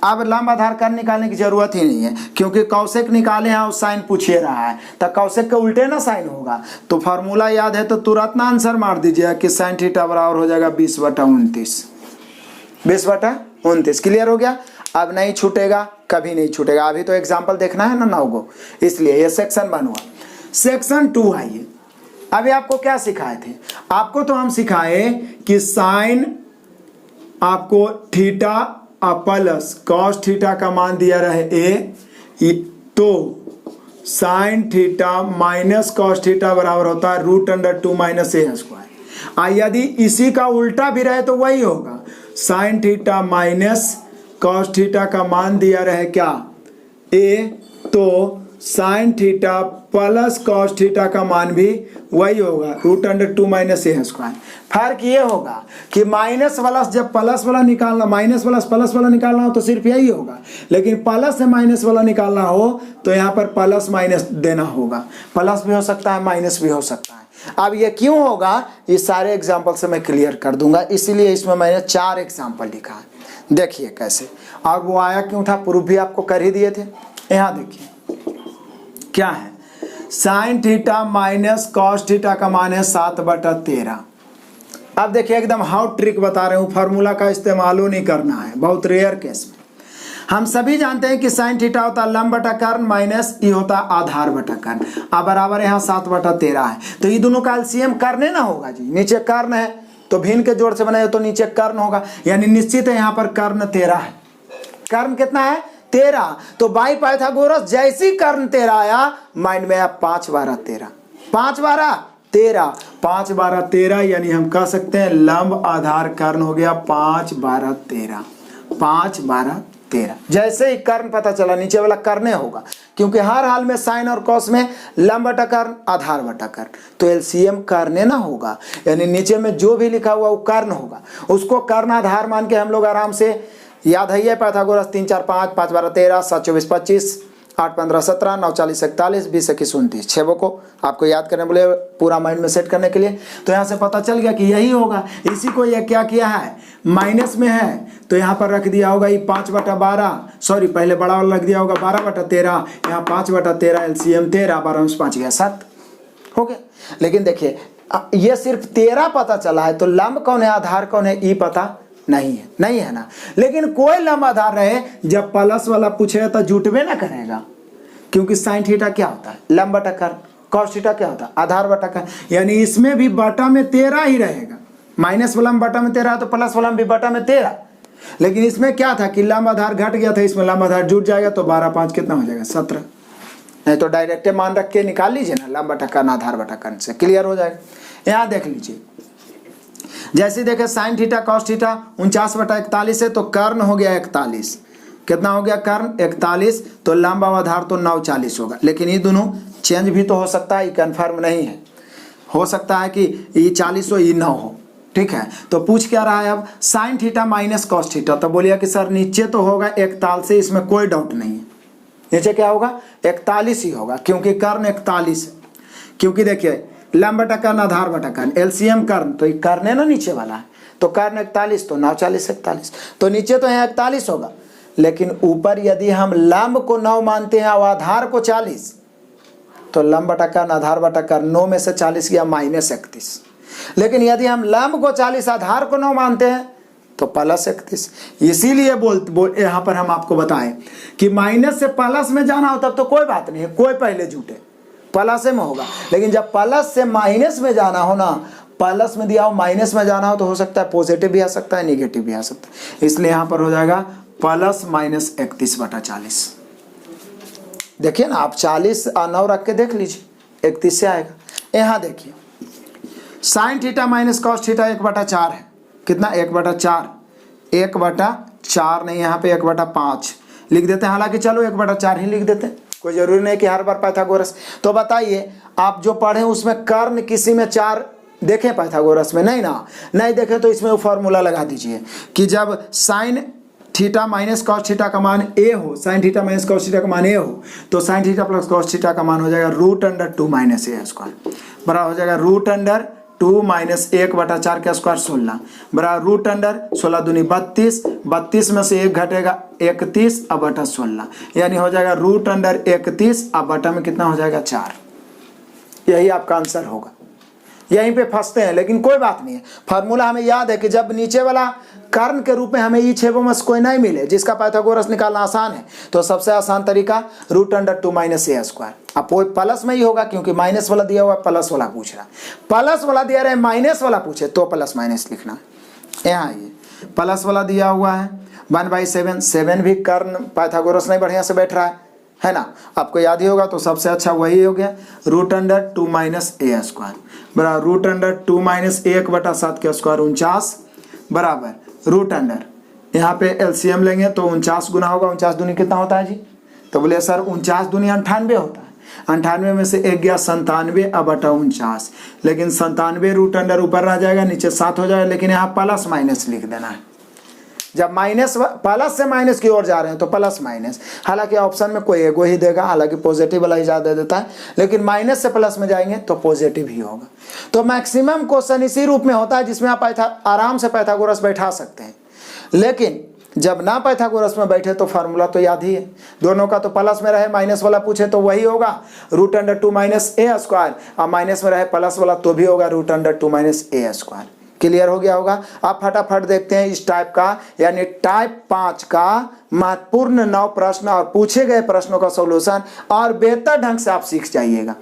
अब लंब आधार कर्ण निकालने की जरूरत ही नहीं है, क्योंकि कौशिक निकाले हैं और साइन पूछिए रहा है, तो कौशिक के उल्टे ना साइन होगा। तो फार्मूला याद है तो तुरंत ना आंसर मार दीजिए कि साइन थीटा बराबर हो जाएगा 20/29। 20/29 क्लियर हो गया। अब नहीं छूटेगा, कभी नहीं छूटेगा। अभी तो एग्जाम्पल देखना है ना 9 गो, इसलिए ये सेक्शन 1 हुआ। सेक्शन 2 आइए, अभी आपको क्या सिखाए थे? आपको तो हम सिखाए कि साइन आपको थीटा प्लस कॉस थीटा का मान दिया रहे ए, तो sine theta minus cos theta बराबर होता है √2 - a²। यदि इसी का उल्टा भी रहे तो वही होगा, sine theta minus cos theta का मान दिया रहे क्या? ए, तो sign theta plus cos theta का मान भी वही होगा √2 - a²। फर्क ये होगा कि माइनस वाला जब प्लस वाला निकालना, माइनस वाला प्लस वाला निकालना हो तो सिर्फ यही होगा, लेकिन प्लस से माइनस वाला निकालना हो तो यहाँ पर प्लस माइनस देना होगा। प्लस भी हो सकता है, माइनस भी हो सकता है। अब ये क्यों होगा, ये सारे एग्जाम्पल से मैं क्लियर कर दूंगा, इसीलिए इसमें मैंने 4 एग्जाम्पल लिखा है। देखिए कैसे, और वो आया क्यों था, प्रूफ भी आपको कर ही दिए थे। यहाँ देखिए क्या है, sine theta minus cos theta का मान है 7/13। अब देखिए एकदम हाउ ट्रिक बता रहे हूँ, फार्मूला का इस्तेमाल नहीं करना है, बहुत रेयर केस में। हम सभी जानते हैं कि साइन थीटा होता है लंब बटा कर्ण माइनस ये होता है आधार बटा कर्ण। अब बराबर यहाँ 7/13 है, तो ये दोनों का एलसीएम करने ना होगा जी। नीचे कर्ण है तो भिन्न के जोड़ से बनाए तो नीचे कर्ण होगा, यानी निश्चित है यहाँ पर कर्ण 13 है। कर्ण कितना है? 13। तो बाई पाइथागोरस जैसी कर्ण 13 आया, माइंड में आया 5 12 13। 5 12 13, 5 12 13, यानी हम कह सकते हैं लंब आधार कर्ण हो गया 5 12 13। 5 12 13 जैसे ही कर्ण पता चला, नीचे वाला कर्णे होगा, क्योंकि हर हाल में साइन और कॉस में लंब बटा कर्ण आधार बटा कर्ण, तो एलसीएम कर्णे ना होगा, यानी नीचे में जो भी लिखा हुआ वो कर्ण होगा। उसको कर्ण आधार मान के हम लोग आराम से याद है, पाइथागोरस 3 4 5 5 12 13 7 24 25 8 15 17 9 40 41 20 21 29 6 को आपको याद करने बोले पूरा माइंड में सेट करने के लिए। तो यहाँ से पता चल गया कि यही होगा। इसी को यह क्या किया है, माइनस में है तो यहाँ पर रख दिया होगा ये 5/12, सॉरी पहले बड़ा वाला रख दिया होगा 12/13, यहाँ 5/13 एलसीएम 13, 12 में 5 गया 7 हो गया। लेकिन देखिए ये सिर्फ 13 पता चला है, तो लंब कौन है आधार कौन है ई पता नहीं है ना। लेकिन कोई लंब आधार रहे, जब प्लस वाला पूछेगा तो जुटबे ना करेगा, क्योंकि साइन थीटा क्या होता है लंब बटा कर्ण, कॉस थीटा क्या होता है आधार बटा कर्ण, यानी इसमें भी बटा में 13 ही रहेगा। माइनस वाला में बटा में 13 तो प्लस वाला में भी बटा में 13। लेकिन इसमें क्या था कि लंब आधार घट गया था, इसमें लंब आधार जुट जाएगा, तो 12 5 कितना हो जाएगा 17। नहीं तो डायरेक्ट मान रख के निकाल लीजिए ना, लंब बटा कर्ण आधार बटा कर्ण से क्लियर हो जाएगा। यहाँ देख लीजिए, जैसे देखे साइन थीटा कॉस थीटा 49/41 है, तो कर्ण हो गया 41। कितना हो गया कर्ण 41, तो लंब आधार तो 940 होगा। लेकिन ये दोनों चेंज भी तो हो सकता है, ये कन्फर्म नहीं है, हो सकता है कि ये 40 हो ये 9 हो। ठीक है, तो पूछ क्या रहा है अब sine theta minus cos theta, तो बोलिए कि सर नीचे तो होगा 41 से, इसमें कोई डाउट नहीं है, नीचे क्या होगा 41 ही होगा, क्योंकि कर्ण 41 है। क्योंकि देखिए लंब बटा कर्ण आधार बटा कर्ण एलसीएम कर्ण, तो ये कर्ण है ना नीचे वाला है, तो कर्ण 41 तो 9 40 41, तो नीचे तो यहाँ 41 होगा। लेकिन ऊपर यदि हम लंब को 9 मानते हैं और आधार को 40, तो लंब बटा कर्ण आधार बटा कर्ण 9 में से 40 गया -31। लेकिन यदि हम लंब को 40 आधार को 9 मानते हैं तो +31। इसीलिए यहाँ पर हम आपको बताएं कि माइनस से प्लस में जाना हो तब तो कोई बात नहीं है, कोई पहले जुटे प्लस में होगा। लेकिन जब प्लस से माइनस में जाना हो ना, प्लस में दिया हो माइनस में जाना हो, तो हो सकता है पॉजिटिव भी आ सकता है निगेटिव भी आ सकता है। इसलिए यहाँ पर हो जाएगा +-31/40। देखिए ना आप 40 और 9 रख के देख लीजिए 31 से आएगा। यहाँ देखिए sine theta minus cos theta 1/4 है, कितना 1/4, 1/4 नहीं, यहाँ पे 1/5 लिख देते हैं। हालांकि चलो 1/4 ही लिख देते हैं, कोई जरूरी नहीं कि हर बार पाइथागोरस। तो बताइए आप जो पढ़े उसमें कर्ण किसी में 4 देखें पाइथागोरस में? नहीं ना, नहीं देखें तो इसमें वो फॉर्मूला लगा दीजिए कि जब sine theta minus cos theta का मान ए हो, sine theta minus cos theta का मान ए हो, तो sign theta plus cos theta का मान हो जाएगा √2 - a² बराबर हो जाएगा √2 - 1/4 का स्क्वायर 16 बराबर √16 दूनी 32, 32 में से 1 घटेगा 31 अब बटा 16, यानी हो जाएगा √31 अब बटा में कितना हो जाएगा 4। यही आपका आंसर होगा। यहीं पे फंसते हैं, लेकिन कोई बात नहीं है, फार्मूला हमें याद है कि जब नीचे वाला कर्ण के रूप में हमें ये 6 में से कोई नहीं मिले जिसका पाइथागोरस निकालना आसान है, तो सबसे आसान तरीका √2 - a²। अब वो प्लस में ही होगा क्योंकि माइनस वाला दिया हुआ है, प्लस वाला पूछ रहा है, प्लस वाला दिया रहे माइनस वाला पूछे तो प्लस माइनस लिखना। यहाँ ये प्लस वाला दिया हुआ है 1/7, 7 भी कर्ण पाइथागोरस नहीं बढ़िया से बैठ रहा है ना, आपको याद ही होगा, तो सबसे अच्छा वही हो गया √2 - a² बराबर √2 - 1/7 का स्क्वायर 49 बराबर √, यहाँ पे एलसीएम लेंगे तो 49 गुना होगा, 49 दूनी कितना होता है जी? तो बोले सर 49 दूनी 98 होता है, 98 में से 1 गया 97 अब बटा 49, लेकिन 97 √, ऊपर रह जाएगा नीचे 7 हो जाएगा, लेकिन यहाँ प्लस माइनस लिख देना है। जब माइनस प्लस से माइनस की ओर जा रहे हैं तो प्लस माइनस, हालांकि ऑप्शन में कोई एगो ही देगा, हालांकि पॉजिटिव वाला ही ज़्यादा देता है, लेकिन माइनस से प्लस में जाएंगे तो पॉजिटिव ही होगा। तो मैक्सिमम क्वेश्चन इसी रूप में होता है जिसमें आप आराम से पाइथागोरस बैठा सकते हैं। लेकिन जब ना पाइथागोरस में बैठे तो फार्मूला तो याद ही है, दोनों का तो प्लस में रहे माइनस वाला पूछे तो वही होगा √2 - a², और माइनस में रहे प्लस वाला तो भी होगा √2 - a²। क्लियर हो गया होगा। आप फटाफट देखते हैं इस टाइप का, यानी टाइप 5 का महत्वपूर्ण 9 प्रश्न और पूछे गए प्रश्नों का सॉल्यूशन, और बेहतर ढंग से आप सीख जाइएगा।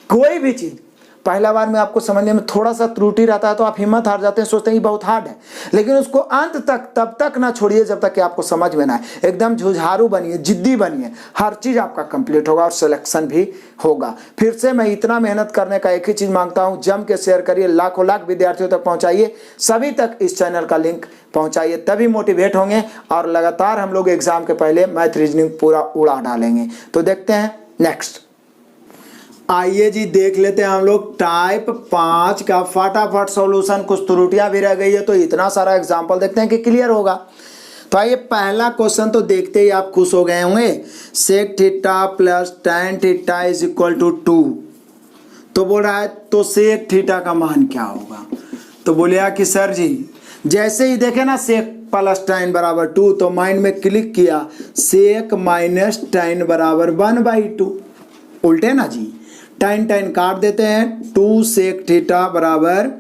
कोई भी चीज पहला बार में आपको समझने में थोड़ा सा त्रुटि रहता है तो आप हिम्मत हार जाते हैं, सोचते हैं बहुत हार्ड है, लेकिन उसको अंत तक तब तक ना छोड़िए जब तक कि आपको समझ में ना आए। एकदम जुझारू बनिए, जिद्दी बनिए, हर चीज़ आपका कंप्लीट होगा और सिलेक्शन भी होगा। फिर से मैं इतना मेहनत करने का एक ही चीज़ मांगता हूँ, जम के शेयर करिए, लाखों लाख विद्यार्थियों तक पहुँचाइए, सभी तक इस चैनल का लिंक पहुँचाइए, तभी मोटिवेट होंगे और लगातार हम लोग एग्जाम के पहले मैथ रीजनिंग पूरा उड़ा डालेंगे। तो देखते हैं नेक्स्ट। आइए जी देख लेते हैं हम लोग टाइप 5 का फटाफट सॉल्यूशन। कुछ त्रुटियां भी रह गई है तो इतना सारा एग्जांपल देखते हैं कि क्लियर होगा। तो आइए पहला क्वेश्चन तो देखते ही आप खुश हो गए होंगे। Sec theta plus tan theta is equal to 2। तो बोल रहा है तो सेक थीटा का मान क्या होगा? तो बोलिए कि सर जी जैसे ही देखे ना सेक प्लस tan बराबर 2 तो माइंड में क्लिक किया सेक माइनस tan बराबर 1/2। उल्टे ना जी, tan काट देते हैं, 2 sec थीटा बराबर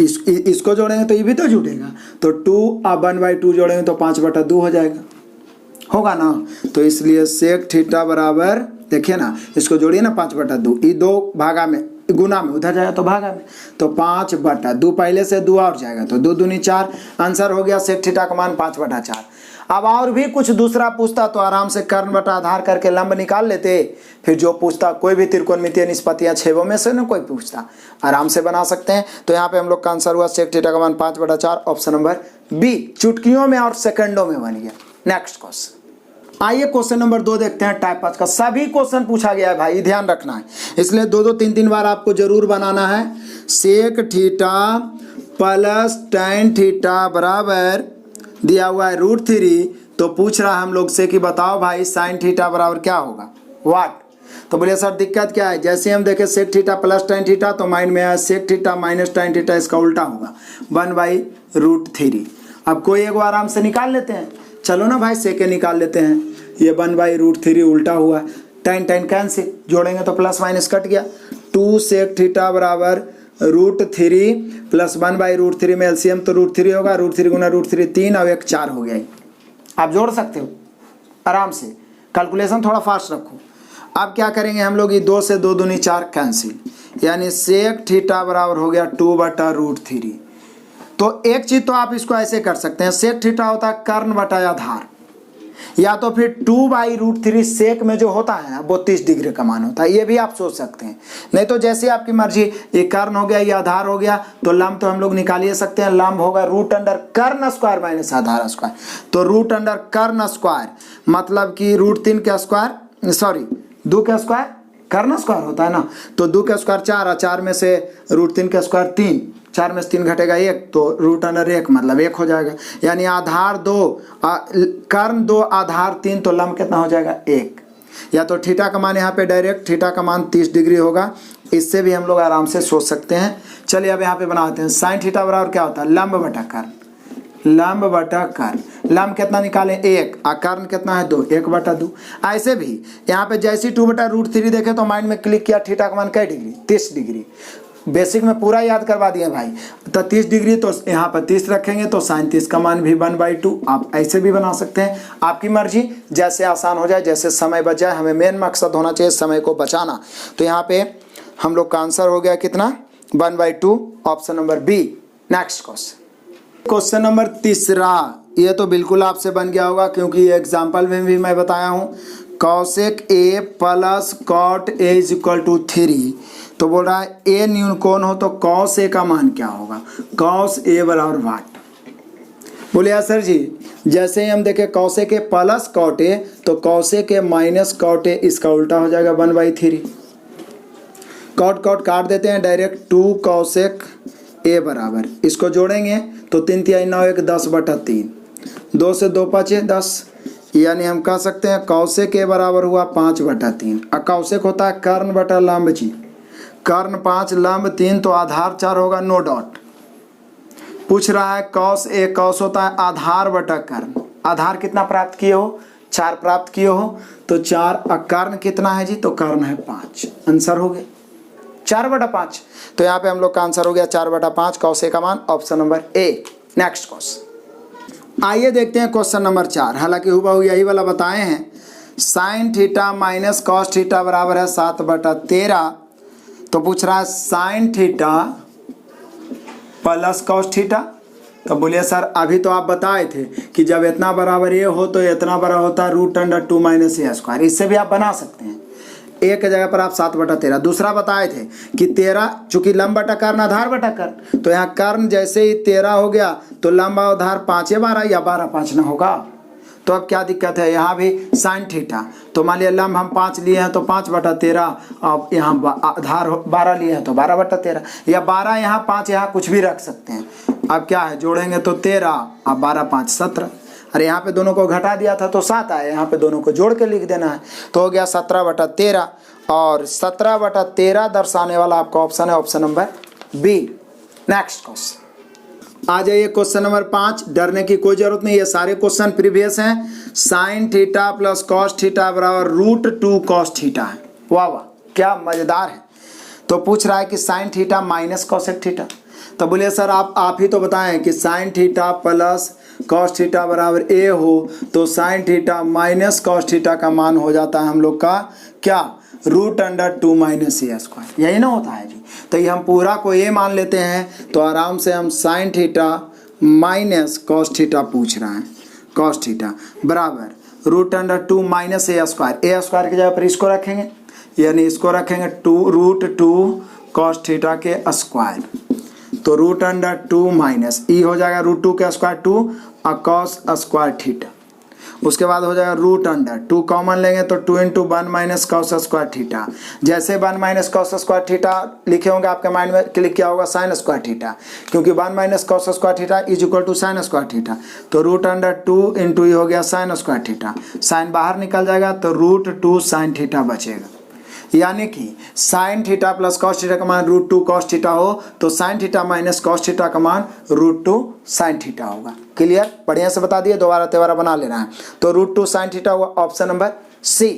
इसको जोड़ेंगे तो ये भी तो जुटेगा, तो 2 अब 1/2 जोड़ेंगे तो 5/2 हो जाएगा, होगा ना। तो इसलिए sec थीटा बराबर, देखिए ना, इसको जोड़िए ना 5/2, ये 2 भागा में गुना में, उधर जाएगा तो भागा में, तो 5/2 पहले से 2 और जाएगा तो 2 दूनी 4, आंसर हो गया sec थीटा का मान 5/4। अब और भी कुछ दूसरा पूछता तो आराम से कर्ण बटा आधार करके लंब निकाल लेते, फिर जो पूछता कोई भी त्रिकोणमितीय निष्पत्तियां 6 में से ना कोई पूछता, आराम से बना सकते हैं। तो यहाँ पे हम लोग का आंसर हुआ sec थीटा का मान 5/4, ऑप्शन नंबर बी, चुटकियों में और सेकंडों में बन गया। नेक्स्ट क्वेश्चन, आइए क्वेश्चन नंबर 2 देखते हैं। टाइप 5 का सभी क्वेश्चन पूछा गया है भाई, ध्यान रखना है, इसलिए 2-2 3-3 बार आपको जरूर बनाना है। sec theta plus tan theta बराबर दिया हुआ है √3, तो पूछ रहा है हम लोग से कि बताओ भाई sin थीटा बराबर क्या होगा, व्हाट। तो बोलिए सर दिक्कत क्या है, जैसे हम देखें sec theta plus tan theta तो माइंड में आया sec theta minus tan theta, इसका उल्टा होगा 1/√3। अब कोई एक आराम से निकाल लेते हैं, चलो ना भाई sec निकाल लेते हैं, ये 1/√3 उल्टा हुआ, tan कैंसिल, जोड़ेंगे तो प्लस माइनस कट गया, 2 sec थीटा बराबर √3 प्लस 1/√3 में एलसीएम तो √3 होगा, √3 गुना √3 3 और 1 4 हो गया। आप जोड़ सकते हो आराम से, कैलकुलेशन थोड़ा फास्ट रखो। अब क्या करेंगे हम लोग, ये 2 से 2 दूनी 4 कैंसिल, यानी sec थीटा बराबर हो गया 2/√3। तो एक चीज तो आप इसको ऐसे कर सकते हैं, sec थीटा होता है कर्ण बटा आधार, या तो फिर 2/√3 sec में जो होता है ना वो 30 डिग्री का मान होता है, ये भी आप सोच सकते हैं। नहीं तो जैसे आपकी मर्जी, ये कर्ण हो गया, ये आधार हो गया, तो लंब तो हम लोग निकाल ही सकते हैं, लंब होगा √कर्ण² माइनस आधार स्क्वायर, तो √कर्ण² मतलब कि √3 का स्क्वायर, सॉरी 2 का स्क्वायर कर्ण स्क्वायर होता है ना, तो 2 का स्क्वायर 4 और 4 में से √3 का स्क्वायर 3, 4 में से 3 घटेगा 1, तो √1 मतलब 1 हो जाएगा, यानी आधार 2 कर्ण 2 आधार 3, तो लंब कितना हो जाएगा 1। या तो थीटा का मान यहाँ पे डायरेक्ट थीटा का मान 30 डिग्री होगा, इससे भी हम लोग आराम से सोच सकते हैं। चलिए अब यहाँ पे बनाते हैं, sin थीटा बराबर क्या होता है, लंब बटा कर्ण, लंब बटा कर्ण, लंब कितना निकालें 1 और कर्ण कितना है 2, 1/2। ऐसे भी यहाँ पे जैसे 2/√3 देखे तो माइंड में क्लिक किया, थीटा का मान कै डिग्री, 30 डिग्री, बेसिक में पूरा याद करवा दिए भाई, तो 30 डिग्री तो यहाँ पर 30 रखेंगे तो sin 30 का मान भी 1/2। आप ऐसे भी बना सकते हैं, आपकी मर्जी, जैसे आसान हो जाए, जैसे समय बच जाए, हमें मेन मकसद होना चाहिए समय को बचाना। तो यहाँ पे हम लोग का आंसर हो गया कितना, 1/2, option number B. Next question number 3, ये तो बिल्कुल आपसे बन गया होगा क्योंकि ये एग्जाम्पल में भी मैं बताया हूँ, cosec A plus cot A = 3। तो बोल रहा है ए न्यून कोण हो तो cos A का मान क्या होगा, cos A बराबर वाट। बोलिए सर जी, जैसे ही हम देखें cos A के प्लस cot A, तो cos A के माइनस cot A, इसका उल्टा हो जाएगा 1/3। cot काट देते हैं डायरेक्ट, 2 cosec A बराबर, इसको जोड़ेंगे तो 3 3 9 1 10/3, 2 से 2 5 10, यानी हम कह सकते हैं cosec A बराबर हुआ 5/3। और cosec होता है कर्ण बटा लंब जी, कर्ण 5 लंब 3, तो आधार 4 होगा, नो डॉट। पूछ रहा है cos A, cos होता है आधार बटा कर्ण, आधार कितना प्राप्त किए हो, 4 प्राप्त किए हो, तो 4, और कर्ण कितना है जी, तो कर्ण है 5, आंसर हो गया 4/5। तो यहाँ पे हम लोग का आंसर हो गया 4/5, cos A का मान, option number A. Next question, आइए देखते हैं क्वेश्चन नंबर 4, हालांकि हुबहू यही वाला बताए हैं, sin theta minus cos theta बराबर है 7/13। तो पूछ रहा है sin theta plus cos theta. तो बोलिए सर अभी तो आप बताए थे कि जब इतना बराबर ये हो तो इतना बड़ा होता है √2 - a², इससे भी आप बना सकते हैं, एक जगह पर आप 7/13। दूसरा बताए थे कि 13, चूंकि लंब बटा कर्ण आधार बटा कर्ण, तो यहाँ कर्ण जैसे ही 13 हो गया तो लंब आधार 5 या 12 या 12 5 ना होगा, तो अब क्या दिक्कत है, यहाँ भी sin थीटा, तो मान लिया लंब हम 5 लिए हैं तो 5/13, अब यहाँ आधार 12 लिए हैं तो 12/13, या 12 यहाँ 5 यहाँ कुछ भी रख सकते हैं। अब क्या है, जोड़ेंगे तो 13, अब 12 5 17, अरे यहाँ पे दोनों को घटा दिया था तो 7 आया, यहाँ पे दोनों को जोड़ के लिख देना है, तो हो गया 17/13, और 17/13 दर्शाने वाला आपका ऑप्शन है option number B. Next question, आ जाइए क्वेश्चन नंबर 5। डरने की कोई जरूरत नहीं, ये सारे क्वेश्चन प्रीवियस हैं। sin theta plus cos theta बराबर √2 cos थीटा है, वाह वाह, क्या मज़ेदार है। तो पूछ रहा है कि sine theta minus cosec theta. तो बोलिए सर आप ही तो बताएं कि sine theta plus cos theta बराबर ए हो, तो sine theta minus cos theta का मान हो जाता है हम लोग का क्या, √2 माइनस ए स्क्वायर, यही ना होता है जी। तो ये हम पूरा को ए मान लेते हैं, तो आराम से हम sine theta minus cos theta पूछ रहे हैं, कॉस थीटा बराबर √2 माइनस ए स्क्वायर की जगह पर इसको रखेंगे, यानी इसको रखेंगे √2 कॉस थीटा के स्क्वायर, तो √2 माइनस ई हो जाएगा √2 के स्क्वायर 2 और कॉस स्क्वायर थीटा। उसके बाद हो जाएगा √2 कॉमन लेंगे तो 2 × 1 माइनस कॉस स्क्वायर थीटा। जैसे 1 माइनस कॉस स्क्वायर थीटा लिखे होंगे आपके माइंड में क्लिक किया होगा साइन स्क्वायर थीटा, क्योंकि 1 minus cos square theta is equal to sine square theta. तो √2 × ई हो गया साइन स्क्वायर थीटा, साइन बाहर निकल जाएगा तो √2 साइन थीटा बचेगा। यानी कि sine theta plus cos theta का मान √2 कॉस थीटा हो तो sine theta minus cos theta का मान √2 साइन थीटा होगा। क्लियर, बढ़िया से बता दिए, दोबारा तेबारा बना लेना है। तो √2 साइन थीटा हुआ ऑप्शन नंबर सी।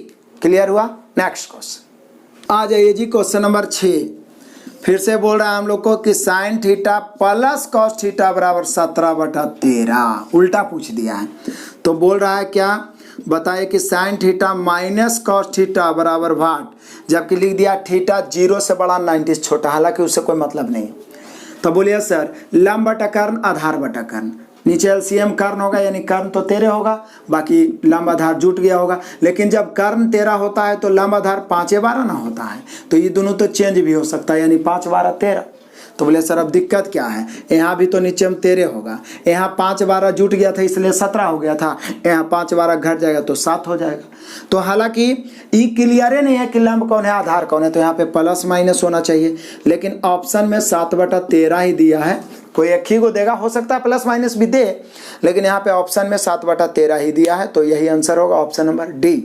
क्लियर हुआ। नेक्स्ट क्वेश्चन आ जाइए जी, क्वेश्चन नंबर 6। फिर से बोल रहा है हम लोग को कि sine theta plus cos theta बराबर 17/13, उल्टा पूछ दिया है। तो बोल रहा है क्या, बताइए कि sine theta minus cos theta बराबर भाट, जबकि लिख दिया थीटा 0 से बड़ा 90 से छोटा, हालांकि उससे कोई मतलब नहीं। तो बोलिए सर लंब बटा कर्ण आधार बटा कर्ण, नीचे एलसीएम कर्ण होगा, यानी कर्ण तो 13 होगा, बाकी लंब आधार जुट गया होगा। लेकिन जब कर्ण 13 होता है तो लंब आधार 5/12 ना होता है, तो ये दोनों तो चेंज भी हो सकता है, यानी 5/12 13। तो बोले सर अब दिक्कत क्या है, यहाँ भी तो नीचे में 13 होगा, यहाँ 5/12 जुट गया था इसलिए 17 हो गया था, यहाँ 5/12 घट जाएगा तो 7 हो जाएगा। तो हालांकि ई क्लियर नहीं है कि लंब कौन है आधार कौन है, तो यहाँ पे प्लस माइनस होना चाहिए, लेकिन ऑप्शन में 7/13 ही दिया है, कोई एक ही को देगा, हो सकता है प्लस माइनस भी दे, लेकिन यहाँ पे ऑप्शन में 7/13 ही दिया है, तो यही आंसर होगा option number D.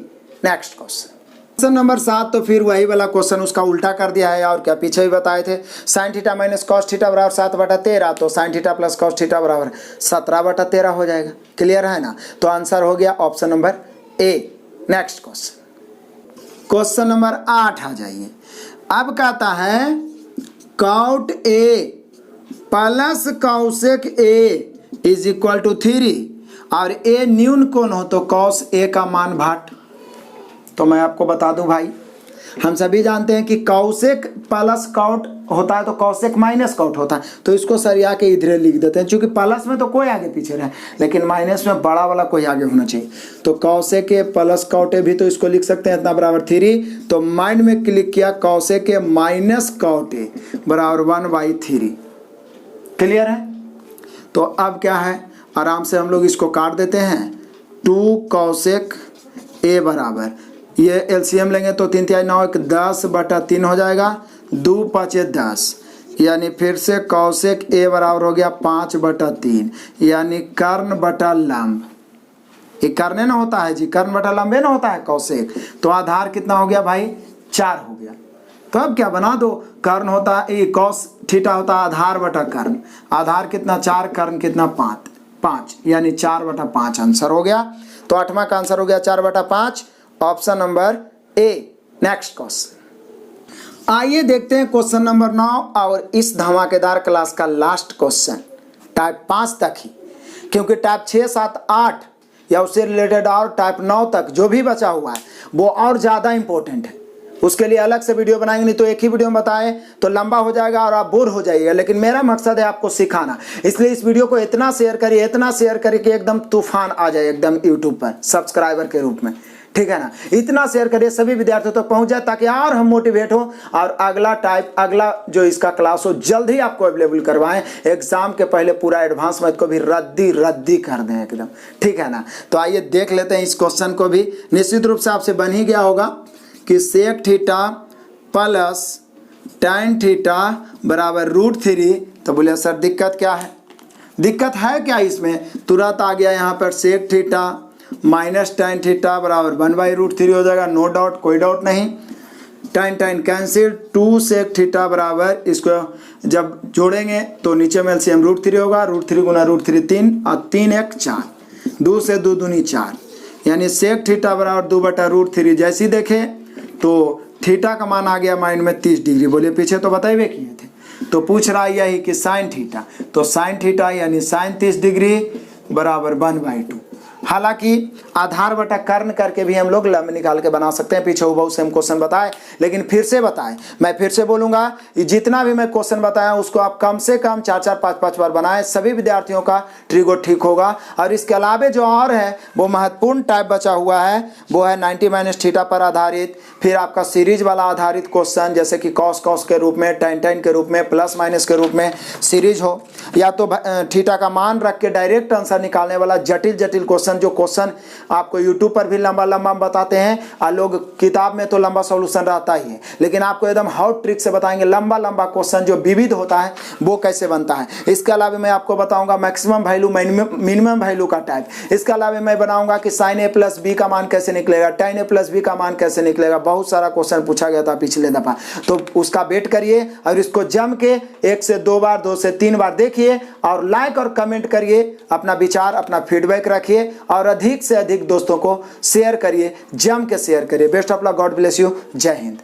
Next question number 7, तो फिर वही वाला क्वेश्चन उसका उल्टा कर दिया है, और क्या पीछे भी बताए थे, sine theta minus cos theta बराबर 7/13, तो sign theta plus cos theta बराबर 17/13 हो जाएगा। क्लियर है ना, तो आंसर हो गया option number A. Next question number 8 आ जाइए। अब कहता है cot A plus cosec A is equal to 3 और ए न्यून कोण हो तो कॉस ए का मान भाट। तो मैं आपको बता दूं भाई, हम सभी जानते हैं कि कॉसेक प्लस कॉट होता है तो कॉसेक माइनस कॉट होता है, तो इसको सरिया के इधर लिख देते हैं, क्योंकि प्लस में तो कोई आगे पीछे रहे, लेकिन माइनस में बड़ा वाला कोई आगे होना चाहिए। तो कॉसेक के प्लस कॉट भी तो इसको लिख सकते हैं, इतना बराबर 3, तो माइंड में क्लिक किया कॉसेक के माइनस कॉट ए बराबर 1/3। क्लियर है। तो अब क्या है, आराम से हम लोग इसको काट देते हैं, 2 कॉसेक ए बराबर, ये एलसीएम लेंगे तो 3 × 9 = 10/3 हो जाएगा, 2 × 5 = 10, यानी फिर से कॉसेक ए बराबर हो गया 5/3, यानी कर्ण बटा लंब, ये कर्ण ना होता है जी, कर्ण बटा लंबे ना होता है कॉसेक। तो आधार कितना हो गया भाई, 4 हो गया। तो अब क्या बना दो, कर्ण होता है कॉस थीटा होता है आधार बटा कर्ण, आधार कितना 4, कर्ण कितना 5, यानी 4/5 आंसर हो गया। तो 8वां का आंसर हो गया 4/5, option number A. Next question आइए देखते हैं क्वेश्चन नंबर 9, और इस धमाकेदार क्लास का लास्ट क्वेश्चन टाइप 5 तक ही, क्योंकि टाइप 6, 7, 8 या उससे रिलेटेड और टाइप 9 तक जो भी बचा हुआ है वो और ज़्यादा इंपॉर्टेंट है। उसके लिए अलग से वीडियो बनाएंगे, नहीं तो एक ही वीडियो में बताएं तो लंबा हो जाएगा और आप बोर हो जाइएगा, लेकिन मेरा मकसद है आपको सिखाना, इसलिए इस वीडियो को इतना शेयर करिए कि एकदम तूफान आ जाए एकदम यूट्यूब पर सब्सक्राइबर के रूप में, ठीक है ना। इतना शेयर करिए सभी विद्यार्थियों तक पहुंच जाए, ताकि और हम मोटिवेट हो और अगला जो इसका क्लास हो जल्द ही आपको अवेलेबल करवाएं, एग्जाम के पहले पूरा एडवांस मैथ को भी रद्दी कर दें एकदम, ठीक है ना। तो आइए देख लेते हैं इस क्वेश्चन को भी। निश्चित रूप से आपसे बन ही गया होगा कि sec theta plus tan theta बराबर √3। तो बोले सर दिक्कत क्या है, दिक्कत है क्या इसमें, तुरंत आ गया यहाँ पर sec theta minus tan theta बराबर 1/√3 हो जाएगा, नो डाउट, कोई डाउट नहीं। tan कैंसिल, 2 सेक थीटा बराबर, इसको जब जोड़ेंगे तो नीचे में एलसीएम √3 होगा, √3 × √3 3 और 3 × 1 4, 2 से 2 दूनी 4, यानी सेक थीटा बराबर 2/√3। जैसे ही देखें तो थीटा का मान आ गया माइंड में 30 डिग्री। बोलिए पीछे तो बताइए किए थे। तो पूछ रहा है यही कि साइन थीटा, तो साइन थीटा यानी साइन 30 डिग्री बराबर 1/2। हालांकि आधार बटा कर्ण करके भी हम लोग लंब निकाल के बना सकते हैं, पीछे बहुत सेम क्वेश्चन बताए, लेकिन फिर से बताएं, मैं फिर से बोलूंगा, जितना भी मैं क्वेश्चन बताया उसको आप कम से कम 4-4, 5-5 बार बनाएं, सभी विद्यार्थियों का ट्रिगो ठीक होगा। और इसके अलावे जो और है वो महत्वपूर्ण टाइप बचा हुआ है, वो है 90 - थीटा पर आधारित, फिर आपका सीरीज वाला आधारित क्वेश्चन, जैसे कि कॉस कॉस के रूप में, tan tan के रूप में, प्लस माइनस के रूप में सीरीज हो, या तो थीटा का मान रख के डायरेक्ट आंसर निकालने वाला जटिल जटिल क्वेश्चन, जो क्वेश्चन आपको यूट्यूब पर भी लंबा लंबा बताते हैं, और लोग किताब में तो लंबा सॉल्यूशन रहता ही है, लेकिन आपको एकदम हॉट ट्रिक से बताएंगे लंबा लंबा क्वेश्चन जो विविध होता है वो कैसे बनता है। इसके अलावा मैं आपको बताऊंगा मैक्सिमम वैल्यू मिनिमम वैल्यू का टाइप। इसके अलावा मैं बनाऊंगा कि sin a + b का मान कैसे निकलेगा, tan a + b का मान कैसे निकलेगा। बहुत सारा क्वेश्चन पूछा गया था पिछले दफा, तो उसका वेट करिए और इसको जम के 1 से 2 बार, 2 से 3 बार देखिए, और लाइक और कमेंट करिए, अपना विचार अपना फीडबैक रखिए, और अधिक से अधिक दोस्तों को शेयर करिए, जम के शेयर करिए। Best of luck, God bless you, जय हिंद।